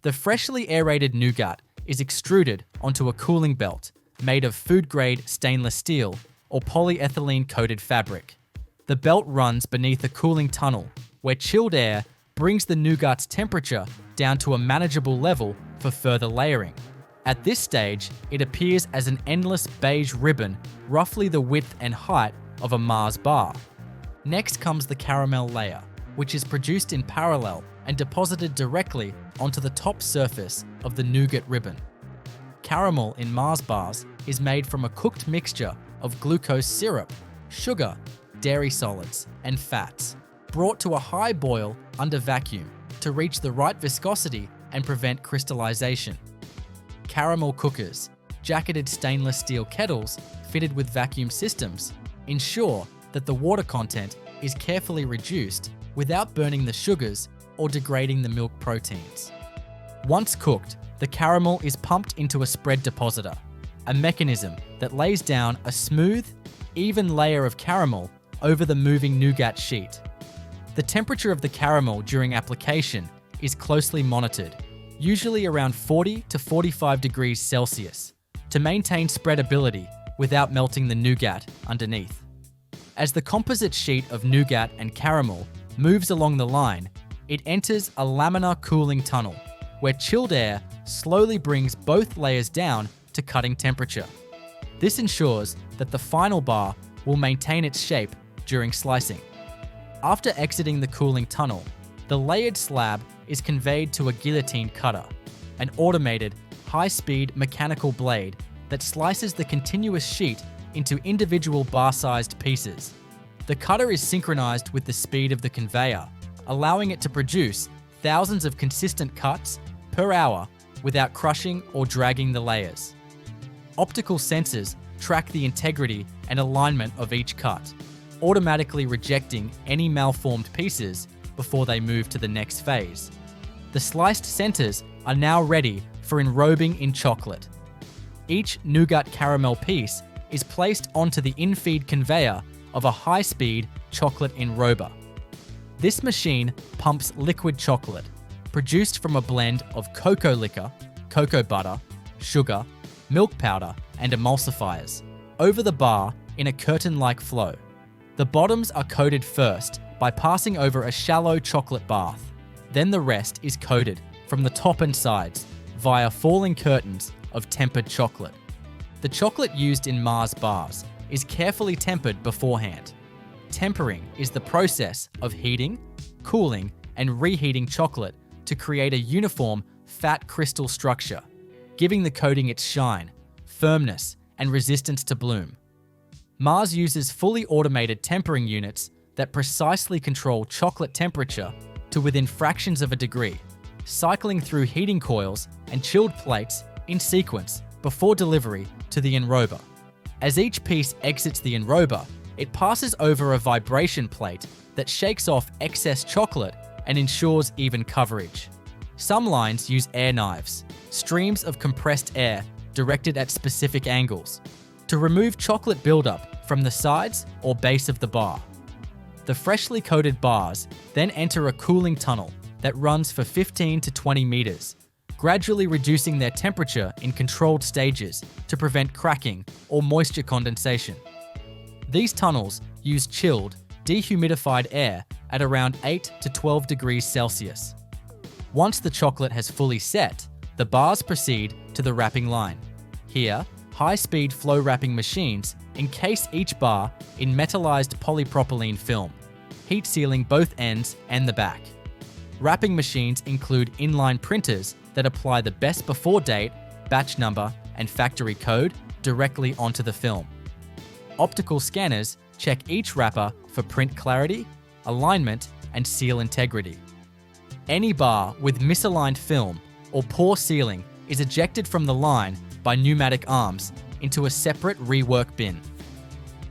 The freshly aerated nougat is extruded onto a cooling belt made of food-grade stainless steel or polyethylene-coated fabric. The belt runs beneath a cooling tunnel where chilled air brings the nougat's temperature down to a manageable level for further layering. At this stage, it appears as an endless beige ribbon, roughly the width and height of a Mars bar. Next comes the caramel layer, which is produced in parallel and deposited directly onto the top surface of the nougat ribbon. Caramel in Mars bars is made from a cooked mixture of glucose syrup, sugar, dairy solids, and fats, brought to a high boil under vacuum to reach the right viscosity and prevent crystallization. Caramel cookers, jacketed stainless steel kettles fitted with vacuum systems ensure that the water content is carefully reduced without burning the sugars or degrading the milk proteins. Once cooked, the caramel is pumped into a spread depositor, a mechanism that lays down a smooth, even layer of caramel over the moving nougat sheet. The temperature of the caramel during application is closely monitored, usually around 40 to 45 degrees Celsius, to maintain spreadability without melting the nougat underneath. As the composite sheet of nougat and caramel moves along the line, it enters a laminar cooling tunnel, where chilled air slowly brings both layers down to cutting temperature. This ensures that the final bar will maintain its shape during slicing. After exiting the cooling tunnel, the layered slab is conveyed to a guillotine cutter, an automated, high-speed mechanical blade that slices the continuous sheet into individual bar-sized pieces. The cutter is synchronized with the speed of the conveyor, allowing it to produce thousands of consistent cuts per hour without crushing or dragging the layers. Optical sensors track the integrity and alignment of each cut, automatically rejecting any malformed pieces before they move to the next phase. The sliced centers are now ready for enrobing in chocolate. Each nougat caramel piece is placed onto the in-feed conveyor of a high-speed chocolate enrober. This machine pumps liquid chocolate, produced from a blend of cocoa liquor, cocoa butter, sugar, milk powder, and emulsifiers, over the bar in a curtain-like flow. The bottoms are coated first by passing over a shallow chocolate bath. Then the rest is coated from the top and sides via falling curtains of tempered chocolate. The chocolate used in Mars bars is carefully tempered beforehand. Tempering is the process of heating, cooling, and reheating chocolate to create a uniform fat crystal structure, giving the coating its shine, firmness, and resistance to bloom. Mars uses fully automated tempering units that precisely control chocolate temperature to within fractions of a degree, cycling through heating coils and chilled plates in sequence before delivery to the enrober. As each piece exits the enrober, it passes over a vibration plate that shakes off excess chocolate and ensures even coverage. Some lines use air knives, streams of compressed air directed at specific angles, to remove chocolate buildup from the sides or base of the bar. The freshly coated bars then enter a cooling tunnel that runs for 15 to 20 meters, gradually reducing their temperature in controlled stages to prevent cracking or moisture condensation. These tunnels use chilled, dehumidified air at around 8 to 12 degrees Celsius. Once the chocolate has fully set, the bars proceed to the wrapping line. Here, high-speed flow wrapping machines encase each bar in metallized polypropylene film, heat sealing both ends and the back. Wrapping machines include inline printers that apply the best before date, batch number, and factory code directly onto the film. Optical scanners check each wrapper for print clarity, alignment, and seal integrity. Any bar with misaligned film or poor sealing is ejected from the line by pneumatic arms into a separate rework bin.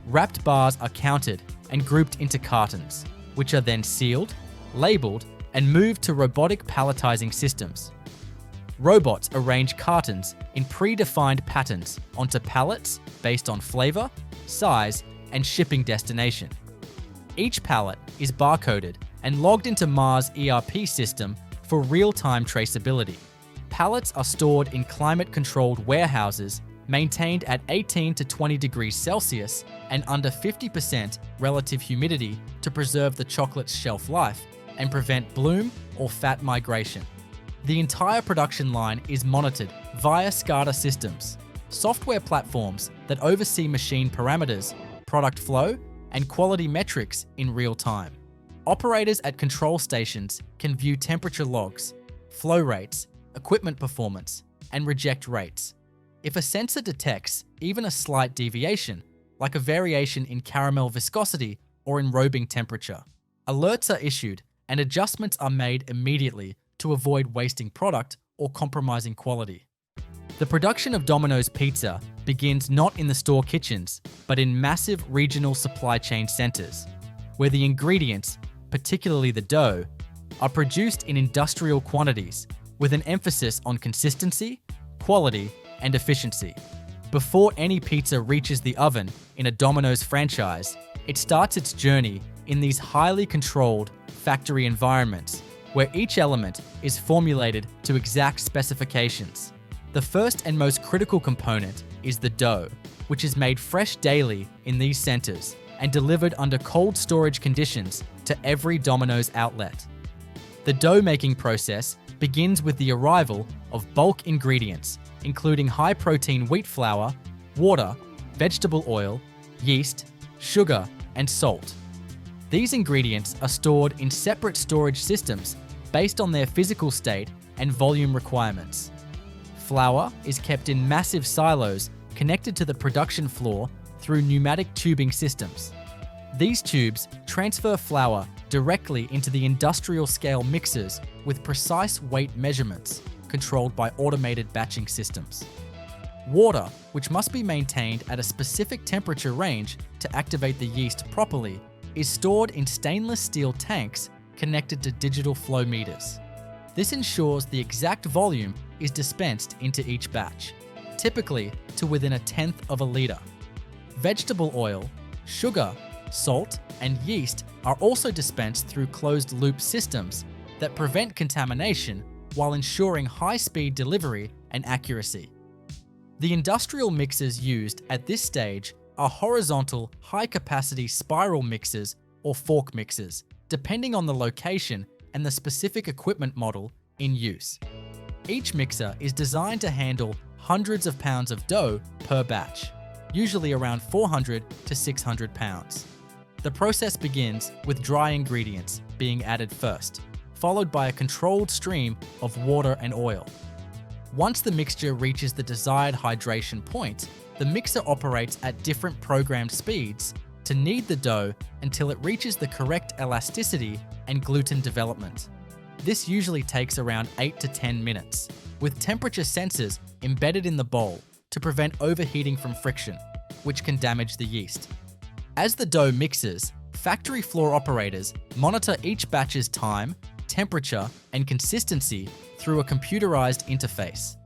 Wrapped bars are counted and grouped into cartons, which are then sealed, labeled, and moved to robotic palletizing systems. Robots arrange cartons in predefined patterns onto pallets based on flavor, size, and shipping destination. Each pallet is barcoded and logged into Mars ERP system for real-time traceability. Pallets are stored in climate-controlled warehouses maintained at 18 to 20 degrees Celsius and under 50% relative humidity to preserve the chocolate's shelf life and prevent bloom or fat migration. The entire production line is monitored via SCADA systems, software platforms that oversee machine parameters, product flow, and quality metrics in real time. Operators at control stations can view temperature logs, flow rates, equipment performance, and reject rates. If a sensor detects even a slight deviation, like a variation in caramel viscosity or enrobing temperature, alerts are issued and adjustments are made immediately to avoid wasting product or compromising quality. The production of Domino's pizza begins not in the store kitchens, but in massive regional supply chain centers, where the ingredients, particularly the dough, are produced in industrial quantities with an emphasis on consistency, quality, and efficiency. Before any pizza reaches the oven in a Domino's franchise, it starts its journey in these highly controlled factory environments where each element is formulated to exact specifications. The first and most critical component is the dough, which is made fresh daily in these centers and delivered under cold storage conditions to every Domino's outlet. The dough-making process begins with the arrival of bulk ingredients, including high-protein wheat flour, water, vegetable oil, yeast, sugar, and salt. These ingredients are stored in separate storage systems based on their physical state and volume requirements. Flour is kept in massive silos connected to the production floor through pneumatic tubing systems. These tubes transfer flour directly into the industrial-scale mixers with precise weight measurements, controlled by automated batching systems. Water, which must be maintained at a specific temperature range to activate the yeast properly, is stored in stainless steel tanks connected to digital flow meters. This ensures the exact volume is dispensed into each batch, typically to within 1/10 of a liter. Vegetable oil, sugar, salt, and yeast are also dispensed through closed-loop systems that prevent contamination while ensuring high-speed delivery and accuracy. The industrial mixers used at this stage are horizontal high-capacity spiral mixers or fork mixers, depending on the location and the specific equipment model in use. Each mixer is designed to handle hundreds of pounds of dough per batch, usually around 400 to 600 pounds. The process begins with dry ingredients being added first, followed by a controlled stream of water and oil. Once the mixture reaches the desired hydration point, the mixer operates at different programmed speeds to knead the dough until it reaches the correct elasticity and gluten development. This usually takes around 8 to 10 minutes, with temperature sensors embedded in the bowl to prevent overheating from friction, which can damage the yeast. As the dough mixes, factory floor operators monitor each batch's time, temperature, and consistency through a computerized interface.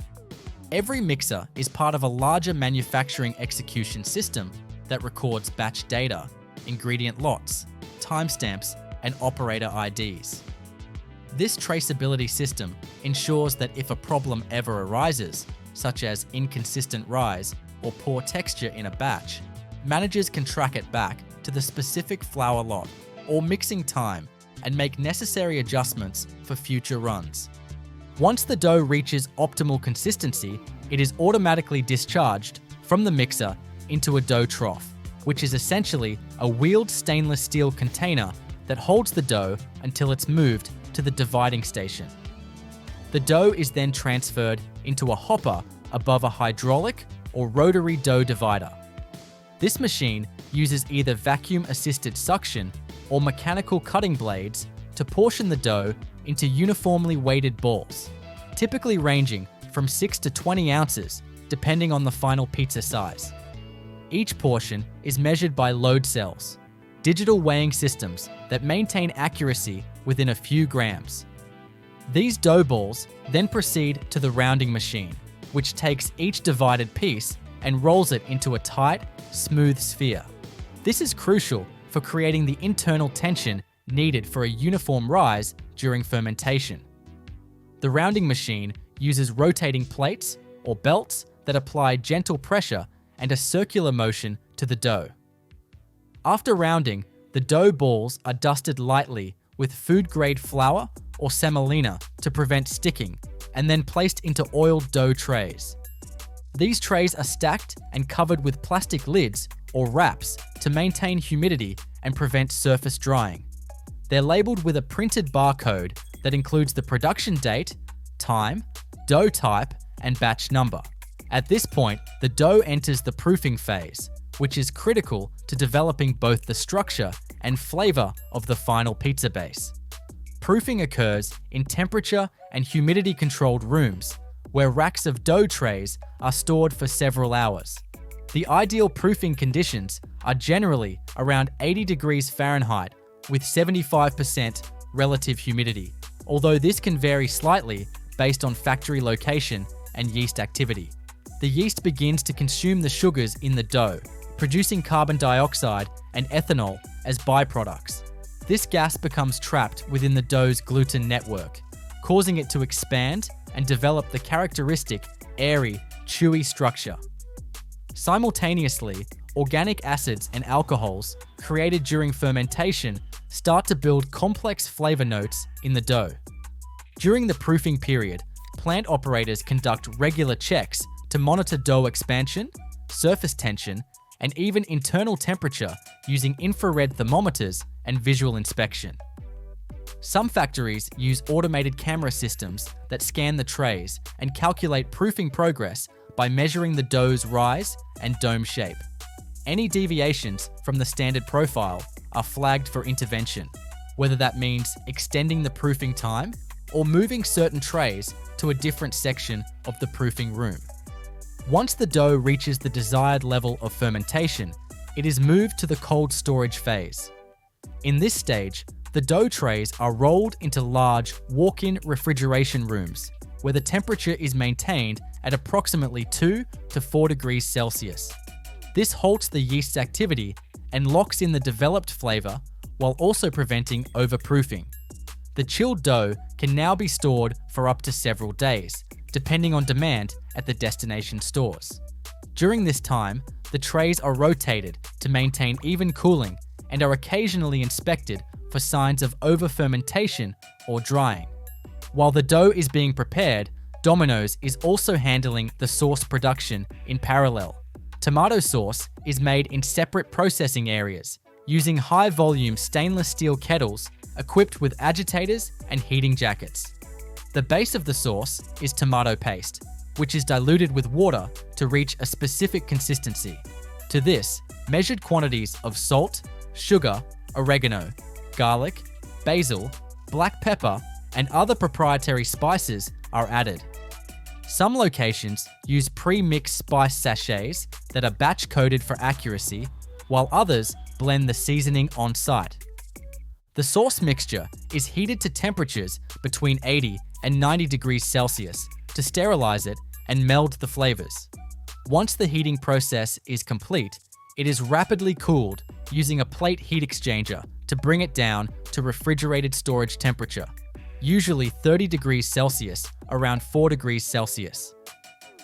Every mixer is part of a larger manufacturing execution system that records batch data, ingredient lots, timestamps, and operator IDs. This traceability system ensures that if a problem ever arises, such as inconsistent rise or poor texture in a batch, managers can track it back to the specific flour lot or mixing time and make necessary adjustments for future runs. Once the dough reaches optimal consistency, it is automatically discharged from the mixer into a dough trough, which is essentially a wheeled stainless steel container that holds the dough until it's moved to the dividing station. The dough is then transferred into a hopper above a hydraulic or rotary dough divider. This machine uses either vacuum-assisted suction or mechanical cutting blades to portion the dough into uniformly weighted balls, typically ranging from 6 to 20 ounces, depending on the final pizza size. Each portion is measured by load cells, digital weighing systems that maintain accuracy within a few grams. These dough balls then proceed to the rounding machine, which takes each divided piece and rolls it into a tight, smooth sphere. This is crucial for creating the internal tension needed for a uniform rise during fermentation. The rounding machine uses rotating plates or belts that apply gentle pressure and a circular motion to the dough. After rounding, the dough balls are dusted lightly with food-grade flour or semolina to prevent sticking, and then placed into oiled dough trays. These trays are stacked and covered with plastic lids or wraps to maintain humidity and prevent surface drying. They're labeled with a printed barcode that includes the production date, time, dough type, and batch number. At this point, the dough enters the proofing phase, which is critical to developing both the structure and flavor of the final pizza base. Proofing occurs in temperature and humidity-controlled rooms, where racks of dough trays are stored for several hours. The ideal proofing conditions are generally around 80 degrees Fahrenheit with 75% relative humidity, although this can vary slightly based on factory location and yeast activity. The yeast begins to consume the sugars in the dough, producing carbon dioxide and ethanol as byproducts. This gas becomes trapped within the dough's gluten network, causing it to expand and develop the characteristic airy, chewy structure. Simultaneously, organic acids and alcohols created during fermentation start to build complex flavor notes in the dough. During the proofing period, plant operators conduct regular checks to monitor dough expansion, surface tension, and even internal temperature using infrared thermometers and visual inspection. Some factories use automated camera systems that scan the trays and calculate proofing progress by measuring the dough's rise and dome shape. Any deviations from the standard profile are flagged for intervention, whether that means extending the proofing time or moving certain trays to a different section of the proofing room. Once the dough reaches the desired level of fermentation, it is moved to the cold storage phase. In this stage, the dough trays are rolled into large walk-in refrigeration rooms, where the temperature is maintained at approximately 2 to 4 degrees Celsius. This halts the yeast's activity and locks in the developed flavor while also preventing overproofing. The chilled dough can now be stored for up to several days, depending on demand at the destination stores. During this time, the trays are rotated to maintain even cooling and are occasionally inspected for signs of over-fermentation or drying. While the dough is being prepared, Domino's is also handling the sauce production in parallel. Tomato sauce is made in separate processing areas, using high-volume stainless steel kettles equipped with agitators and heating jackets. The base of the sauce is tomato paste, which is diluted with water to reach a specific consistency. To this, measured quantities of salt, sugar, oregano, garlic, basil, black pepper, and other proprietary spices are added. Some locations use pre-mixed spice sachets that are batch-coded for accuracy, while others blend the seasoning on-site. The sauce mixture is heated to temperatures between 80 and 90 degrees Celsius to sterilize it and meld the flavors. Once the heating process is complete, it is rapidly cooled using a plate heat exchanger to bring it down to refrigerated storage temperature, usually 30 degrees Celsius, around 4 degrees Celsius.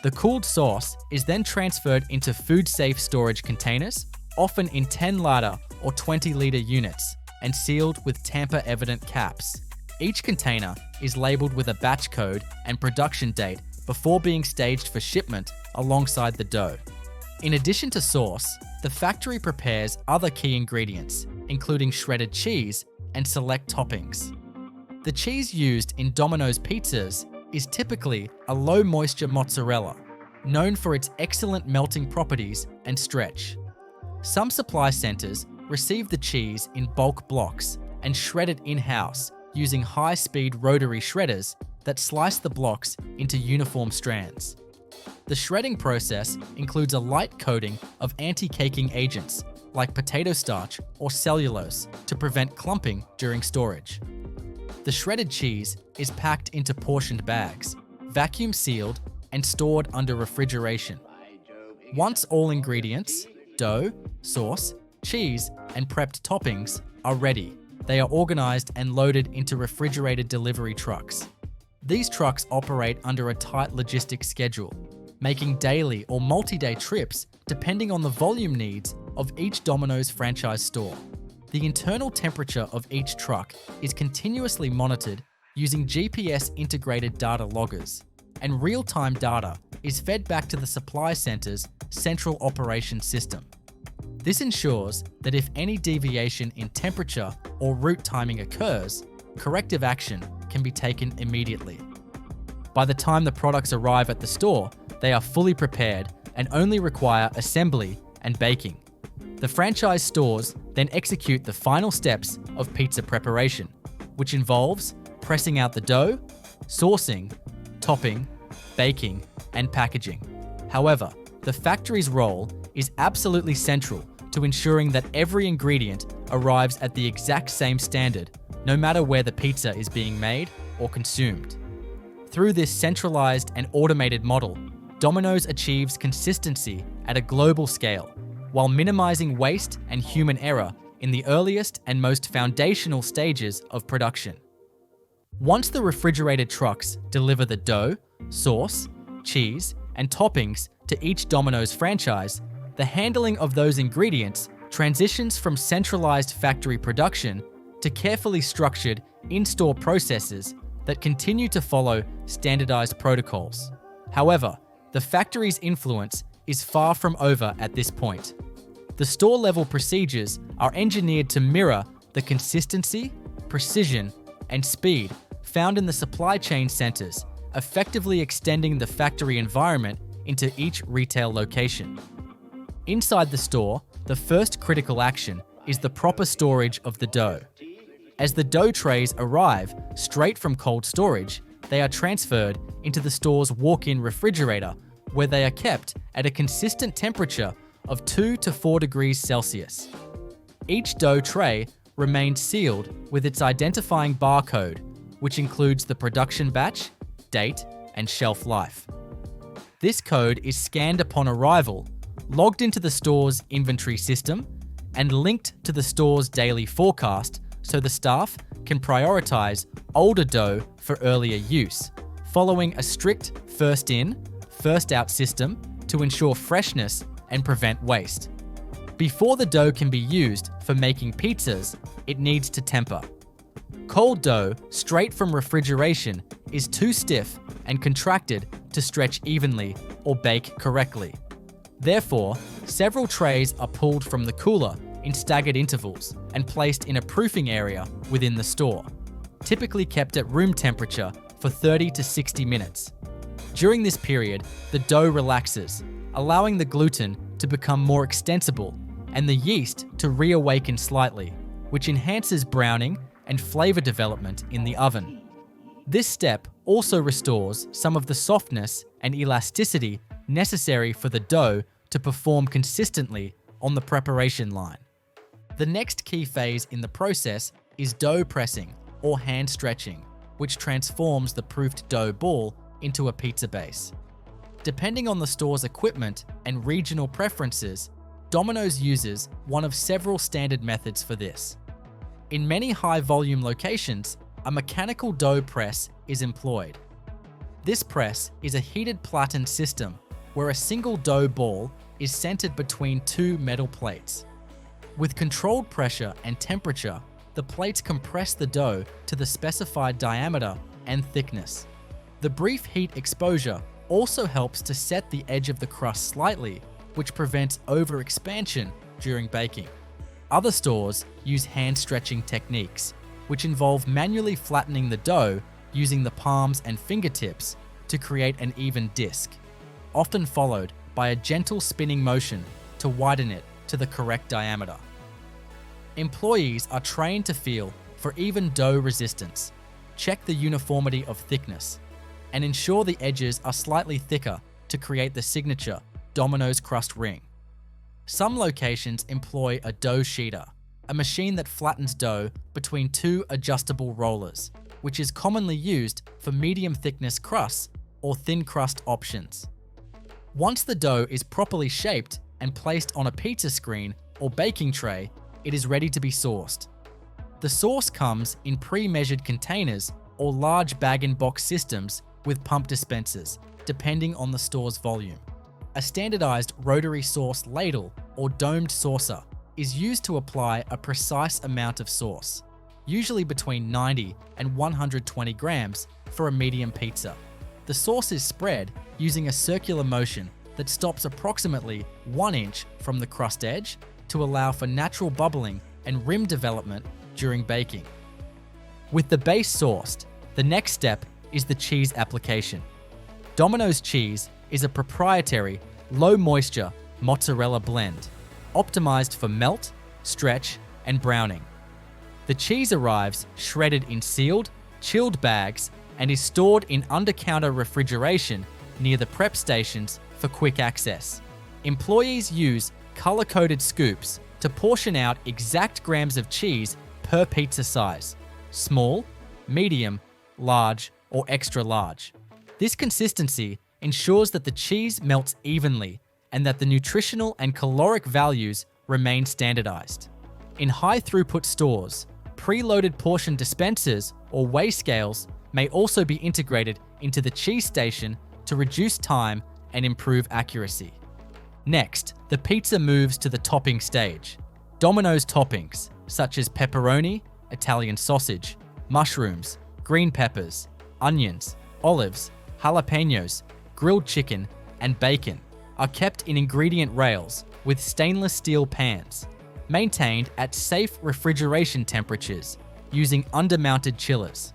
The cooled sauce is then transferred into food-safe storage containers, often in 10-liter or 20-liter units, and sealed with tamper-evident caps. Each container is labeled with a batch code and production date before being staged for shipment alongside the dough. In addition to sauce, the factory prepares other key ingredients, including shredded cheese and select toppings. The cheese used in Domino's pizzas is typically a low-moisture mozzarella, known for its excellent melting properties and stretch. Some supply centers receive the cheese in bulk blocks and shred it in-house using high-speed rotary shredders that slice the blocks into uniform strands. The shredding process includes a light coating of anti-caking agents like potato starch or cellulose to prevent clumping during storage. The shredded cheese is packed into portioned bags, vacuum sealed, and stored under refrigeration. Once all ingredients, dough, sauce, cheese, and prepped toppings are ready, they are organized and loaded into refrigerated delivery trucks. These trucks operate under a tight logistics schedule, making daily or multi-day trips depending on the volume needs of each Domino's franchise store. The internal temperature of each truck is continuously monitored using GPS-integrated data loggers, and real-time data is fed back to the supply center's central operations system. This ensures that if any deviation in temperature or route timing occurs, corrective action can be taken immediately. By the time the products arrive at the store, they are fully prepared and only require assembly and baking. The franchise stores then execute the final steps of pizza preparation, which involves pressing out the dough, saucing, topping, baking, and packaging. However, the factory's role is absolutely central to ensuring that every ingredient arrives at the exact same standard, no matter where the pizza is being made or consumed. Through this centralized and automated model, Domino's achieves consistency at a global scale, while minimizing waste and human error in the earliest and most foundational stages of production. Once the refrigerated trucks deliver the dough, sauce, cheese, and toppings to each Domino's franchise, the handling of those ingredients transitions from centralized factory production to carefully structured in-store processes that continue to follow standardized protocols. However, the factory's influence is far from over at this point. The store-level procedures are engineered to mirror the consistency, precision, and speed found in the supply chain centers, effectively extending the factory environment into each retail location. Inside the store, the first critical action is the proper storage of the dough. As the dough trays arrive straight from cold storage, they are transferred into the store's walk-in refrigerator, where they are kept at a consistent temperature of 2 to 4 degrees Celsius. Each dough tray remains sealed with its identifying barcode, which includes the production batch, date, and shelf life. This code is scanned upon arrival, logged into the store's inventory system, and linked to the store's daily forecast so the staff can prioritize older dough for earlier use, following a strict first in, first out system to ensure freshness and prevent waste. Before the dough can be used for making pizzas, it needs to temper. Cold dough straight from refrigeration is too stiff and contracted to stretch evenly or bake correctly. Therefore, several trays are pulled from the cooler in staggered intervals and placed in a proofing area within the store, typically kept at room temperature for 30 to 60 minutes. During this period, the dough relaxes, allowing the gluten to become more extensible and the yeast to reawaken slightly, which enhances browning and flavor development in the oven. This step also restores some of the softness and elasticity necessary for the dough to perform consistently on the preparation line. The next key phase in the process is dough pressing or hand stretching, which transforms the proofed dough ball into a pizza base. Depending on the store's equipment and regional preferences, Domino's uses one of several standard methods for this. In many high-volume locations, a mechanical dough press is employed. This press is a heated platen system where a single dough ball is centered between two metal plates. With controlled pressure and temperature, the plates compress the dough to the specified diameter and thickness. The brief heat exposure also helps to set the edge of the crust slightly, which prevents overexpansion during baking. Other stores use hand-stretching techniques, which involve manually flattening the dough using the palms and fingertips to create an even disc, often followed by a gentle spinning motion to widen it to the correct diameter. Employees are trained to feel for even dough resistance, check the uniformity of thickness, and ensure the edges are slightly thicker to create the signature Domino's crust ring. Some locations employ a dough sheeter, a machine that flattens dough between two adjustable rollers, which is commonly used for medium thickness crusts or thin crust options. Once the dough is properly shaped and placed on a pizza screen or baking tray, it is ready to be sauced. The sauce comes in pre-measured containers or large bag-in-box systems with pump dispensers, depending on the store's volume. A standardized rotary sauce ladle or domed saucer is used to apply a precise amount of sauce, usually between 90 and 120 grams for a medium pizza. The sauce is spread using a circular motion that stops approximately 1 inch from the crust edge to allow for natural bubbling and rim development during baking. With the base sauced, the next step is the cheese application. Domino's cheese is a proprietary, low-moisture mozzarella blend, optimized for melt, stretch, and browning. The cheese arrives shredded in sealed, chilled bags and is stored in under-counter refrigeration near the prep stations for quick access. Employees use color-coded scoops to portion out exact grams of cheese per pizza size: small, medium, large, or extra large. This consistency ensures that the cheese melts evenly and that the nutritional and caloric values remain standardized. In high-throughput stores, preloaded portion dispensers or weigh scales may also be integrated into the cheese station to reduce time and improve accuracy. Next, the pizza moves to the topping stage. Domino's toppings, such as pepperoni, Italian sausage, mushrooms, green peppers, onions, olives, jalapenos, grilled chicken, and bacon, are kept in ingredient rails with stainless steel pans, maintained at safe refrigeration temperatures using undermounted chillers.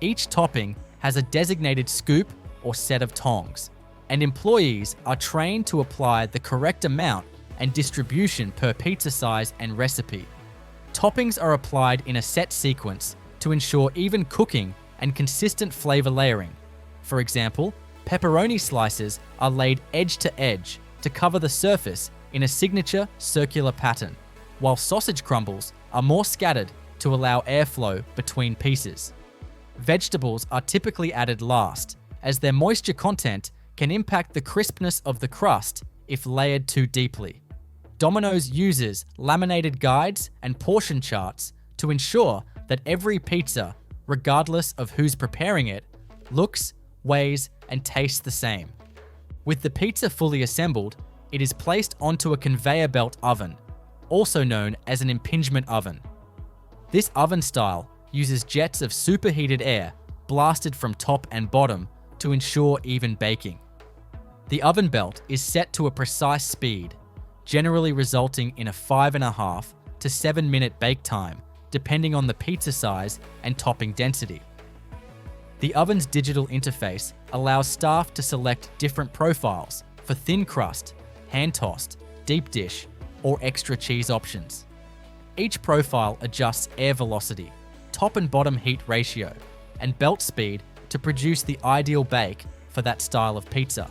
Each topping has a designated scoop or set of tongs, and employees are trained to apply the correct amount and distribution per pizza size and recipe. Toppings are applied in a set sequence to ensure even cooking and consistent flavor layering. For example, pepperoni slices are laid edge to edge to cover the surface in a signature circular pattern, while sausage crumbles are more scattered to allow airflow between pieces. Vegetables are typically added last, as their moisture content can impact the crispness of the crust if layered too deeply. Domino's uses laminated guides and portion charts to ensure that every pizza, regardless of who's preparing it, looks, weighs, and tastes the same. With the pizza fully assembled, it is placed onto a conveyor belt oven, also known as an impingement oven. This oven style uses jets of superheated air blasted from top and bottom to ensure even baking. The oven belt is set to a precise speed, generally resulting in a 5.5 to 7 minute bake time, depending on the pizza size and topping density. The oven's digital interface allows staff to select different profiles for thin crust, hand-tossed, deep dish, or extra cheese options. Each profile adjusts air velocity, top and bottom heat ratio, and belt speed to produce the ideal bake for that style of pizza.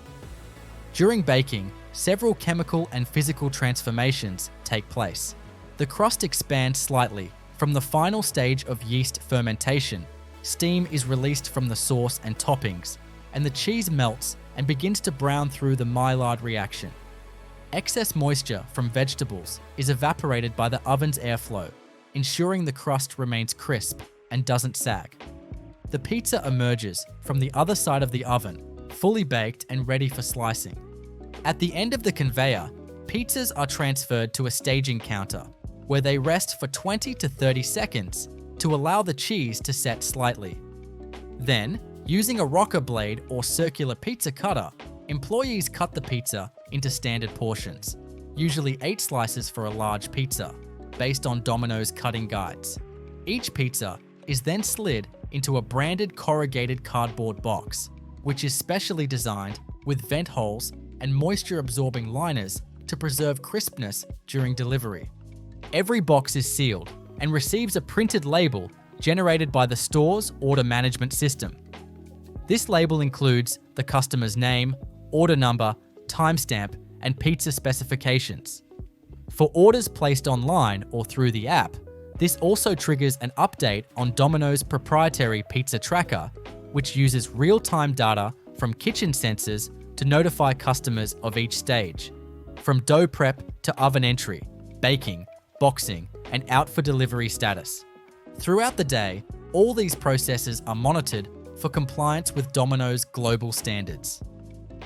During baking, several chemical and physical transformations take place. The crust expands slightly from the final stage of yeast fermentation. Steam is released from the sauce and toppings, and the cheese melts and begins to brown through the Maillard reaction. Excess moisture from vegetables is evaporated by the oven's airflow, ensuring the crust remains crisp and doesn't sag. The pizza emerges from the other side of the oven, fully baked and ready for slicing. At the end of the conveyor, pizzas are transferred to a staging counter, where they rest for 20 to 30 seconds to allow the cheese to set slightly. Then, using a rocker blade or circular pizza cutter, employees cut the pizza into standard portions, usually 8 slices for a large pizza, based on Domino's cutting guides. Each pizza is then slid into a branded corrugated cardboard box, which is specially designed with vent holes and moisture-absorbing liners to preserve crispness during delivery. Every box is sealed and receives a printed label generated by the store's order management system. This label includes the customer's name, order number, timestamp, and pizza specifications. For orders placed online or through the app, this also triggers an update on Domino's proprietary pizza tracker, which uses real-time data from kitchen sensors to notify customers of each stage, from dough prep to oven entry, baking, boxing, and out for delivery status. Throughout the day, all these processes are monitored for compliance with Domino's global standards.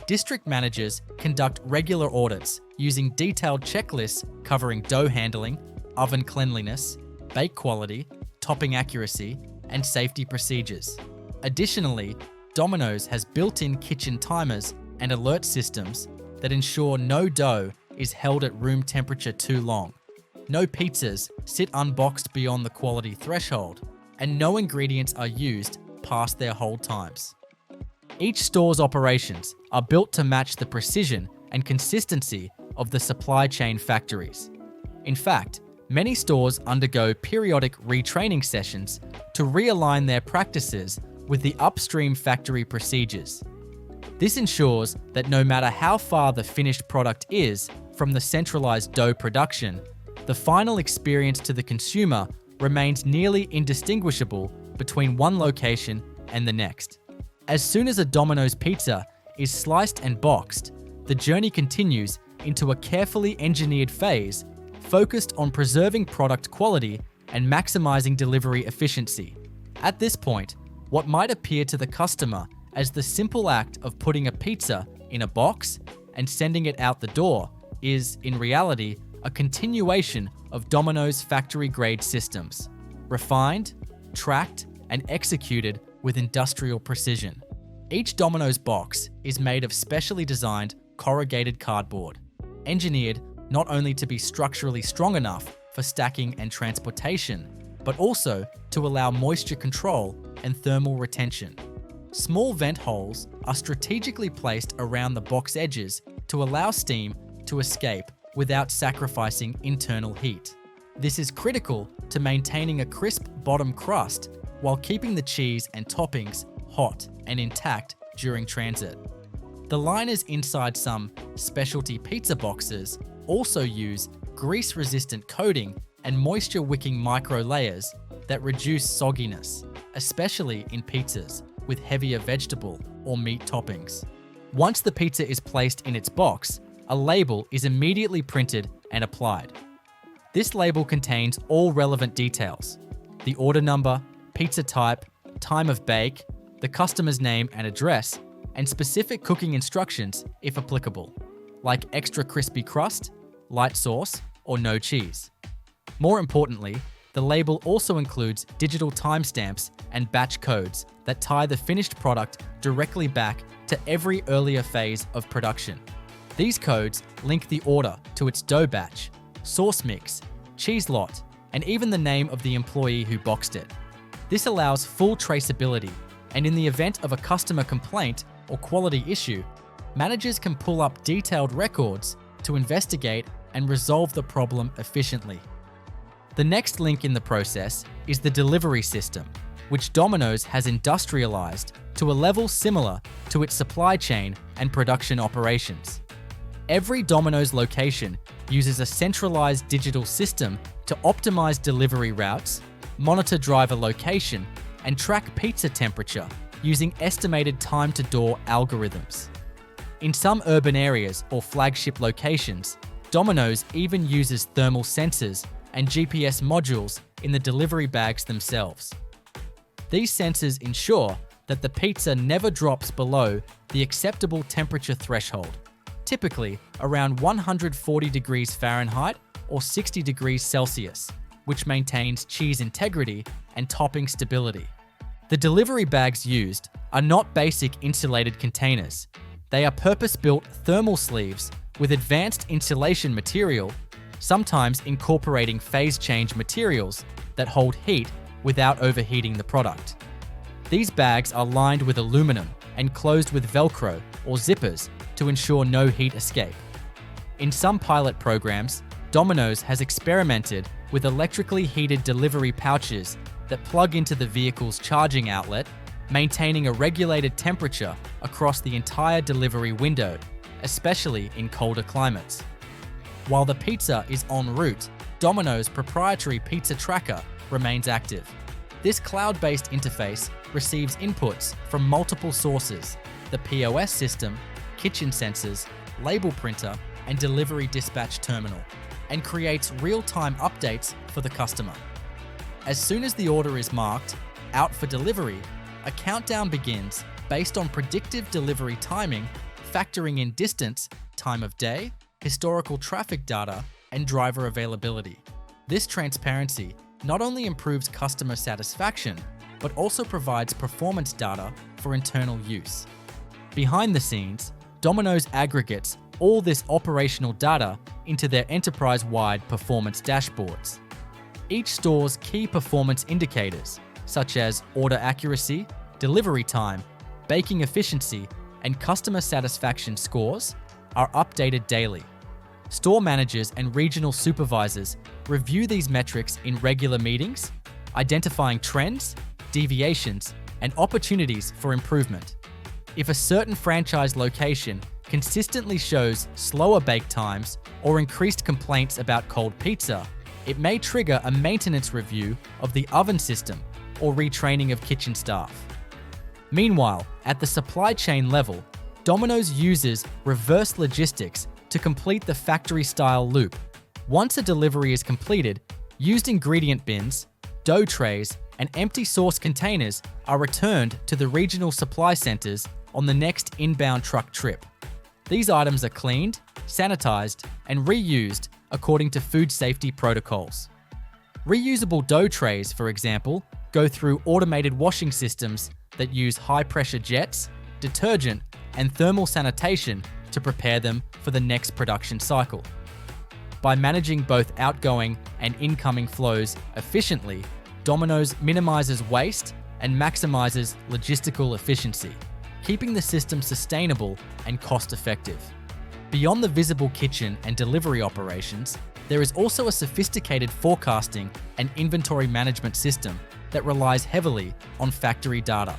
District managers conduct regular audits using detailed checklists covering dough handling, oven cleanliness, bake quality, topping accuracy, and safety procedures. Additionally, Domino's has built-in kitchen timers and alert systems that ensure no dough is held at room temperature too long, no pizzas sit unboxed beyond the quality threshold, and no ingredients are used past their hold times. Each store's operations are built to match the precision and consistency of the supply chain factories. In fact, many stores undergo periodic retraining sessions to realign their practices with the upstream factory procedures. This ensures that no matter how far the finished product is from the centralized dough production, the final experience to the consumer remains nearly indistinguishable between one location and the next. As soon as a Domino's pizza is sliced and boxed, the journey continues into a carefully engineered phase focused on preserving product quality and maximizing delivery efficiency. At this point, what might appear to the customer as the simple act of putting a pizza in a box and sending it out the door is, in reality, a continuation of Domino's factory-grade systems, refined, tracked, and executed with industrial precision. Each Domino's box is made of specially designed corrugated cardboard, engineered not only to be structurally strong enough for stacking and transportation, but also to allow moisture control and thermal retention. Small vent holes are strategically placed around the box edges to allow steam to escape without sacrificing internal heat. This is critical to maintaining a crisp bottom crust while keeping the cheese and toppings hot and intact during transit. The liners inside some specialty pizza boxes also use grease-resistant coating and moisture-wicking micro layers that reduce sogginess, especially in pizzas with heavier vegetable or meat toppings. Once the pizza is placed in its box, a label is immediately printed and applied. This label contains all relevant details: the order number, pizza type, time of bake, the customer's name and address, and specific cooking instructions if applicable, like extra crispy crust, light sauce, or no cheese. More importantly, the label also includes digital timestamps and batch codes that tie the finished product directly back to every earlier phase of production. These codes link the order to its dough batch, sauce mix, cheese lot, and even the name of the employee who boxed it. This allows full traceability, and in the event of a customer complaint or quality issue, managers can pull up detailed records to investigate and resolve the problem efficiently. The next link in the process is the delivery system, which Domino's has industrialized to a level similar to its supply chain and production operations. Every Domino's location uses a centralized digital system to optimize delivery routes, monitor driver location, and track pizza temperature using estimated time-to-door algorithms. In some urban areas or flagship locations, Domino's even uses thermal sensors and GPS modules in the delivery bags themselves. These sensors ensure that the pizza never drops below the acceptable temperature threshold, typically around 140 degrees Fahrenheit or 60 degrees Celsius, which maintains cheese integrity and topping stability. The delivery bags used are not basic insulated containers. They are purpose-built thermal sleeves with advanced insulation material, sometimes incorporating phase change materials that hold heat without overheating the product. These bags are lined with aluminum and closed with Velcro or zippers to ensure no heat escape. In some pilot programs, Domino's has experimented with electrically heated delivery pouches that plug into the vehicle's charging outlet, maintaining a regulated temperature across the entire delivery window, especially in colder climates. While the pizza is en route, Domino's proprietary pizza tracker remains active. This cloud-based interface receives inputs from multiple sources: the POS system, kitchen sensors, label printer, and delivery dispatch terminal, and creates real-time updates for the customer. As soon as the order is marked out for delivery, a countdown begins based on predictive delivery timing, factoring in distance, time of day, historical traffic data, and driver availability. This transparency not only improves customer satisfaction, but also provides performance data for internal use. Behind the scenes, Domino's aggregates all this operational data into their enterprise-wide performance dashboards. Each store's key performance indicators, such as order accuracy, delivery time, baking efficiency, and customer satisfaction scores, are updated daily. Store managers and regional supervisors review these metrics in regular meetings, identifying trends, deviations, and opportunities for improvement. If a certain franchise location consistently shows slower bake times or increased complaints about cold pizza, it may trigger a maintenance review of the oven system or retraining of kitchen staff. Meanwhile, at the supply chain level, Domino's uses reverse logistics to complete the factory-style loop. Once a delivery is completed, used ingredient bins, dough trays, and empty sauce containers are returned to the regional supply centers on the next inbound truck trip. These items are cleaned, sanitized, and reused according to food safety protocols. Reusable dough trays, for example, go through automated washing systems that use high-pressure jets, detergent, and thermal sanitation to prepare them for the next production cycle. By managing both outgoing and incoming flows efficiently, Domino's minimizes waste and maximizes logistical efficiency, keeping the system sustainable and cost-effective. Beyond the visible kitchen and delivery operations, there is also a sophisticated forecasting and inventory management system that relies heavily on factory data.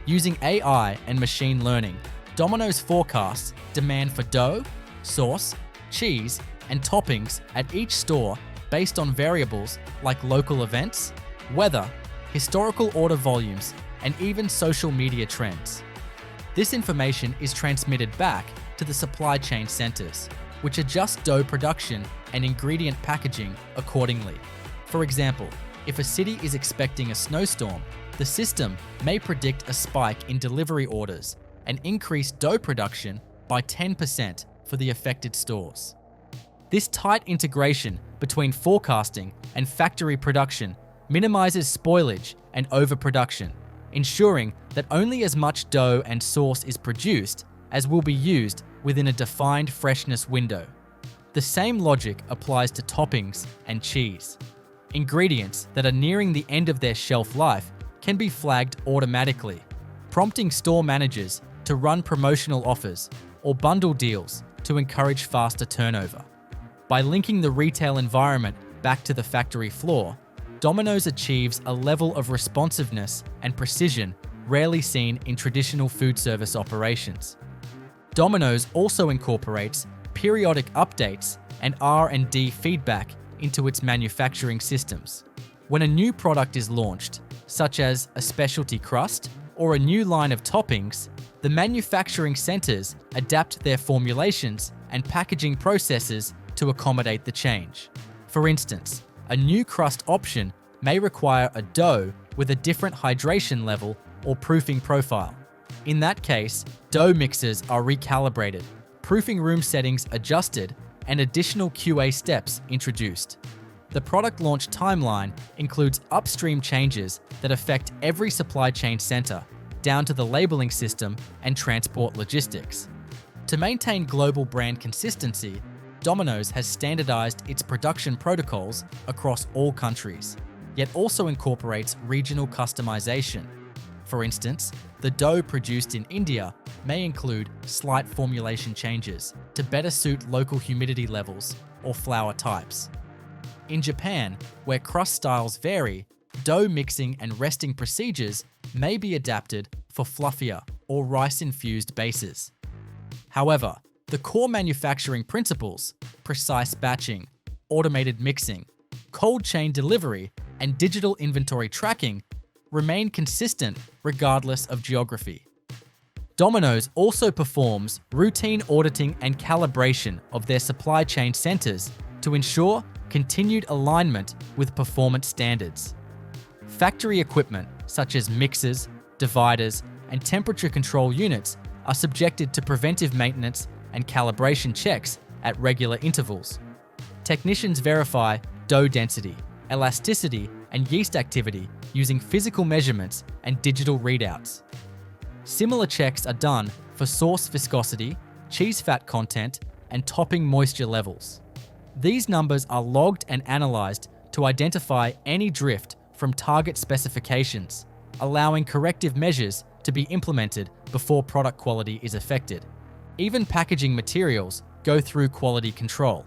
Using AI and machine learning, Domino's forecasts demand for dough, sauce, cheese, and toppings at each store based on variables like local events, weather, historical order volumes, and even social media trends. This information is transmitted back to the supply chain centers, which adjust dough production and ingredient packaging accordingly. For example, if a city is expecting a snowstorm, the system may predict a spike in delivery orders and increase dough production by 10% for the affected stores. This tight integration between forecasting and factory production minimizes spoilage and overproduction, ensuring that only as much dough and sauce is produced as will be used within a defined freshness window. The same logic applies to toppings and cheese. Ingredients that are nearing the end of their shelf life can be flagged automatically, prompting store managers to run promotional offers or bundle deals to encourage faster turnover. By linking the retail environment back to the factory floor, Domino's achieves a level of responsiveness and precision rarely seen in traditional food service operations. Domino's also incorporates periodic updates and R&D feedback into its manufacturing systems. When a new product is launched, such as a specialty crust or a new line of toppings, the manufacturing centers adapt their formulations and packaging processes to accommodate the change. For instance, a new crust option may require a dough with a different hydration level or proofing profile. In that case, dough mixers are recalibrated, proofing room settings adjusted, and additional QA steps introduced. The product launch timeline includes upstream changes that affect every supply chain center, down to the labeling system and transport logistics. To maintain global brand consistency, Domino's has standardized its production protocols across all countries, yet also incorporates regional customization. For instance, the dough produced in India may include slight formulation changes to better suit local humidity levels or flour types. In Japan, where crust styles vary, dough mixing and resting procedures may be adapted for fluffier or rice-infused bases. However, the core manufacturing principles, precise batching, automated mixing, cold chain delivery, and digital inventory tracking remain consistent regardless of geography. Domino's also performs routine auditing and calibration of their supply chain centers to ensure continued alignment with performance standards. Factory equipment such as mixers, dividers, and temperature control units are subjected to preventive maintenance and calibration checks at regular intervals. Technicians verify dough density, elasticity, and yeast activity using physical measurements and digital readouts. Similar checks are done for sauce viscosity, cheese fat content, and topping moisture levels. These numbers are logged and analyzed to identify any drift from target specifications, allowing corrective measures to be implemented before product quality is affected. Even packaging materials go through quality control.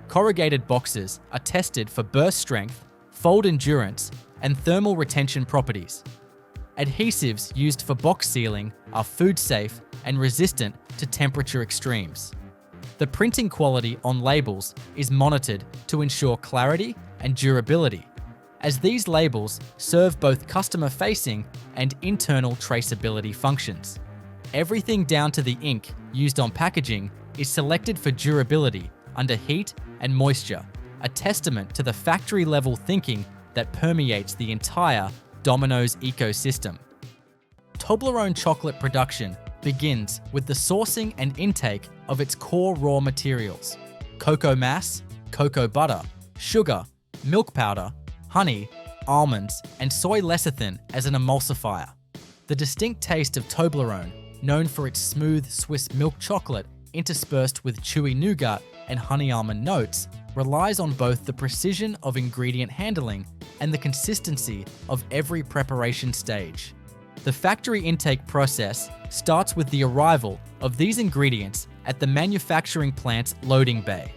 Corrugated boxes are tested for burst strength, fold endurance, and thermal retention properties. Adhesives used for box sealing are food safe and resistant to temperature extremes. The printing quality on labels is monitored to ensure clarity and durability, as these labels serve both customer-facing and internal traceability functions. Everything down to the ink used on packaging is selected for durability under heat and moisture, a testament to the factory-level thinking that permeates the entire Domino's ecosystem. Toblerone chocolate production begins with the sourcing and intake of its core raw materials: cocoa mass, cocoa butter, sugar, milk powder, honey, almonds, and soy lecithin as an emulsifier. The distinct taste of Toblerone, known for its smooth Swiss milk chocolate interspersed with chewy nougat and honey almond notes, relies on both the precision of ingredient handling and the consistency of every preparation stage. The factory intake process starts with the arrival of these ingredients at the manufacturing plant's loading bay.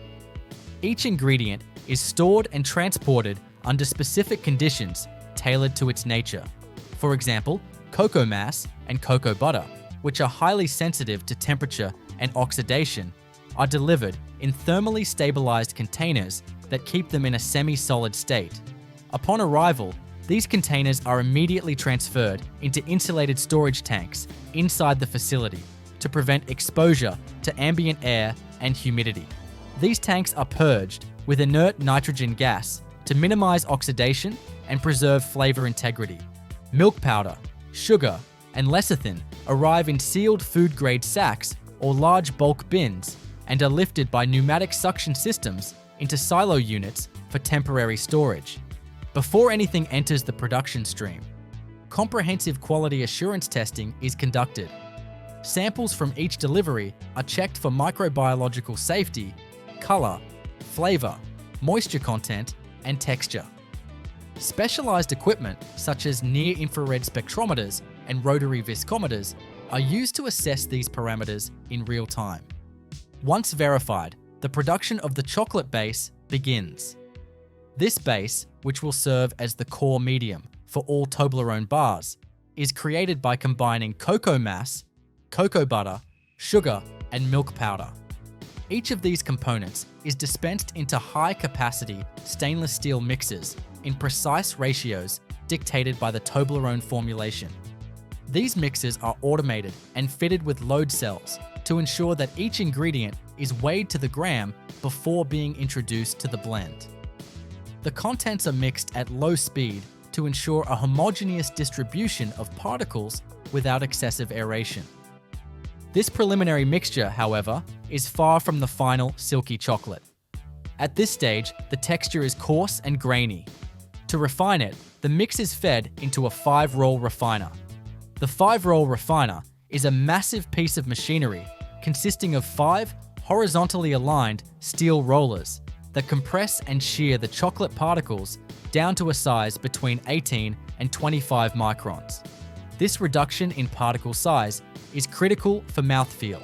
Each ingredient is stored and transported under specific conditions tailored to its nature. For example, cocoa mass and cocoa butter, which are highly sensitive to temperature and oxidation, are delivered in thermally stabilized containers that keep them in a semi-solid state. Upon arrival, these containers are immediately transferred into insulated storage tanks inside the facility to prevent exposure to ambient air and humidity. These tanks are purged with inert nitrogen gas to minimize oxidation and preserve flavor integrity. Milk powder, sugar, and lecithin arrive in sealed food-grade sacks or large bulk bins and are lifted by pneumatic suction systems into silo units for temporary storage. Before anything enters the production stream, comprehensive quality assurance testing is conducted. Samples from each delivery are checked for microbiological safety, color, flavor, moisture content, and texture. Specialized equipment such as near-infrared spectrometers and rotary viscometers are used to assess these parameters in real time. Once verified, the production of the chocolate base begins. This base, which will serve as the core medium for all Toblerone bars, is created by combining cocoa mass, cocoa butter, sugar, and milk powder. Each of these components is dispensed into high-capacity stainless steel mixers in precise ratios dictated by the Toblerone formulation. These mixers are automated and fitted with load cells to ensure that each ingredient is weighed to the gram before being introduced to the blend. The contents are mixed at low speed to ensure a homogeneous distribution of particles without excessive aeration. This preliminary mixture, however, is far from the final silky chocolate. At this stage, the texture is coarse and grainy. To refine it, the mix is fed into a 5-roll refiner. The 5-roll refiner is a massive piece of machinery consisting of 5 horizontally aligned steel rollers that compress and shear the chocolate particles down to a size between 18 and 25 microns. This reduction in particle size is critical for mouthfeel.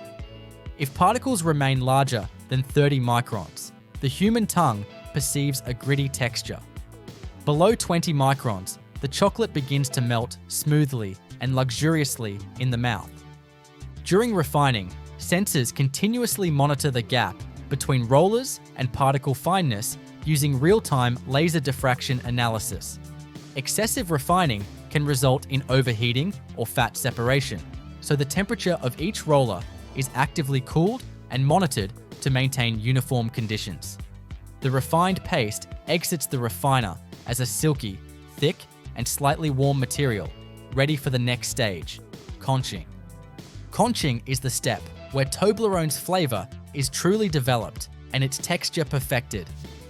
If particles remain larger than 30 microns, the human tongue perceives a gritty texture. Below 20 microns, the chocolate begins to melt smoothly and luxuriously in the mouth. During refining, sensors continuously monitor the gap between rollers and particle fineness using real-time laser diffraction analysis. Excessive refining can result in overheating or fat separation, so the temperature of each roller is actively cooled and monitored to maintain uniform conditions. The refined paste exits the refiner as a silky, thick, and slightly warm material, ready for the next stage, conching. Conching is the step where Toblerone's flavor is truly developed and its texture perfected.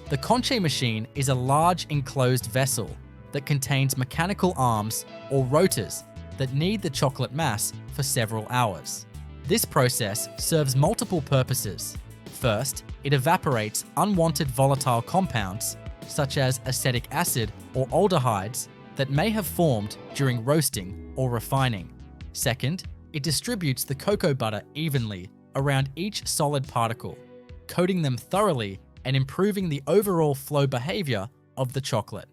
The conche machine is a large enclosed vessel that contains mechanical arms or rotors that knead the chocolate mass for several hours. This process serves multiple purposes. First, it evaporates unwanted volatile compounds, such as acetic acid or aldehydes, that may have formed during roasting or refining. Second, it distributes the cocoa butter evenly around each solid particle, coating them thoroughly and improving the overall flow behavior of the chocolate.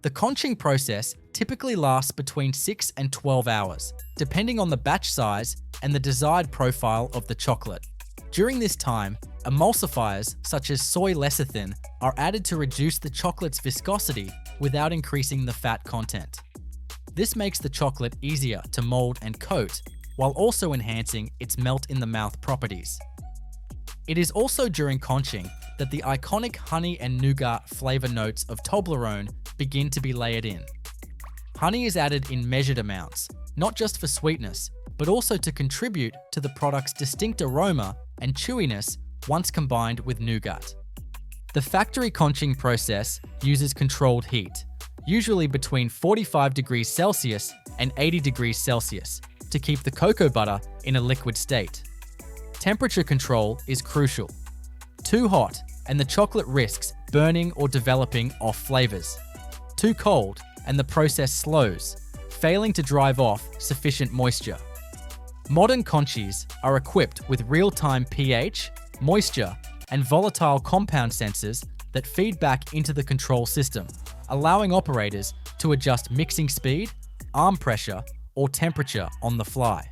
The conching process typically lasts between 6 and 12 hours, depending on the batch size and the desired profile of the chocolate. During this time, emulsifiers such as soy lecithin are added to reduce the chocolate's viscosity without increasing the fat content. This makes the chocolate easier to mold and coat, while also enhancing its melt-in-the-mouth properties. It is also during conching that the iconic honey and nougat flavor notes of Toblerone begin to be layered in. Honey is added in measured amounts, not just for sweetness, but also to contribute to the product's distinct aroma and chewiness once combined with nougat. The factory conching process uses controlled heat, usually between 45 degrees Celsius and 80 degrees Celsius, to keep the cocoa butter in a liquid state. Temperature control is crucial. Too hot, and the chocolate risks burning or developing off flavors. Too cold, and the process slows, failing to drive off sufficient moisture. Modern conchies are equipped with real-time pH, moisture, and volatile compound sensors that feed back into the control system, allowing operators to adjust mixing speed, arm pressure, or temperature on the fly.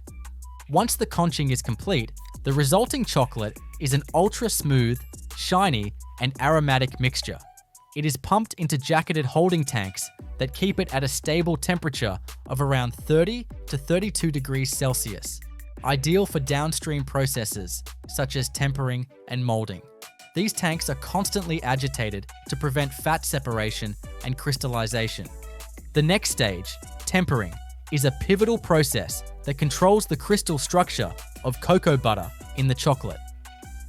Once the conching is complete, the resulting chocolate is an ultra-smooth, shiny, and aromatic mixture. It is pumped into jacketed holding tanks that keep it at a stable temperature of around 30 to 32 degrees Celsius, ideal for downstream processes such as tempering and molding. These tanks are constantly agitated to prevent fat separation and crystallization. The next stage, tempering, is a pivotal process that controls the crystal structure of cocoa butter in the chocolate.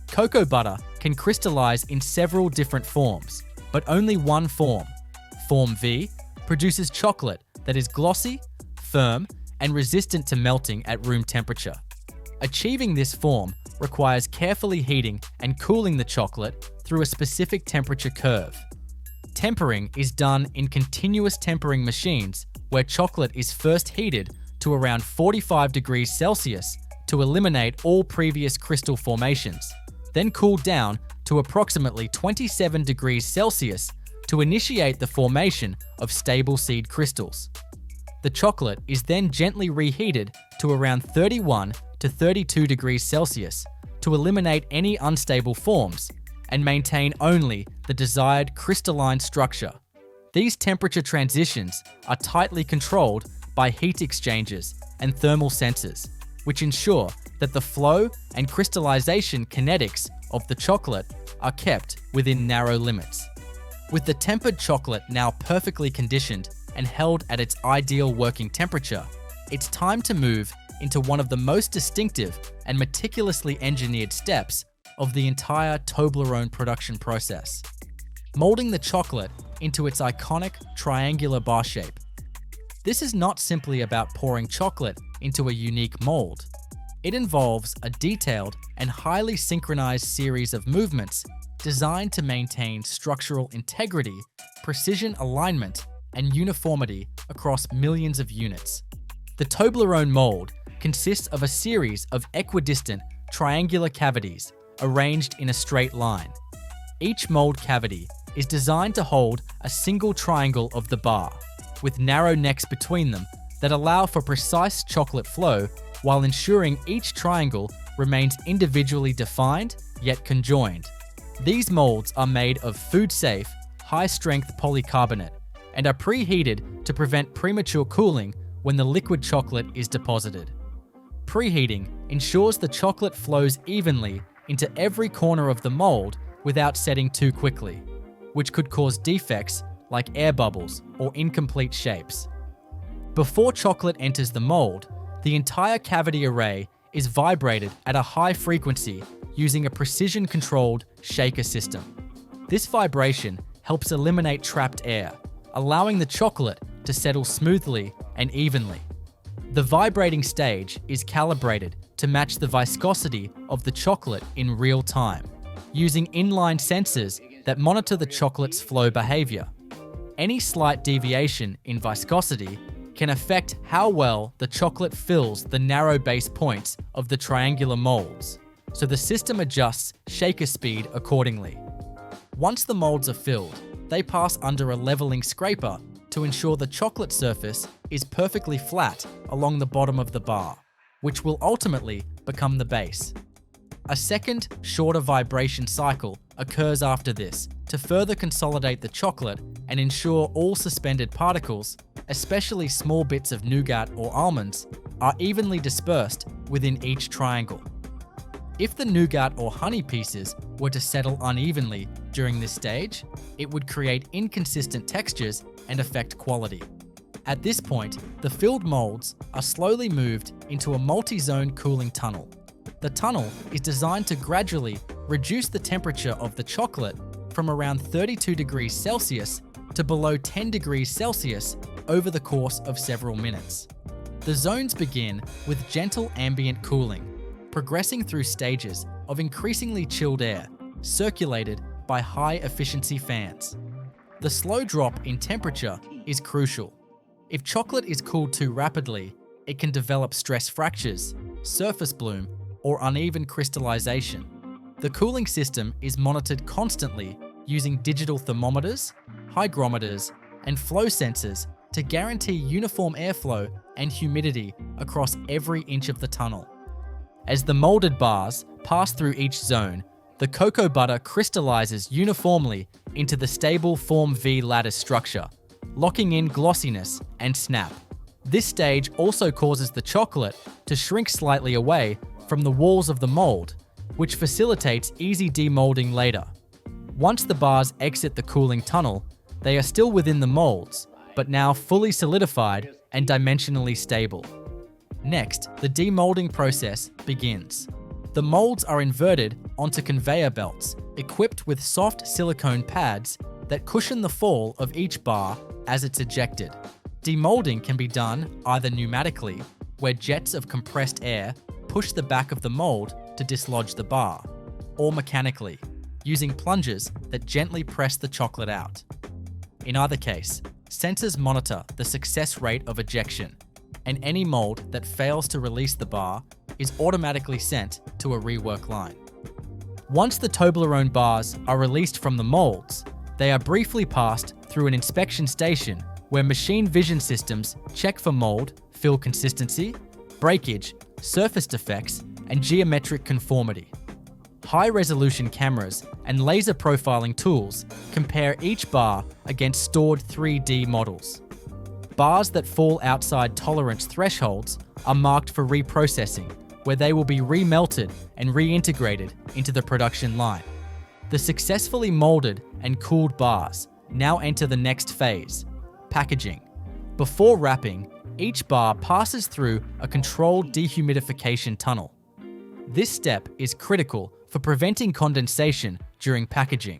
Cocoa butter can crystallize in several different forms, but only one form, Form V, produces chocolate that is glossy, firm, and resistant to melting at room temperature. Achieving this form requires carefully heating and cooling the chocolate through a specific temperature curve. Tempering is done in continuous tempering machines where chocolate is first heated to around 45 degrees Celsius to eliminate all previous crystal formations, then cooled down to approximately 27 degrees Celsius to initiate the formation of stable seed crystals. The chocolate is then gently reheated to around 31 to 32 degrees Celsius to eliminate any unstable forms and maintain only the desired crystalline structure. These temperature transitions are tightly controlled by heat exchangers and thermal sensors, which ensure that the flow and crystallization kinetics of the chocolate are kept within narrow limits. With the tempered chocolate now perfectly conditioned and held at its ideal working temperature, it's time to move into one of the most distinctive and meticulously engineered steps of the entire Toblerone production process: molding the chocolate into its iconic triangular bar shape. This is not simply about pouring chocolate into a unique mold. It involves a detailed and highly synchronized series of movements designed to maintain structural integrity, precision alignment, and uniformity across millions of units. The Toblerone mold consists of a series of equidistant triangular cavities arranged in a straight line. Each mold cavity is designed to hold a single triangle of the bar, with narrow necks between them that allow for precise chocolate flow while ensuring each triangle remains individually defined yet conjoined. These molds are made of food-safe, high-strength polycarbonate and are preheated to prevent premature cooling when the liquid chocolate is deposited. Preheating ensures the chocolate flows evenly into every corner of the mold without setting too quickly, which could cause defects like air bubbles or incomplete shapes. Before chocolate enters the mold, the entire cavity array is vibrated at a high frequency using a precision-controlled shaker system. This vibration helps eliminate trapped air, allowing the chocolate to settle smoothly and evenly. The vibrating stage is calibrated to match the viscosity of the chocolate in real time, using inline sensors that monitor the chocolate's flow behavior. Any slight deviation in viscosity can affect how well the chocolate fills the narrow base points of the triangular molds, so the system adjusts shaker speed accordingly. Once the molds are filled, they pass under a leveling scraper to ensure the chocolate surface is perfectly flat along the bottom of the bar, which will ultimately become the base. A second, shorter vibration cycle occurs after this to further consolidate the chocolate and ensure all suspended particles, especially small bits of nougat or almonds, are evenly dispersed within each triangle. If the nougat or honey pieces were to settle unevenly during this stage, it would create inconsistent textures and affect quality. At this point, the filled molds are slowly moved into a multi-zone cooling tunnel. The tunnel is designed to gradually reduce the temperature of the chocolate from around 32 degrees Celsius to below 10 degrees Celsius over the course of several minutes. The zones begin with gentle ambient cooling, progressing through stages of increasingly chilled air, circulated by high-efficiency fans. The slow drop in temperature is crucial. If chocolate is cooled too rapidly, it can develop stress fractures, surface bloom, or uneven crystallization. The cooling system is monitored constantly using digital thermometers, hygrometers, and flow sensors to guarantee uniform airflow and humidity across every inch of the tunnel. As the molded bars pass through each zone, the cocoa butter crystallizes uniformly into the stable form V lattice structure, locking in glossiness and snap. This stage also causes the chocolate to shrink slightly away from the walls of the mold, which facilitates easy demolding later. Once the bars exit the cooling tunnel, they are still within the molds, but now fully solidified and dimensionally stable. Next, the demolding process begins. The molds are inverted onto conveyor belts equipped with soft silicone pads that cushion the fall of each bar as it's ejected. Demolding can be done either pneumatically, where jets of compressed air push the back of the mold to dislodge the bar, or mechanically, using plungers that gently press the chocolate out. In either case, sensors monitor the success rate of ejection, and any mold that fails to release the bar is automatically sent to a rework line. Once the Toblerone bars are released from the molds, they are briefly passed through an inspection station where machine vision systems check for mold, fill consistency, breakage, surface defects, and geometric conformity. High-resolution cameras and laser profiling tools compare each bar against stored 3D models. Bars that fall outside tolerance thresholds are marked for reprocessing, where they will be remelted and reintegrated into the production line. The successfully molded and cooled bars now enter the next phase, packaging. Before wrapping, each bar passes through a controlled dehumidification tunnel. This step is critical for preventing condensation during packaging,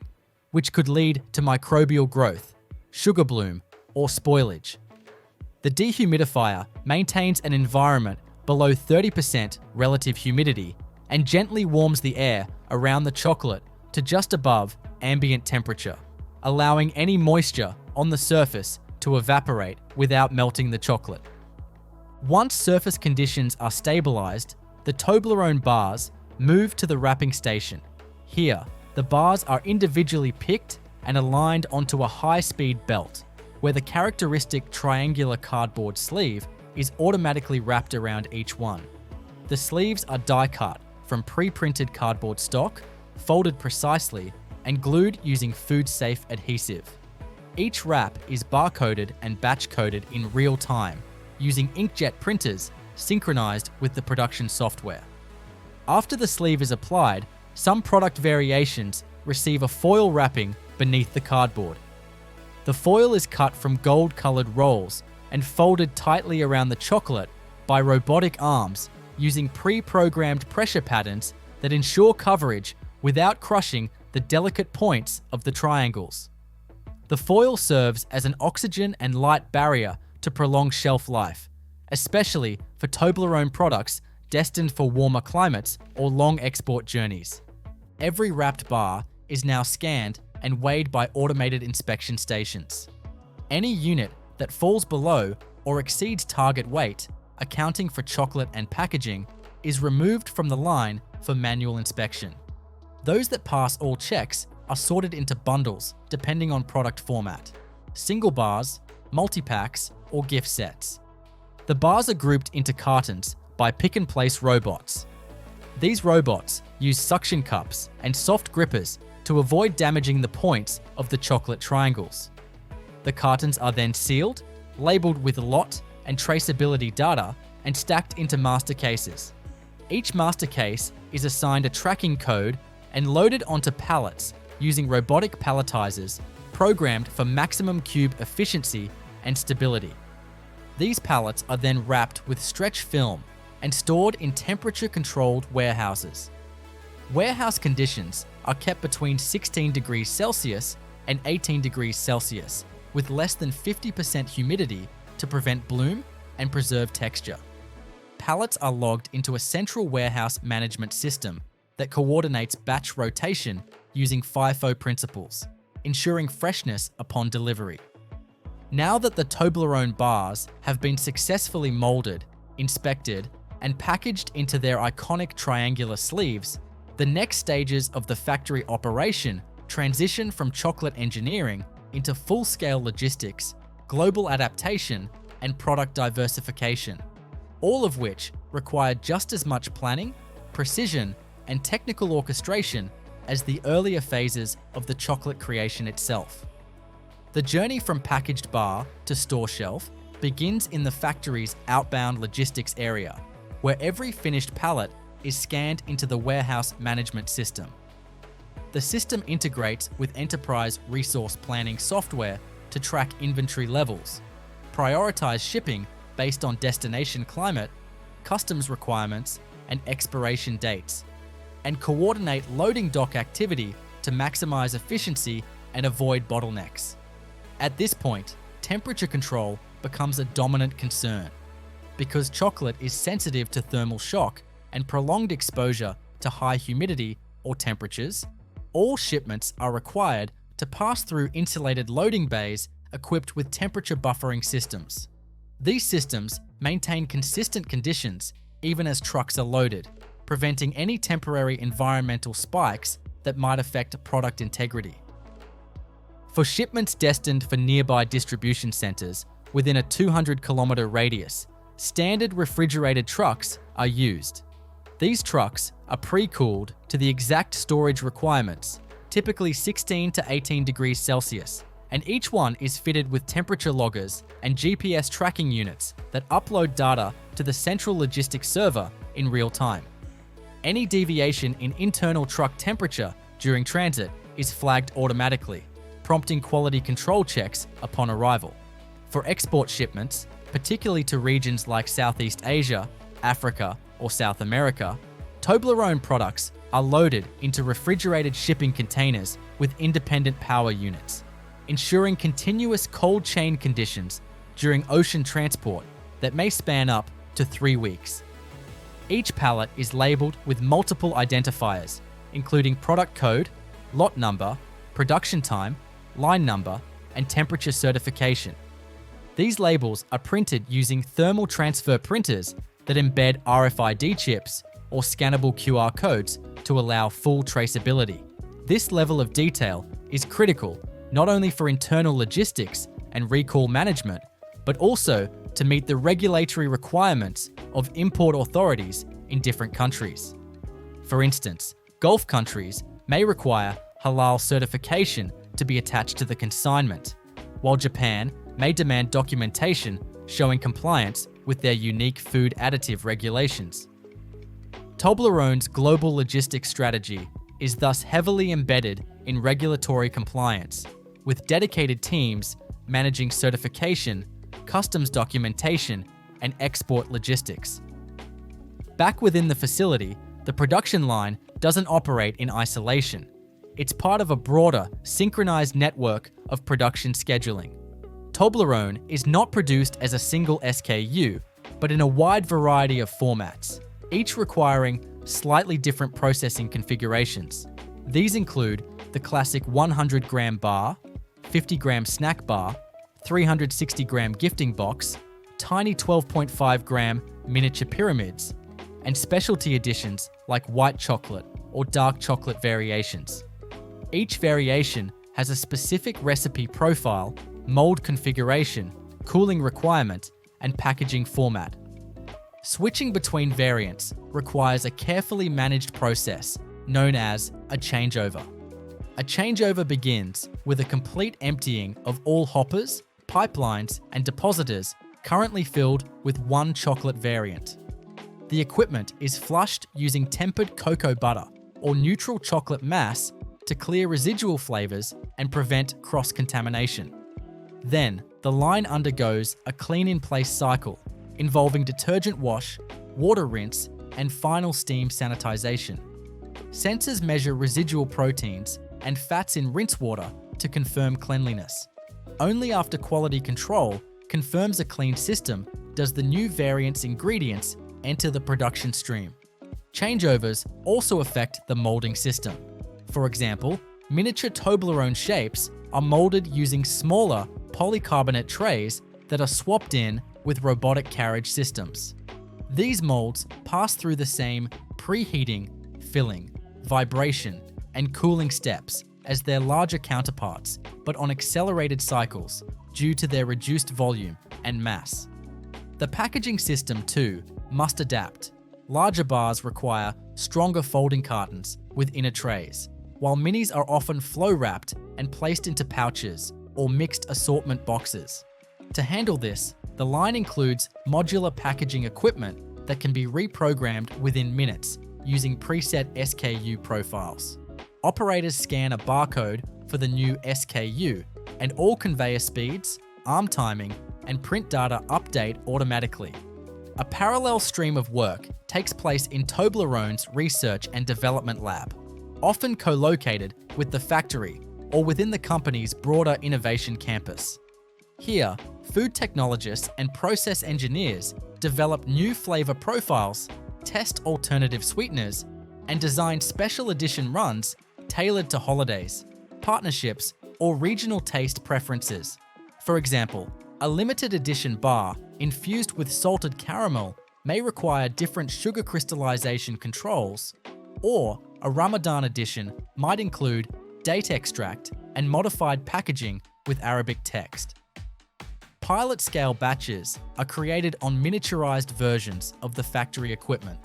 which could lead to microbial growth, sugar bloom, or spoilage. The dehumidifier maintains an environment below 30% relative humidity and gently warms the air around the chocolate to just above ambient temperature, allowing any moisture on the surface to evaporate without melting the chocolate. Once surface conditions are stabilized, the Toblerone bars move to the wrapping station. Here, the bars are individually picked and aligned onto a high-speed belt, where the characteristic triangular cardboard sleeve is automatically wrapped around each one. The sleeves are die-cut from pre-printed cardboard stock, folded precisely, and glued using food-safe adhesive. Each wrap is barcoded and batch-coded in real time, using inkjet printers synchronized with the production software. After the sleeve is applied, some product variations receive a foil wrapping beneath the cardboard. The foil is cut from gold-colored rolls and folded tightly around the chocolate by robotic arms using pre-programmed pressure patterns that ensure coverage without crushing the delicate points of the triangles. The foil serves as an oxygen and light barrier to prolong shelf life, especially for Toblerone products destined for warmer climates or long export journeys. Every wrapped bar is now scanned and weighed by automated inspection stations. Any unit that falls below or exceeds target weight, accounting for chocolate and packaging, is removed from the line for manual inspection. Those that pass all checks are sorted into bundles depending on product format. Single bars, multi-packs, or gift sets. The bars are grouped into cartons by pick-and-place robots. These robots use suction cups and soft grippers to avoid damaging the points of the chocolate triangles. The cartons are then sealed, labeled with lot and traceability data, and stacked into master cases. Each master case is assigned a tracking code and loaded onto pallets using robotic palletizers programmed for maximum cube efficiency and stability. These pallets are then wrapped with stretch film and stored in temperature-controlled warehouses. Warehouse conditions are kept between 16 degrees Celsius and 18 degrees Celsius, with less than 50% humidity to prevent bloom and preserve texture. Pallets are logged into a central warehouse management system that coordinates batch rotation using FIFO principles, ensuring freshness upon delivery. Now that the Toblerone bars have been successfully molded, inspected, and packaged into their iconic triangular sleeves, the next stages of the factory operation transition from chocolate engineering into full-scale logistics, global adaptation, and product diversification, all of which require just as much planning, precision, and technical orchestration as the earlier phases of the chocolate creation itself. The journey from packaged bar to store shelf begins in the factory's outbound logistics area, where every finished pallet is scanned into the warehouse management system. The system integrates with enterprise resource planning software to track inventory levels, prioritize shipping based on destination climate, customs requirements, and expiration dates, and coordinate loading dock activity to maximize efficiency and avoid bottlenecks. At this point, temperature control becomes a dominant concern. Because chocolate is sensitive to thermal shock and prolonged exposure to high humidity or temperatures, all shipments are required to pass through insulated loading bays equipped with temperature buffering systems. These systems maintain consistent conditions even as trucks are loaded, preventing any temporary environmental spikes that might affect product integrity. For shipments destined for nearby distribution centers within a 200-kilometer radius, standard refrigerated trucks are used. These trucks are pre-cooled to the exact storage requirements, typically 16 to 18 degrees Celsius, and each one is fitted with temperature loggers and GPS tracking units that upload data to the central logistics server in real time. Any deviation in internal truck temperature during transit is flagged automatically, prompting quality control checks upon arrival. For export shipments, particularly to regions like Southeast Asia, Africa, or South America, Toblerone products are loaded into refrigerated shipping containers with independent power units, ensuring continuous cold chain conditions during ocean transport that may span up to 3 weeks. Each pallet is labeled with multiple identifiers, including product code, lot number, production time, line number, and temperature certification. These labels are printed using thermal transfer printers that embed RFID chips or scannable QR codes to allow full traceability. This level of detail is critical not only for internal logistics and recall management, but also to meet the regulatory requirements of import authorities in different countries. For instance, Gulf countries may require halal certification to be attached to the consignment, while Japan may demand documentation showing compliance with their unique food additive regulations. Toblerone's global logistics strategy is thus heavily embedded in regulatory compliance, with dedicated teams managing certification, customs documentation, and export logistics. Back within the facility, the production line doesn't operate in isolation. It's part of a broader, synchronized network of production scheduling. Toblerone is not produced as a single SKU, but in a wide variety of formats, each requiring slightly different processing configurations. These include the classic 100-gram bar, 50-gram snack bar, 360-gram gifting box, tiny 12.5-gram miniature pyramids, and specialty editions like white chocolate or dark chocolate variations. Each variation has a specific recipe profile, mold configuration, cooling requirement, and packaging format. Switching between variants requires a carefully managed process known as a changeover. A changeover begins with a complete emptying of all hoppers, pipelines, and depositors currently filled with one chocolate variant. The equipment is flushed using tempered cocoa butter or neutral chocolate mass to clear residual flavors and prevent cross-contamination. Then, the line undergoes a clean-in-place cycle involving detergent wash, water rinse, and final steam sanitization. Sensors measure residual proteins and fats in rinse water to confirm cleanliness. Only after quality control confirms a clean system does the new variant's ingredients enter the production stream. Changeovers also affect the molding system. For example, miniature Toblerone shapes are molded using smaller polycarbonate trays that are swapped in with robotic carriage systems. These molds pass through the same preheating, filling, vibration, and cooling steps as their larger counterparts, but on accelerated cycles due to their reduced volume and mass. The packaging system, too, must adapt. Larger bars require stronger folding cartons with inner trays, while minis are often flow-wrapped and placed into pouches or mixed assortment boxes. To handle this, the line includes modular packaging equipment that can be reprogrammed within minutes using preset SKU profiles. Operators scan a barcode for the new SKU, and all conveyor speeds, arm timing, and print data update automatically. A parallel stream of work takes place in Toblerone's research and development lab, often co-located with the factory or within the company's broader innovation campus. Here, food technologists and process engineers develop new flavor profiles, test alternative sweeteners, and design special edition runs tailored to holidays, partnerships, or regional taste preferences. For example, a limited edition bar infused with salted caramel may require different sugar crystallization controls, or a Ramadan edition might include date extract and modified packaging with Arabic text. Pilot-scale batches are created on miniaturized versions of the factory equipment,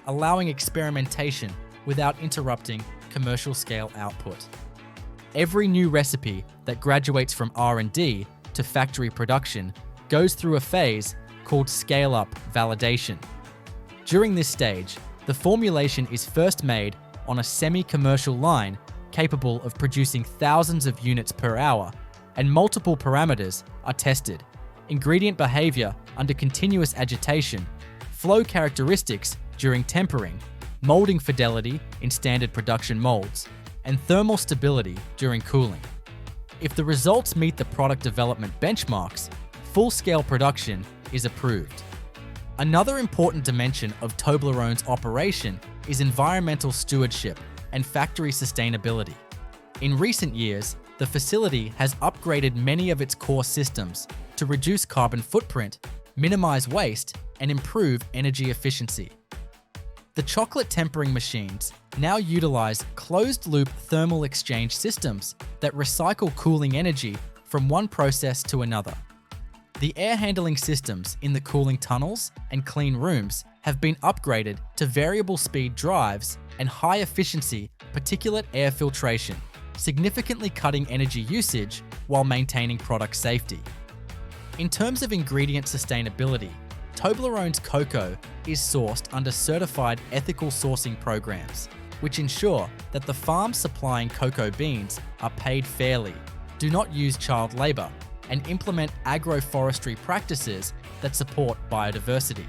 allowing experimentation without interrupting commercial-scale output. Every new recipe that graduates from R&D to factory production goes through a phase called scale-up validation. During this stage, the formulation is first made on a semi-commercial line capable of producing thousands of units per hour, and multiple parameters are tested: ingredient behavior under continuous agitation, flow characteristics during tempering, molding fidelity in standard production molds, and thermal stability during cooling. If the results meet the product development benchmarks, full-scale production is approved. Another important dimension of Toblerone's operation is environmental stewardship and factory sustainability. In recent years, the facility has upgraded many of its core systems to reduce carbon footprint, minimize waste, and improve energy efficiency. The chocolate tempering machines now utilize closed-loop thermal exchange systems that recycle cooling energy from one process to another. The air handling systems in the cooling tunnels and clean rooms have been upgraded to variable speed drives and high-efficiency particulate air filtration, significantly cutting energy usage while maintaining product safety. In terms of ingredient sustainability, Toblerone's cocoa is sourced under certified ethical sourcing programs, which ensure that the farms supplying cocoa beans are paid fairly, do not use child labor, and implement agroforestry practices that support biodiversity.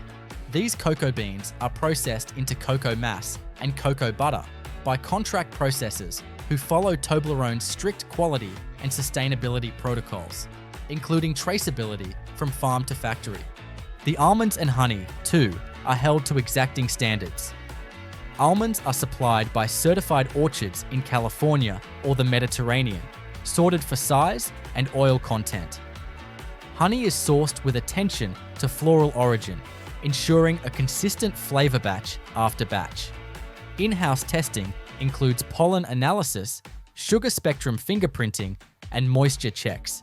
These cocoa beans are processed into cocoa mass and cocoa butter by contract processors who follow Toblerone's strict quality and sustainability protocols, including traceability from farm to factory. The almonds and honey, too, are held to exacting standards. Almonds are supplied by certified orchards in California or the Mediterranean, sorted for size and oil content. Honey is sourced with attention to floral origin, ensuring a consistent flavor batch after batch. In-house testing includes pollen analysis, sugar spectrum fingerprinting, and moisture checks.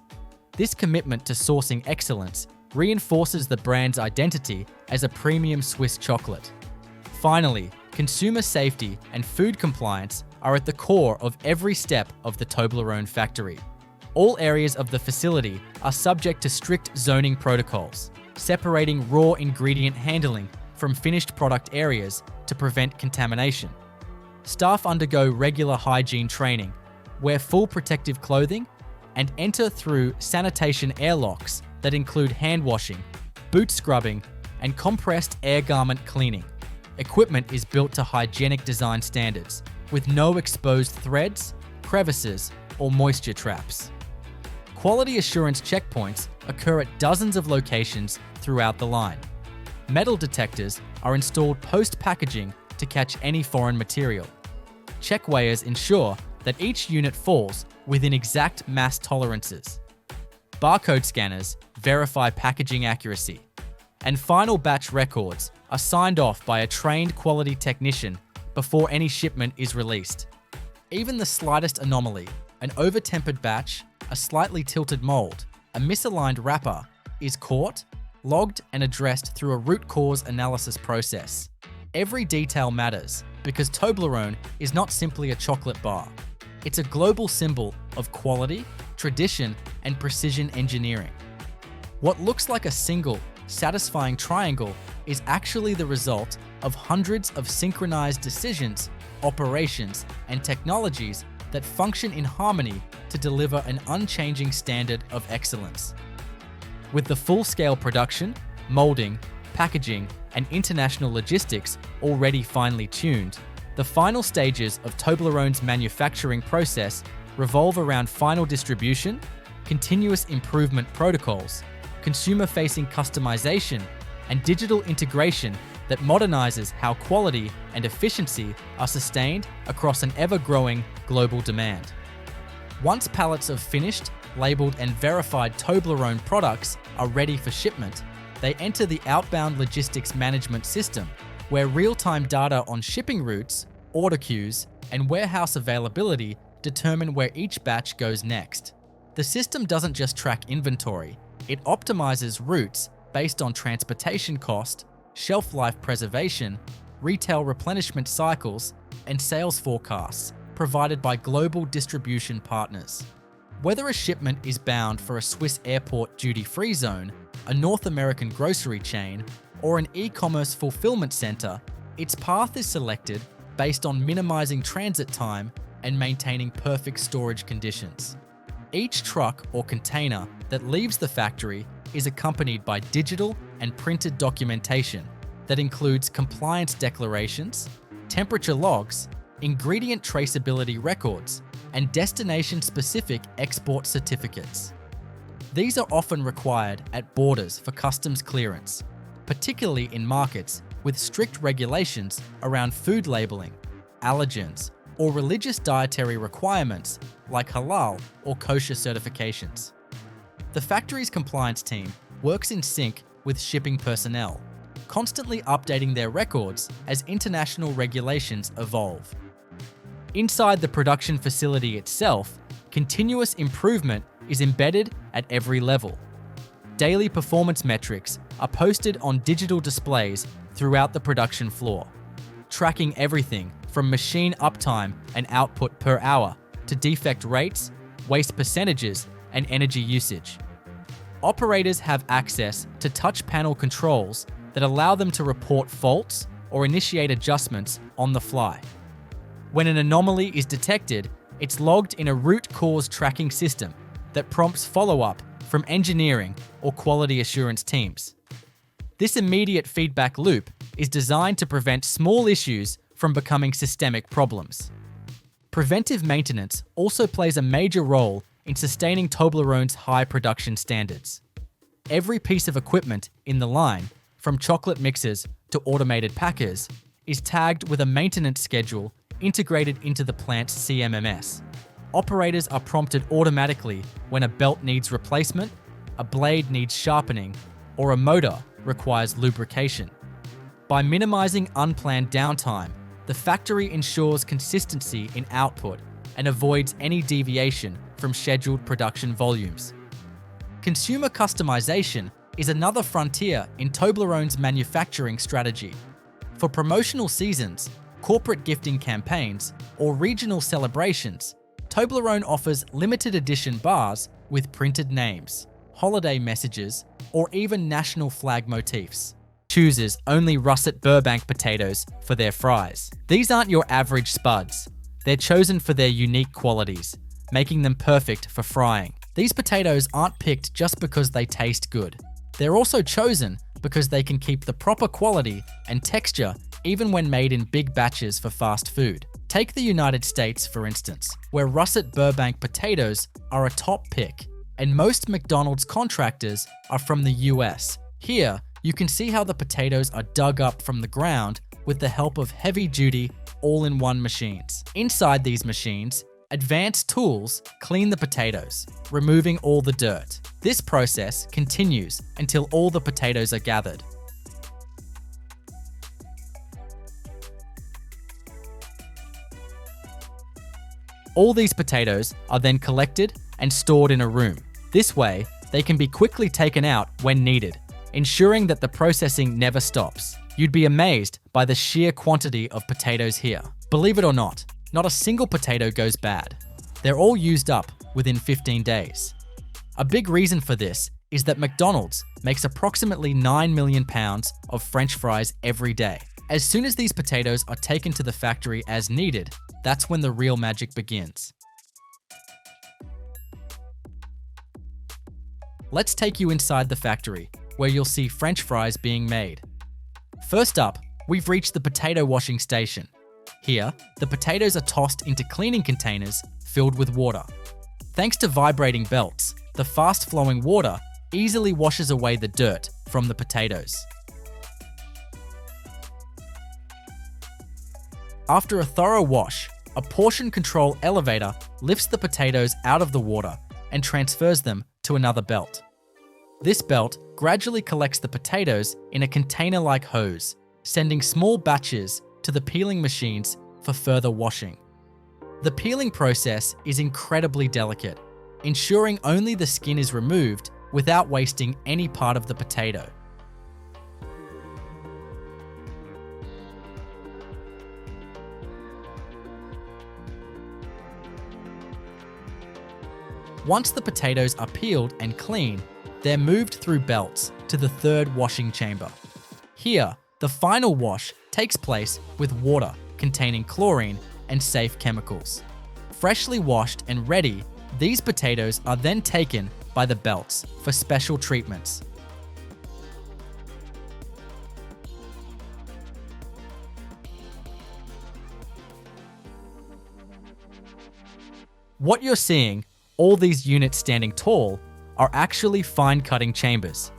This commitment to sourcing excellence reinforces the brand's identity as a premium Swiss chocolate. Finally, consumer safety and food compliance are at the core of every step of the Toblerone factory. All areas of the facility are subject to strict zoning protocols, separating raw ingredient handling from finished product areas to prevent contamination. Staff undergo regular hygiene training, wear full protective clothing, and enter through sanitation airlocks that include hand washing, boot scrubbing, and compressed air garment cleaning. Equipment is built to hygienic design standards, with no exposed threads, crevices, or moisture traps. Quality assurance checkpoints occur at dozens of locations throughout the line. Metal detectors are installed post-packaging to catch any foreign material. Check weighers ensure that each unit falls within exact mass tolerances. Barcode scanners verify packaging accuracy. And final batch records are signed off by a trained quality technician before any shipment is released. Even the slightest anomaly, an over-tempered batch, a slightly tilted mold, a misaligned wrapper, is caught, logged, and addressed through a root cause analysis process. Every detail matters because Toblerone is not simply a chocolate bar. It's a global symbol of quality, tradition, and precision engineering. What looks like a single, satisfying triangle is actually the result of hundreds of synchronized decisions, operations, and technologies that function in harmony to deliver an unchanging standard of excellence. With the full-scale production, molding, packaging, and international logistics already finely tuned, the final stages of Toblerone's manufacturing process revolve around final distribution, continuous improvement protocols, consumer-facing customization, and digital integration that modernizes how quality and efficiency are sustained across an ever-growing global demand. Once pallets of finished, labeled, and verified Toblerone products are ready for shipment, they enter the outbound logistics management system, where real-time data on shipping routes, order queues, and warehouse availability determine where each batch goes next. The system doesn't just track inventory, it optimizes routes based on transportation cost, shelf life preservation, retail replenishment cycles, and sales forecasts provided by global distribution partners. Whether a shipment is bound for a Swiss airport duty-free zone, a North American grocery chain, or an e-commerce fulfillment center, its path is selected based on minimizing transit time and maintaining perfect storage conditions. Each truck or container that leaves the factory is accompanied by digital and printed documentation that includes compliance declarations, temperature logs, ingredient traceability records, and destination-specific export certificates. These are often required at borders for customs clearance, particularly in markets with strict regulations around food labeling, allergens, or religious dietary requirements like halal or kosher certifications. The factory's compliance team works in sync with shipping personnel, constantly updating their records as international regulations evolve. Inside the production facility itself, continuous improvement is embedded at every level. Daily performance metrics are posted on digital displays throughout the production floor, tracking everything from machine uptime and output per hour to defect rates, waste percentages, and energy usage. Operators have access to touch panel controls that allow them to report faults or initiate adjustments on the fly. When an anomaly is detected, it's logged in a root cause tracking system that prompts follow-up from engineering or quality assurance teams. This immediate feedback loop is designed to prevent small issues from becoming systemic problems. Preventive maintenance also plays a major role in sustaining Toblerone's high production standards. Every piece of equipment in the line, from chocolate mixers to automated packers, is tagged with a maintenance schedule integrated into the plant's CMMS. Operators are prompted automatically when a belt needs replacement, a blade needs sharpening, or a motor requires lubrication. By minimizing unplanned downtime, the factory ensures consistency in output and avoids any deviation from scheduled production volumes. Consumer customization is another frontier in Toblerone's manufacturing strategy. For promotional seasons, corporate gifting campaigns, or regional celebrations, Toblerone offers limited edition bars with printed names, holiday messages, or even national flag motifs. Chooses only russet Burbank potatoes for their fries. These aren't your average spuds. They're chosen for their unique qualities, making them perfect for frying. These potatoes aren't picked just because they taste good. They're also chosen because they can keep the proper quality and texture even when made in big batches for fast food. Take the United States, for instance, where russet Burbank potatoes are a top pick, and most McDonald's contractors are from the US. Here, you can see how the potatoes are dug up from the ground with the help of heavy-duty, all-in-one machines. Inside these machines, advanced tools clean the potatoes, removing all the dirt. This process continues until all the potatoes are gathered. All these potatoes are then collected and stored in a room. This way, they can be quickly taken out when needed, ensuring that the processing never stops. You'd be amazed by the sheer quantity of potatoes here. Believe it or not a single potato goes bad. They're all used up within 15 days. A big reason for this is that McDonald's makes approximately 9 million pounds of French fries every day. As soon as these potatoes are taken to the factory as needed, that's when the real magic begins. Let's take you inside the factory, where you'll see French fries being made. First up, we've reached the potato washing station. Here, the potatoes are tossed into cleaning containers filled with water. Thanks to vibrating belts, the fast-flowing water easily washes away the dirt from the potatoes. After a thorough wash, a portion control elevator lifts the potatoes out of the water and transfers them to another belt. This belt gradually collects the potatoes in a container-like hose, sending small batches to the peeling machines for further washing. The peeling process is incredibly delicate, ensuring only the skin is removed without wasting any part of the potato. Once the potatoes are peeled and clean, they're moved through belts to the third washing chamber. Here, the final wash takes place with water containing chlorine and safe chemicals. Freshly washed and ready, these potatoes are then taken by the belts for special treatments. What you're seeing, all these units standing tall, are actually fine cutting chambers.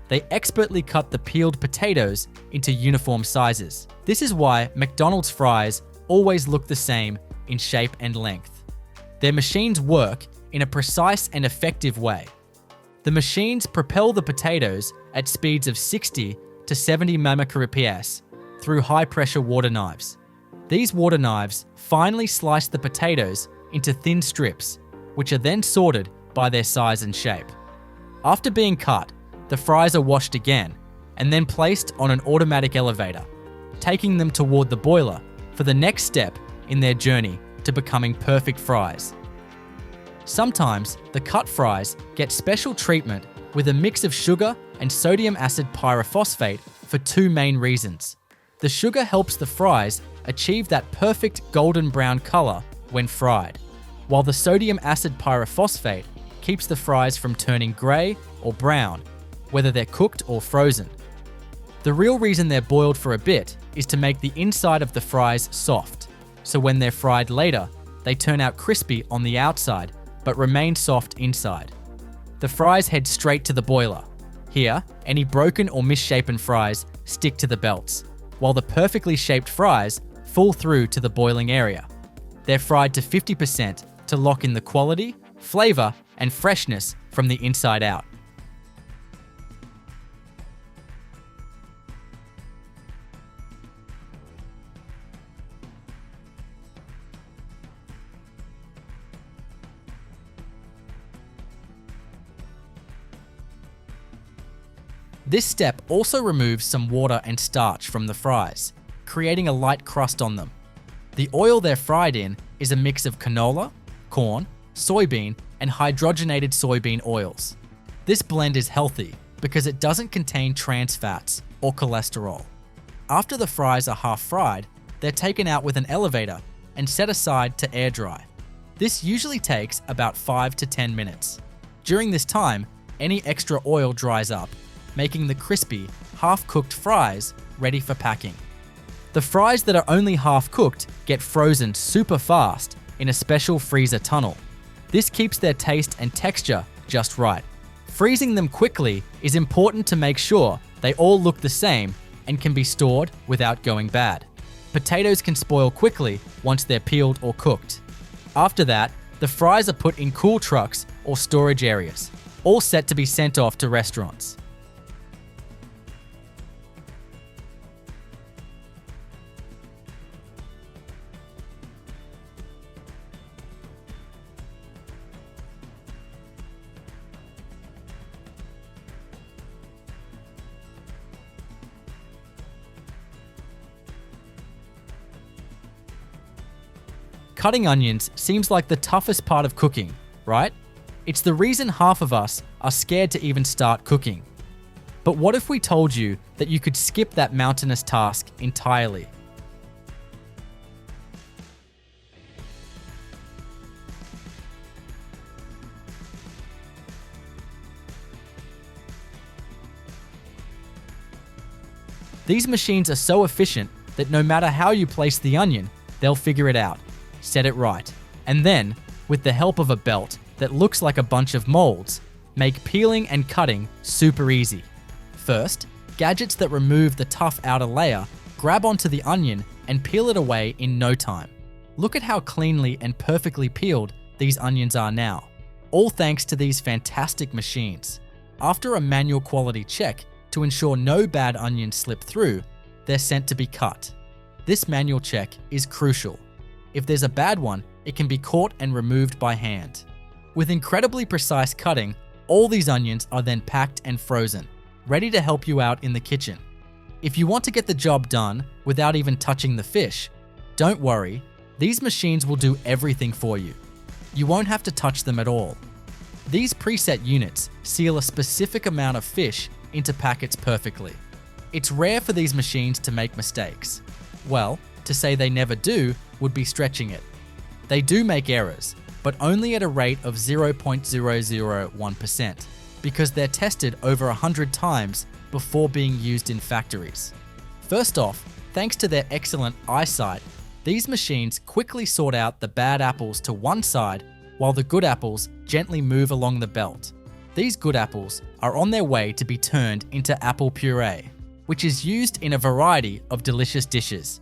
They expertly cut the peeled potatoes into uniform sizes. This is why McDonald's fries always look the same in shape and length. Their machines work in a precise and effective way. The machines propel the potatoes at speeds of 60 to 70 mph through high-pressure water knives. These water knives finely slice the potatoes into thin strips, which are then sorted by their size and shape. After being cut, the fries are washed again and then placed on an automatic elevator, taking them toward the boiler for the next step in their journey to becoming perfect fries. Sometimes the cut fries get special treatment with a mix of sugar and sodium acid pyrophosphate for two main reasons. The sugar helps the fries achieve that perfect golden brown color when fried, while the sodium acid pyrophosphate keeps the fries from turning grey or brown, whether they're cooked or frozen. The real reason they're boiled for a bit is to make the inside of the fries soft, so when they're fried later, they turn out crispy on the outside but remain soft inside. The fries head straight to the boiler. Here, any broken or misshapen fries stick to the belts, while the perfectly shaped fries fall through to the boiling area. They're fried to 50% to lock in the quality, flavor, and freshness from the inside out. This step also removes some water and starch from the fries, creating a light crust on them. The oil they're fried in is a mix of canola, corn, soybean, and hydrogenated soybean oils. This blend is healthy because it doesn't contain trans fats or cholesterol. After the fries are half fried, they're taken out with an elevator and set aside to air dry. This usually takes about 5 to 10 minutes. During this time, any extra oil dries up, making the crispy, half-cooked fries ready for packing. The fries that are only half-cooked get frozen super fast in a special freezer tunnel. This keeps their taste and texture just right. Freezing them quickly is important to make sure they all look the same and can be stored without going bad. Potatoes can spoil quickly once they're peeled or cooked. After that, the fries are put in cool trucks or storage areas, all set to be sent off to restaurants. Cutting onions seems like the toughest part of cooking, right? It's the reason half of us are scared to even start cooking. But what if we told you that you could skip that mountainous task entirely? These machines are so efficient that no matter how you place the onion, they'll figure it out, set it right, and then, with the help of a belt that looks like a bunch of molds, make peeling and cutting super easy. First, gadgets that remove the tough outer layer grab onto the onion and peel it away in no time. Look at how cleanly and perfectly peeled these onions are now, all thanks to these fantastic machines. After a manual quality check to ensure no bad onions slip through, they're sent to be cut. This manual check is crucial. If there's a bad one, it can be caught and removed by hand. With incredibly precise cutting, all these onions are then packed and frozen, ready to help you out in the kitchen. If you want to get the job done without even touching the fish, don't worry, these machines will do everything for you. You won't have to touch them at all. These preset units seal a specific amount of fish into packets perfectly. It's rare for these machines to make mistakes. Well, to say they never do would be stretching it. They do make errors, but only at a rate of 0.001%, because they're tested over 100 times before being used in factories. First off, thanks to their excellent eyesight, these machines quickly sort out the bad apples to one side while the good apples gently move along the belt. These good apples are on their way to be turned into apple puree, which is used in a variety of delicious dishes.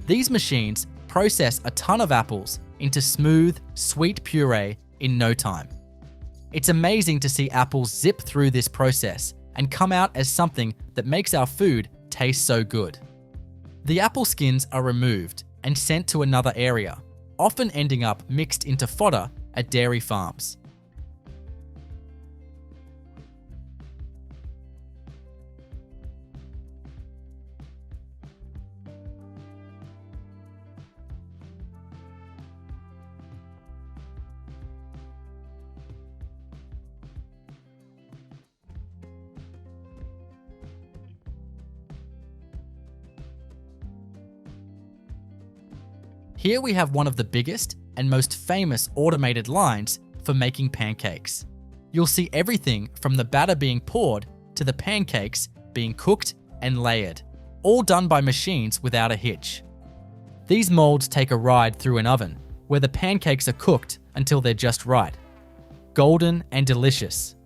These machines process a ton of apples into smooth, sweet puree in no time. It's amazing to see apples zip through this process and come out as something that makes our food taste so good. The apple skins are removed and sent to another area, often ending up mixed into fodder at dairy farms. Here we have one of the biggest and most famous automated lines for making pancakes. You'll see everything from the batter being poured to the pancakes being cooked and layered, all done by machines without a hitch. These molds take a ride through an oven where the pancakes are cooked until they're just right, golden and delicious.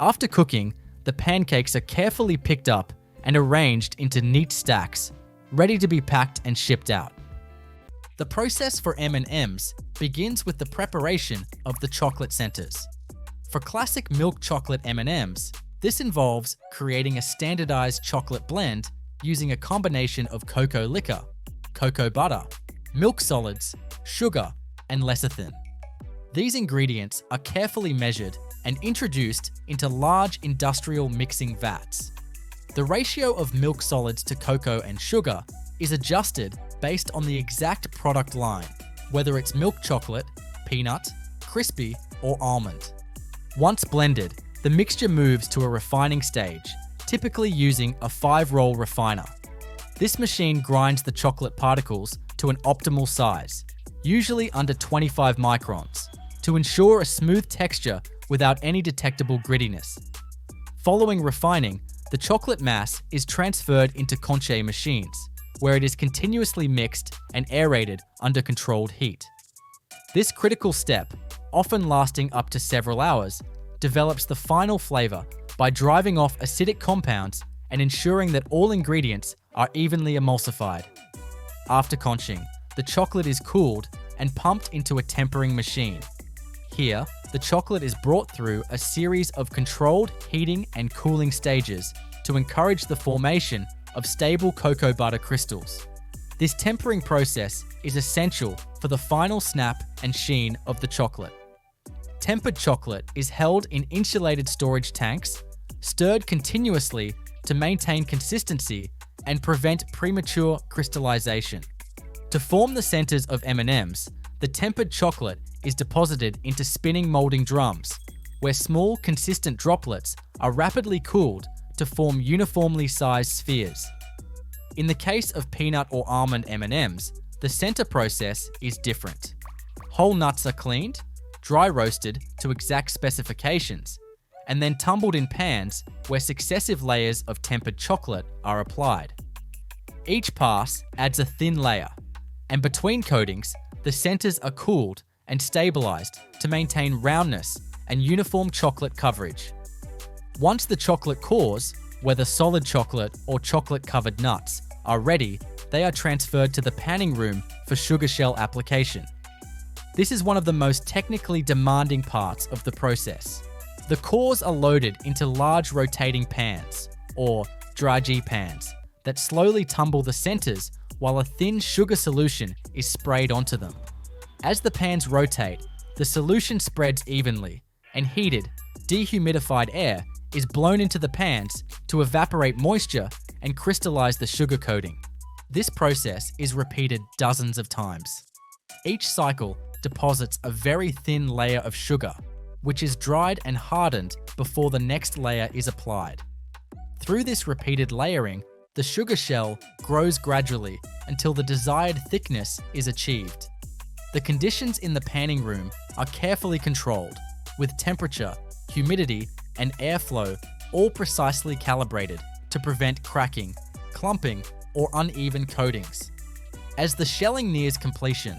After cooking, the pancakes are carefully picked up and arranged into neat stacks, ready to be packed and shipped out. The process for M&Ms begins with the preparation of the chocolate centers. For classic milk chocolate M&Ms, this involves creating a standardized chocolate blend using a combination of cocoa liquor, cocoa butter, milk solids, sugar, and lecithin. These ingredients are carefully measured and introduced into large industrial mixing vats. The ratio of milk solids to cocoa and sugar is adjusted based on the exact product line, whether it's milk chocolate, peanut, crispy, or almond. Once blended, the mixture moves to a refining stage, typically using a 5-roll refiner. This machine grinds the chocolate particles to an optimal size, usually under 25 microns, to ensure a smooth texture without any detectable grittiness. Following refining, the chocolate mass is transferred into conche machines, where it is continuously mixed and aerated under controlled heat. This critical step, often lasting up to several hours, develops the final flavor by driving off acidic compounds and ensuring that all ingredients are evenly emulsified. After conching, the chocolate is cooled and pumped into a tempering machine. Here, the chocolate is brought through a series of controlled heating and cooling stages to encourage the formation of stable cocoa butter crystals. This tempering process is essential for the final snap and sheen of the chocolate. Tempered chocolate is held in insulated storage tanks, stirred continuously to maintain consistency and prevent premature crystallization. To form the centers of M&Ms, the tempered chocolate is deposited into spinning molding drums, where small, consistent droplets are rapidly cooled to form uniformly sized spheres. In the case of peanut or almond M&Ms, the center process is different. Whole nuts are cleaned, dry roasted to exact specifications, and then tumbled in pans where successive layers of tempered chocolate are applied. Each pass adds a thin layer, and between coatings, the centers are cooled and stabilized to maintain roundness and uniform chocolate coverage. Once the chocolate cores, whether solid chocolate or chocolate-covered nuts, are ready, they are transferred to the panning room for sugar shell application. This is one of the most technically demanding parts of the process. The cores are loaded into large rotating pans, or dragee pans, that slowly tumble the centers while a thin sugar solution is sprayed onto them. As the pans rotate, the solution spreads evenly, and heated, dehumidified air is blown into the pans to evaporate moisture and crystallize the sugar coating. This process is repeated dozens of times. Each cycle deposits a very thin layer of sugar, which is dried and hardened before the next layer is applied. Through this repeated layering, the sugar shell grows gradually until the desired thickness is achieved. The conditions in the panning room are carefully controlled, with temperature, humidity, and airflow all precisely calibrated to prevent cracking, clumping, or uneven coatings. As the shelling nears completion,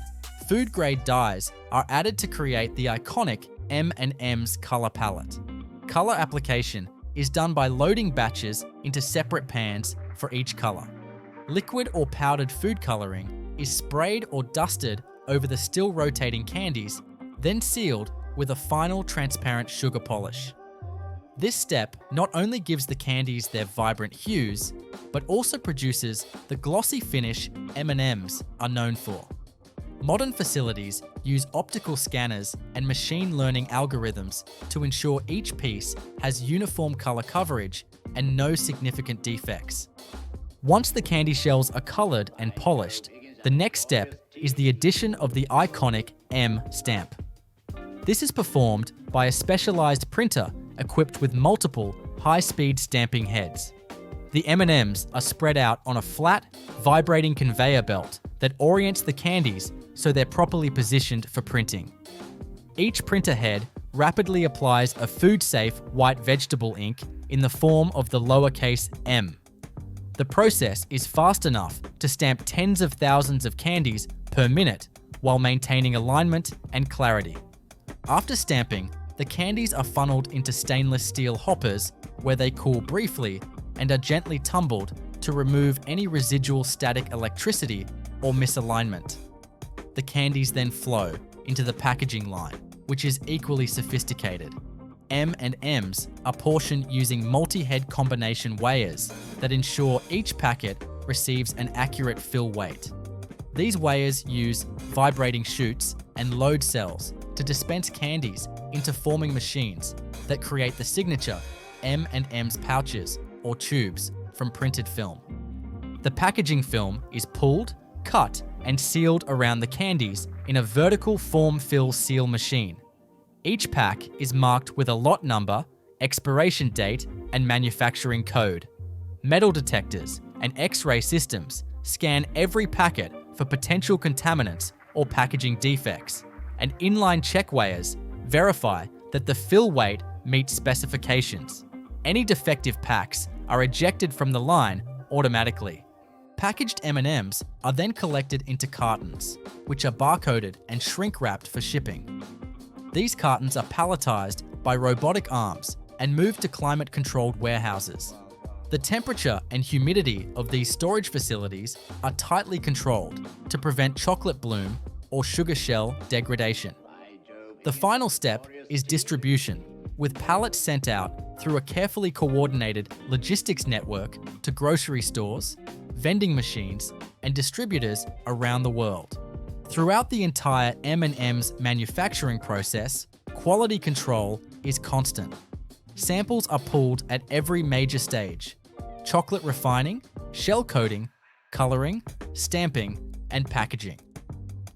food-grade dyes are added to create the iconic M&M's color palette. Color application is done by loading batches into separate pans for each color. Liquid or powdered food coloring is sprayed or dusted over the still rotating candies, then sealed with a final transparent sugar polish. This step not only gives the candies their vibrant hues, but also produces the glossy finish M&Ms are known for. Modern facilities use optical scanners and machine learning algorithms to ensure each piece has uniform color coverage and no significant defects. Once the candy shells are colored and polished, the next step is the addition of the iconic M stamp. This is performed by a specialized printer equipped with multiple high-speed stamping heads. The M&Ms are spread out on a flat, vibrating conveyor belt that orients the candies so they're properly positioned for printing. Each printer head rapidly applies a food-safe white vegetable ink in the form of the lowercase m. The process is fast enough to stamp tens of thousands of candies per minute while maintaining alignment and clarity. After stamping, the candies are funneled into stainless steel hoppers where they cool briefly and are gently tumbled to remove any residual static electricity or misalignment. The candies then flow into the packaging line, which is equally sophisticated. M&Ms are portioned using multi-head combination weighers that ensure each packet receives an accurate fill weight. These weighers use vibrating chutes and load cells to dispense candies into forming machines that create the signature M&M's pouches or tubes from printed film. The packaging film is pulled, cut, and sealed around the candies in a vertical form-fill seal machine. Each pack is marked with a lot number, expiration date, and manufacturing code. Metal detectors and X-ray systems scan every packet for potential contaminants or packaging defects, and inline check weighers verify that the fill weight meets specifications. Any defective packs are ejected from the line automatically. Packaged M&Ms are then collected into cartons, which are barcoded and shrink-wrapped for shipping. These cartons are palletized by robotic arms and moved to climate-controlled warehouses. The temperature and humidity of these storage facilities are tightly controlled to prevent chocolate bloom or sugar shell degradation. The final step is distribution, with pallets sent out through a carefully coordinated logistics network to grocery stores, vending machines, and distributors around the world. Throughout the entire M&M's manufacturing process, quality control is constant. Samples are pulled at every major stage: chocolate refining, shell coating, coloring, stamping, and packaging.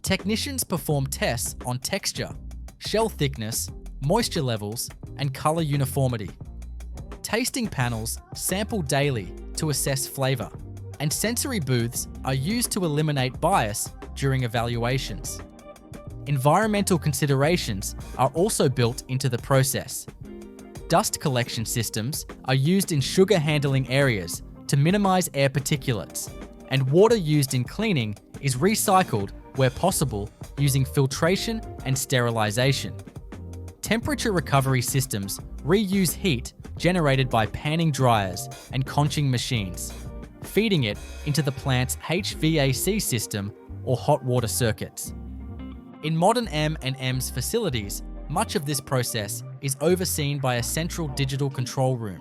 Technicians perform tests on texture, shell thickness, moisture levels, and color uniformity. Tasting panels sample daily to assess flavor, and sensory booths are used to eliminate bias during evaluations. Environmental considerations are also built into the process. Dust collection systems are used in sugar handling areas to minimize air particulates, and water used in cleaning is recycled where possible using filtration and sterilization. Temperature recovery systems reuse heat generated by panning dryers and conching machines, feeding it into the plant's HVAC system or hot water circuits. In modern M&M's facilities, much of this process is overseen by a central digital control room.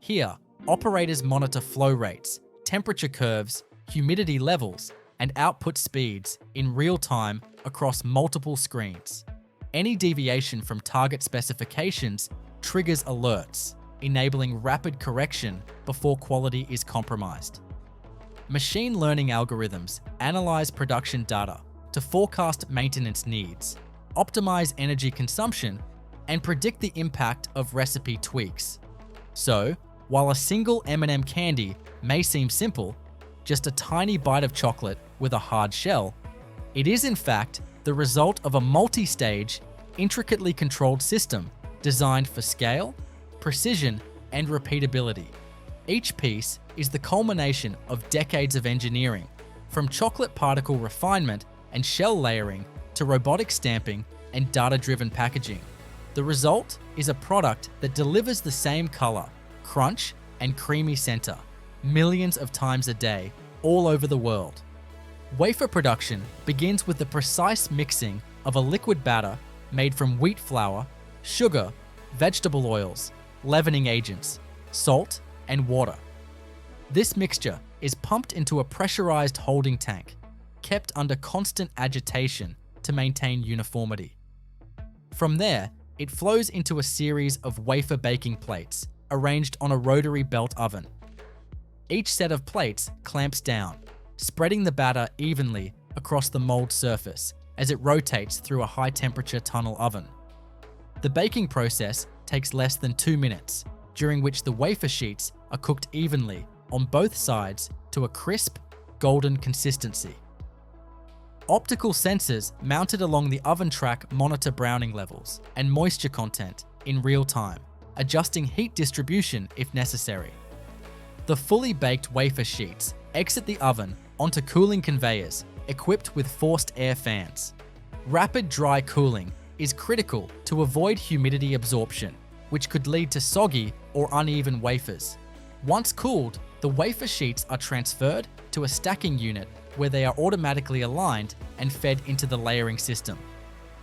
Here, operators monitor flow rates, temperature curves, humidity levels, and output speeds in real time across multiple screens. Any deviation from target specifications triggers alerts, enabling rapid correction before quality is compromised. Machine learning algorithms analyze production data to forecast maintenance needs, optimize energy consumption, and predict the impact of recipe tweaks. So, while a single M&M candy may seem simple, just a tiny bite of chocolate with a hard shell, it is in fact the result of a multi-stage, intricately controlled system designed for scale, precision, and repeatability. Each piece is the culmination of decades of engineering, from chocolate particle refinement and shell layering to robotic stamping and data-driven packaging. The result is a product that delivers the same color, crunch, and creamy center millions of times a day all over the world. Wafer production begins with the precise mixing of a liquid batter made from wheat flour, sugar, vegetable oils, leavening agents, salt, and water. This mixture is pumped into a pressurized holding tank, kept under constant agitation to maintain uniformity. From there, it flows into a series of wafer baking plates arranged on a rotary belt oven. Each set of plates clamps down, spreading the batter evenly across the mold surface as it rotates through a high-temperature tunnel oven. The baking process takes less than 2 minutes, during which the wafer sheets are cooked evenly on both sides to a crisp, golden consistency. Optical sensors mounted along the oven track monitor browning levels and moisture content in real time, adjusting heat distribution if necessary. The fully baked wafer sheets exit the oven onto cooling conveyors equipped with forced air fans. Rapid dry cooling is critical to avoid humidity absorption, which could lead to soggy or uneven wafers. Once cooled, the wafer sheets are transferred to a stacking unit where they are automatically aligned and fed into the layering system.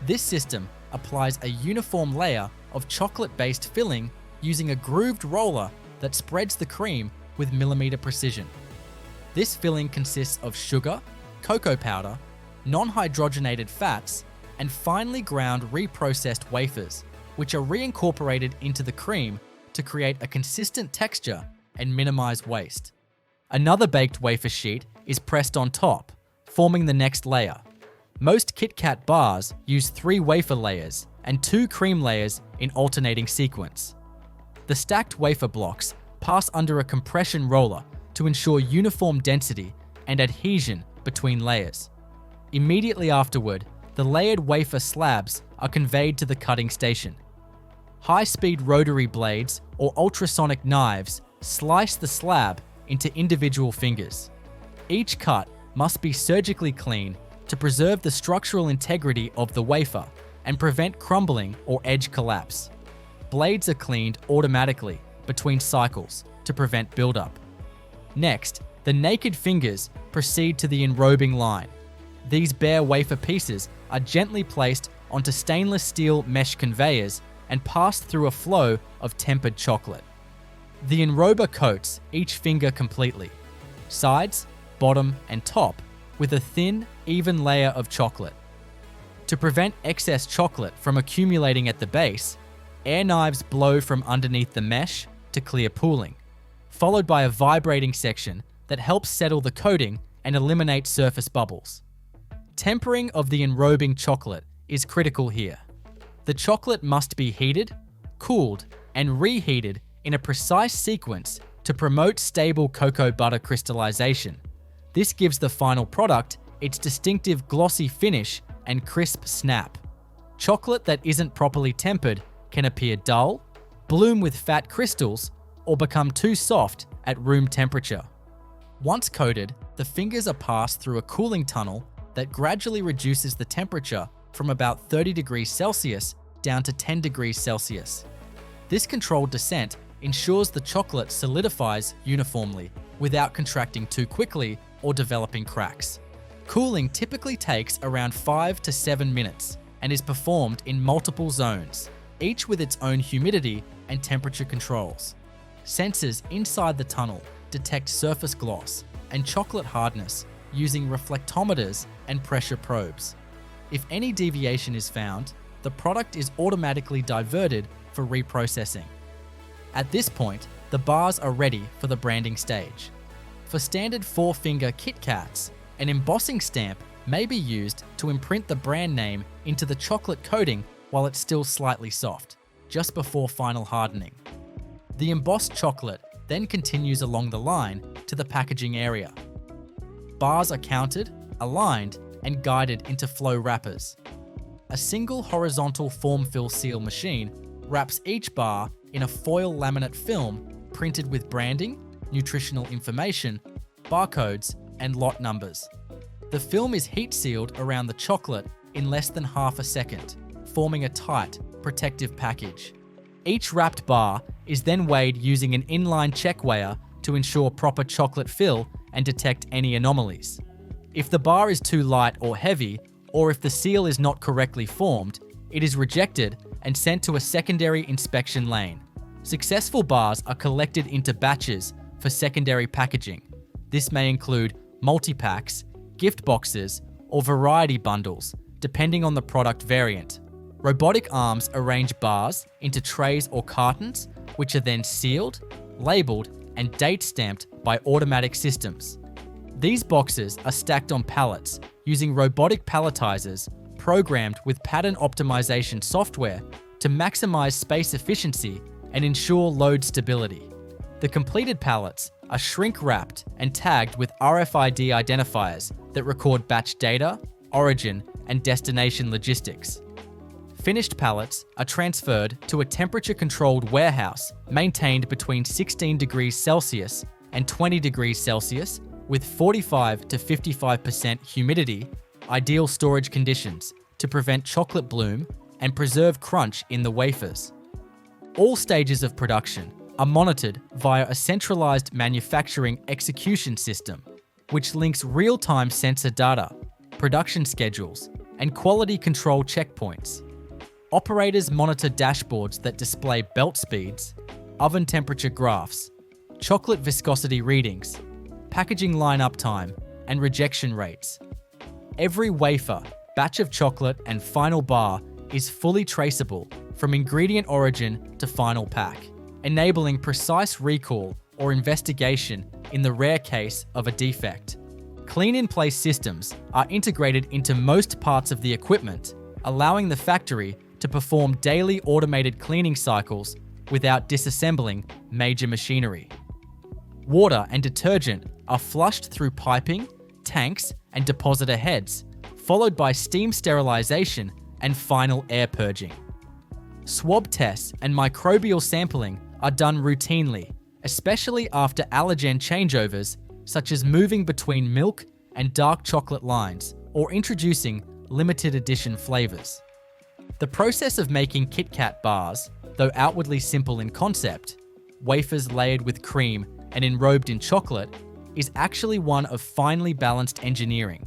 This system applies a uniform layer of chocolate-based filling using a grooved roller that spreads the cream with millimeter precision. This filling consists of sugar, cocoa powder, non-hydrogenated fats, and finely ground reprocessed wafers, which are reincorporated into the cream to create a consistent texture and minimize waste. Another baked wafer sheet is pressed on top, forming the next layer. Most KitKat bars use 3 wafer layers and 2 cream layers in alternating sequence. The stacked wafer blocks pass under a compression roller to ensure uniform density and adhesion between layers. Immediately afterward, the layered wafer slabs are conveyed to the cutting station. High-speed rotary blades or ultrasonic knives slice the slab into individual fingers. Each cut must be surgically clean to preserve the structural integrity of the wafer and prevent crumbling or edge collapse. Blades are cleaned automatically between cycles to prevent buildup. Next, the naked fingers proceed to the enrobing line. These bare wafer pieces are gently placed onto stainless steel mesh conveyors and passed through a flow of tempered chocolate. The enrober coats each finger completely, sides, bottom, and top, with a thin, even layer of chocolate. To prevent excess chocolate from accumulating at the base, air knives blow from underneath the mesh to clear pooling, followed by a vibrating section that helps settle the coating and eliminate surface bubbles. Tempering of the enrobing chocolate is critical here. The chocolate must be heated, cooled, and reheated in a precise sequence to promote stable cocoa butter crystallization. This gives the final product its distinctive glossy finish and crisp snap. Chocolate that isn't properly tempered can appear dull, bloom with fat crystals, or become too soft at room temperature. Once coated, the fingers are passed through a cooling tunnel that gradually reduces the temperature from about 30 degrees Celsius down to 10 degrees Celsius. This controlled descent ensures the chocolate solidifies uniformly without contracting too quickly or developing cracks. Cooling typically takes around 5 to 7 minutes and is performed in multiple zones, each with its own humidity and temperature controls. Sensors inside the tunnel detect surface gloss and chocolate hardness using reflectometers and pressure probes. If any deviation is found, the product is automatically diverted for reprocessing. At this point, the bars are ready for the branding stage. For standard 4-finger KitKats, an embossing stamp may be used to imprint the brand name into the chocolate coating while it's still slightly soft, just before final hardening. The embossed chocolate then continues along the line to the packaging area. Bars are counted, aligned, and guided into flow wrappers. A single horizontal form-fill seal machine wraps each bar in a foil laminate film printed with branding, nutritional information, barcodes, and lot numbers. The film is heat-sealed around the chocolate in less than half a second, forming a tight, protective package. Each wrapped bar is then weighed using an inline check weigher to ensure proper chocolate fill and detect any anomalies. If the bar is too light or heavy, or if the seal is not correctly formed, it is rejected and sent to a secondary inspection lane. Successful bars are collected into batches for secondary packaging. This may include multi-packs, gift boxes, or variety bundles, depending on the product variant. Robotic arms arrange bars into trays or cartons, which are then sealed, labeled, and date-stamped by automatic systems. These boxes are stacked on pallets using robotic palletizers programmed with pattern optimization software to maximize space efficiency and ensure load stability. The completed pallets are shrink-wrapped and tagged with RFID identifiers that record batch data, origin, and destination logistics. Finished pallets are transferred to a temperature-controlled warehouse maintained between 16 degrees Celsius and 20 degrees Celsius with 45 to 55% humidity, ideal storage conditions to prevent chocolate bloom and preserve crunch in the wafers. All stages of production are monitored via a centralized manufacturing execution system, which links real-time sensor data, production schedules, and quality control checkpoints. Operators monitor dashboards that display belt speeds, oven temperature graphs, chocolate viscosity readings, packaging line uptime, and rejection rates. Every wafer, batch of chocolate, and final bar is fully traceable from ingredient origin to final pack, enabling precise recall or investigation in the rare case of a defect. Clean-in-place systems are integrated into most parts of the equipment, allowing the factory to perform daily automated cleaning cycles without disassembling major machinery. Water and detergent are flushed through piping, tanks, and depositor heads, followed by steam sterilization and final air purging. Swab tests and microbial sampling are done routinely, especially after allergen changeovers, such as moving between milk and dark chocolate lines or introducing limited edition flavors. The process of making KitKat bars, though outwardly simple in concept, wafers layered with cream and enrobed in chocolate, is actually one of finely balanced engineering.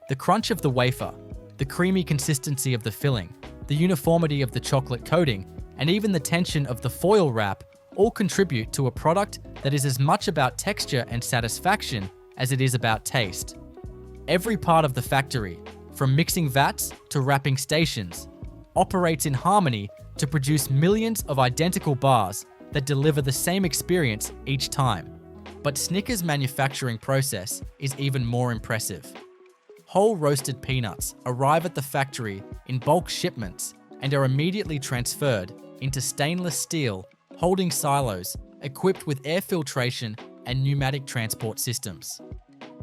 The crunch of the wafer, the creamy consistency of the filling, the uniformity of the chocolate coating, and even the tension of the foil wrap all contribute to a product that is as much about texture and satisfaction as it is about taste. Every part of the factory, from mixing vats to wrapping stations, operates in harmony to produce millions of identical bars that deliver the same experience each time. But Snickers' manufacturing process is even more impressive. Whole roasted peanuts arrive at the factory in bulk shipments and are immediately transferred into stainless steel holding silos equipped with air filtration and pneumatic transport systems.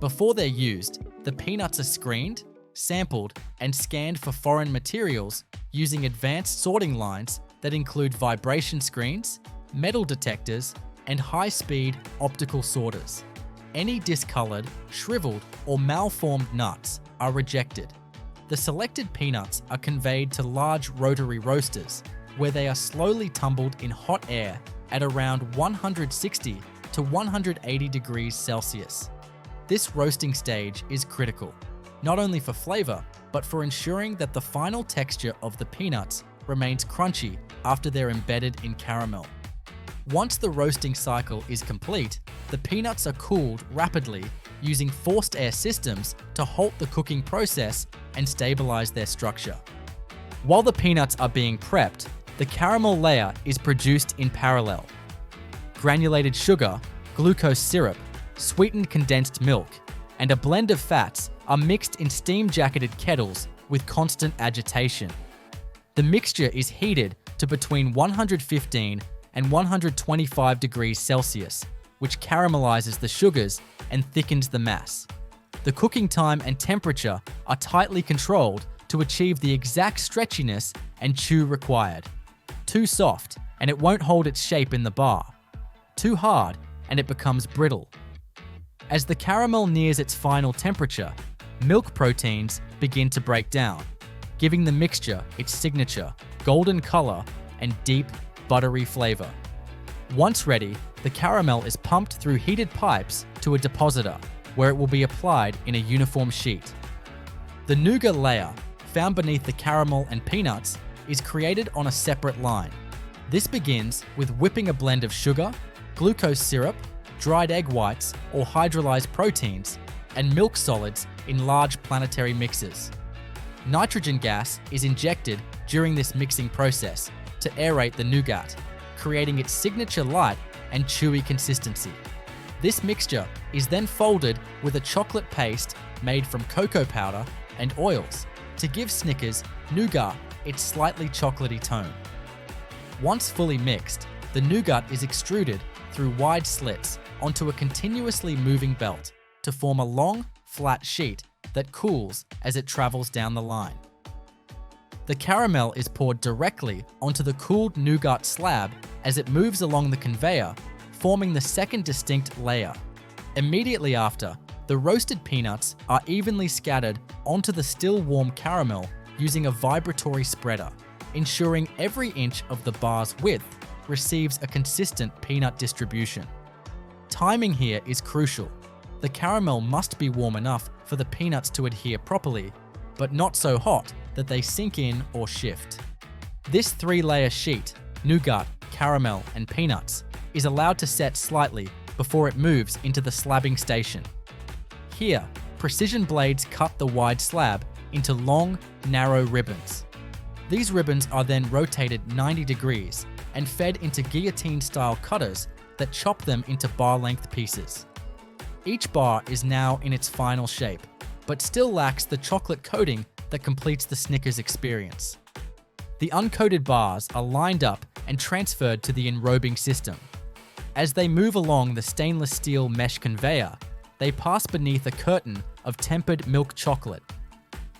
Before they're used, the peanuts are screened, sampled, and scanned for foreign materials using advanced sorting lines that include vibration screens, metal detectors, and high-speed optical sorters. Any discolored, shriveled, or malformed nuts are rejected. The selected peanuts are conveyed to large rotary roasters, where they are slowly tumbled in hot air at around 160 to 180 degrees Celsius. This roasting stage is critical, not only for flavor, but for ensuring that the final texture of the peanuts remains crunchy after they're embedded in caramel. Once the roasting cycle is complete, the peanuts are cooled rapidly using forced air systems to halt the cooking process and stabilize their structure. While the peanuts are being prepped, the caramel layer is produced in parallel. Granulated sugar, glucose syrup, sweetened condensed milk, and a blend of fats are mixed in steam-jacketed kettles with constant agitation. The mixture is heated to between 115 and 125 degrees Celsius, which caramelizes the sugars and thickens the mass. The cooking time and temperature are tightly controlled to achieve the exact stretchiness and chew required. Too soft, and it won't hold its shape in the bar. Too hard, and it becomes brittle. As the caramel nears its final temperature, milk proteins begin to break down, giving the mixture its signature golden color and deep, buttery flavor. Once ready, the caramel is pumped through heated pipes to a depositor, where it will be applied in a uniform sheet. The nougat layer, found beneath the caramel and peanuts, is created on a separate line. This begins with whipping a blend of sugar, glucose syrup, dried egg whites or hydrolyzed proteins, and milk solids in large planetary mixers. Nitrogen gas is injected during this mixing process to aerate the nougat, creating its signature light and chewy consistency. This mixture is then folded with a chocolate paste made from cocoa powder and oils to give Snickers nougat its slightly chocolatey tone. Once fully mixed, the nougat is extruded through wide slits onto a continuously moving belt to form a long, flat sheet that cools as it travels down the line. The caramel is poured directly onto the cooled nougat slab as it moves along the conveyor, forming the second distinct layer. Immediately after, the roasted peanuts are evenly scattered onto the still warm caramel using a vibratory spreader, ensuring every inch of the bar's width receives a consistent peanut distribution. Timing here is crucial. The caramel must be warm enough for the peanuts to adhere properly, but not so hot that they sink in or shift. This three-layer sheet, nougat, caramel, and peanuts, is allowed to set slightly before it moves into the slabbing station. Here, precision blades cut the wide slab into long, narrow ribbons. These ribbons are then rotated 90 degrees and fed into guillotine-style cutters that chop them into bar-length pieces. Each bar is now in its final shape, but still lacks the chocolate coating that completes the Snickers experience. The uncoated bars are lined up and transferred to the enrobing system. As they move along the stainless steel mesh conveyor, they pass beneath a curtain of tempered milk chocolate.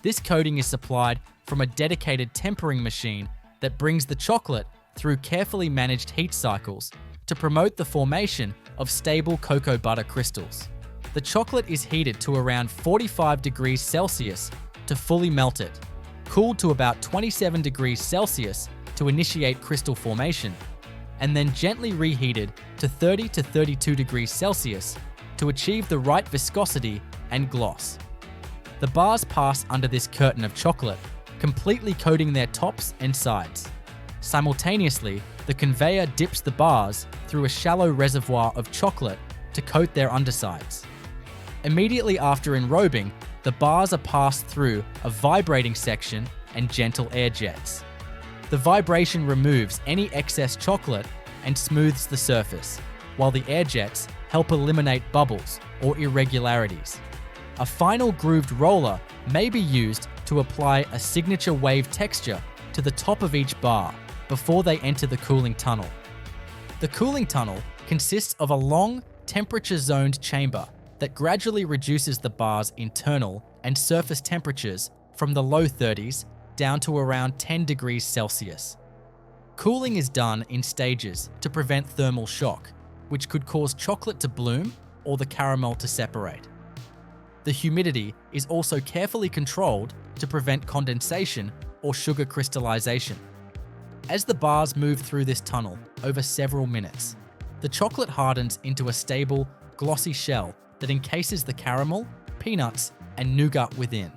This coating is supplied from a dedicated tempering machine that brings the chocolate through carefully managed heat cycles to promote the formation of stable cocoa butter crystals. The chocolate is heated to around 45 degrees Celsius to fully melt it, cooled to about 27 degrees Celsius to initiate crystal formation, and then gently reheated to 30 to 32 degrees Celsius to achieve the right viscosity and gloss. The bars pass under this curtain of chocolate, completely coating their tops and sides. Simultaneously, the conveyor dips the bars through a shallow reservoir of chocolate to coat their undersides. Immediately after enrobing, the bars are passed through a vibrating section and gentle air jets. The vibration removes any excess chocolate and smooths the surface, while the air jets help eliminate bubbles or irregularities. A final grooved roller may be used to apply a signature wave texture to the top of each bar before they enter the cooling tunnel. The cooling tunnel consists of a long, temperature-zoned chamber that gradually reduces the bar's internal and surface temperatures from the low 30s down to around 10 degrees Celsius. Cooling is done in stages to prevent thermal shock, which could cause chocolate to bloom or the caramel to separate. The humidity is also carefully controlled to prevent condensation or sugar crystallization. As the bars move through this tunnel over several minutes, the chocolate hardens into a stable, glossy shell that encases the caramel, peanuts, and nougat within.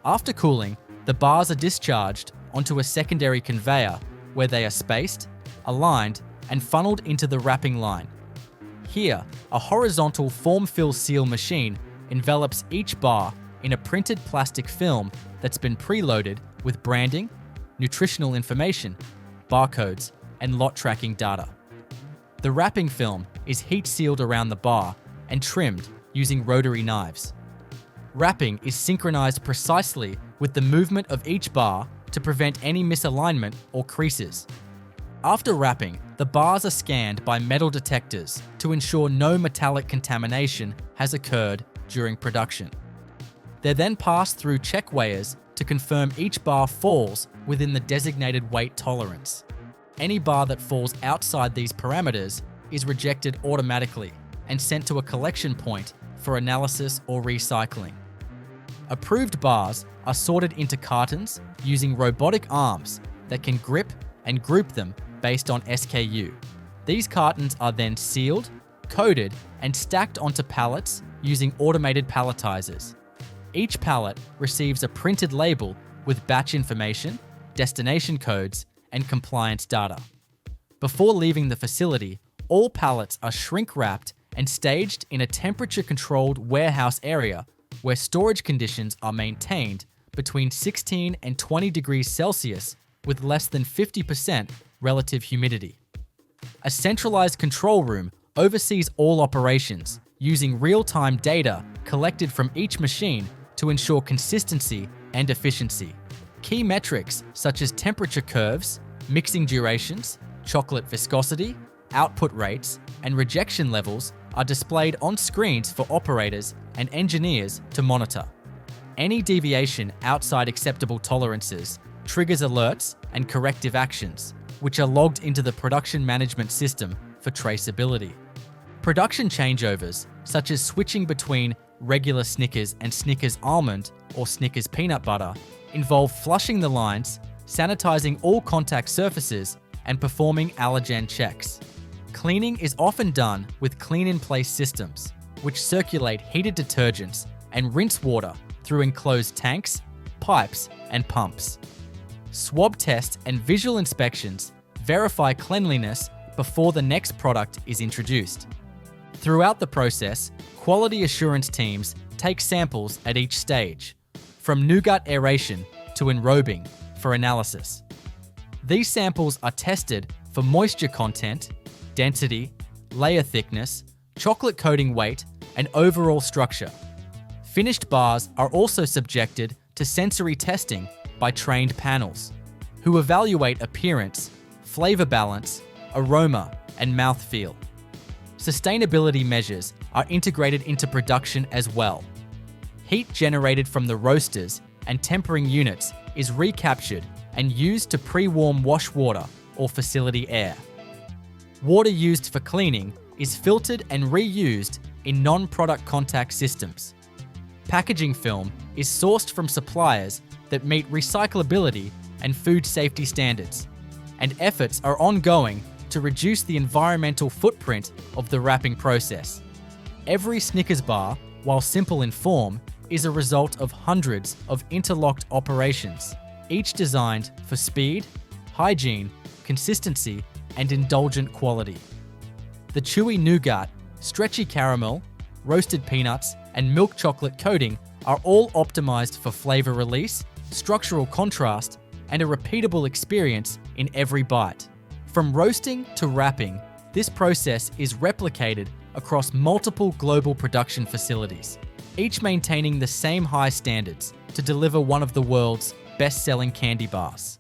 After cooling, the bars are discharged onto a secondary conveyor where they are spaced, aligned, and funneled into the wrapping line. Here, a horizontal form-fill seal machine envelops each bar in a printed plastic film that's been preloaded with branding, nutritional information, barcodes, and lot tracking data. The wrapping film is heat sealed around the bar and trimmed using rotary knives. Wrapping is synchronized precisely with the movement of each bar to prevent any misalignment or creases. After wrapping, the bars are scanned by metal detectors to ensure no metallic contamination has occurred during production. They're then passed through check weighers to confirm each bar falls within the designated weight tolerance. Any bar that falls outside these parameters is rejected automatically and sent to a collection point for analysis or recycling. Approved bars are sorted into cartons using robotic arms that can grip and group them based on SKU. These cartons are then sealed, coded, and stacked onto pallets using automated palletizers. Each pallet receives a printed label with batch information, destination codes, and compliance data. Before leaving the facility, all pallets are shrink-wrapped and staged in a temperature-controlled warehouse area where storage conditions are maintained between 16 and 20 degrees Celsius with less than 50% relative humidity. A centralized control room oversees all operations using real-time data collected from each machine to ensure consistency and efficiency. Key metrics such as temperature curves, mixing durations, chocolate viscosity, output rates, and rejection levels are displayed on screens for operators and engineers to monitor. Any deviation outside acceptable tolerances triggers alerts and corrective actions, which are logged into the production management system for traceability. Production changeovers, such as switching between regular Snickers and Snickers almond or Snickers peanut butter, involve flushing the lines, sanitizing all contact surfaces, and performing allergen checks. Cleaning is often done with clean-in-place systems, which circulate heated detergents and rinse water through enclosed tanks, pipes, and pumps. Swab test and visual inspections verify cleanliness before the next product is introduced. Throughout the process, quality assurance teams take samples at each stage, from nougat aeration to enrobing, for analysis. These samples are tested for moisture content, density, layer thickness, chocolate coating weight, and overall structure. Finished bars are also subjected to sensory testing by trained panels, who evaluate appearance, flavor balance, aroma, and mouthfeel. Sustainability measures are integrated into production as well. Heat generated from the roasters and tempering units is recaptured and used to pre-warm wash water or facility air. Water used for cleaning is filtered and reused in non-product contact systems. Packaging film is sourced from suppliers that meet recyclability and food safety standards, and efforts are ongoing to reduce the environmental footprint of the wrapping process. Every Snickers bar, while simple in form, is a result of hundreds of interlocked operations, each designed for speed, hygiene, consistency, and indulgent quality. The chewy nougat, stretchy caramel, roasted peanuts, and milk chocolate coating are all optimized for flavor release, structural contrast, and a repeatable experience in every bite. From roasting to wrapping, this process is replicated across multiple global production facilities, each maintaining the same high standards to deliver one of the world's best-selling candy bars.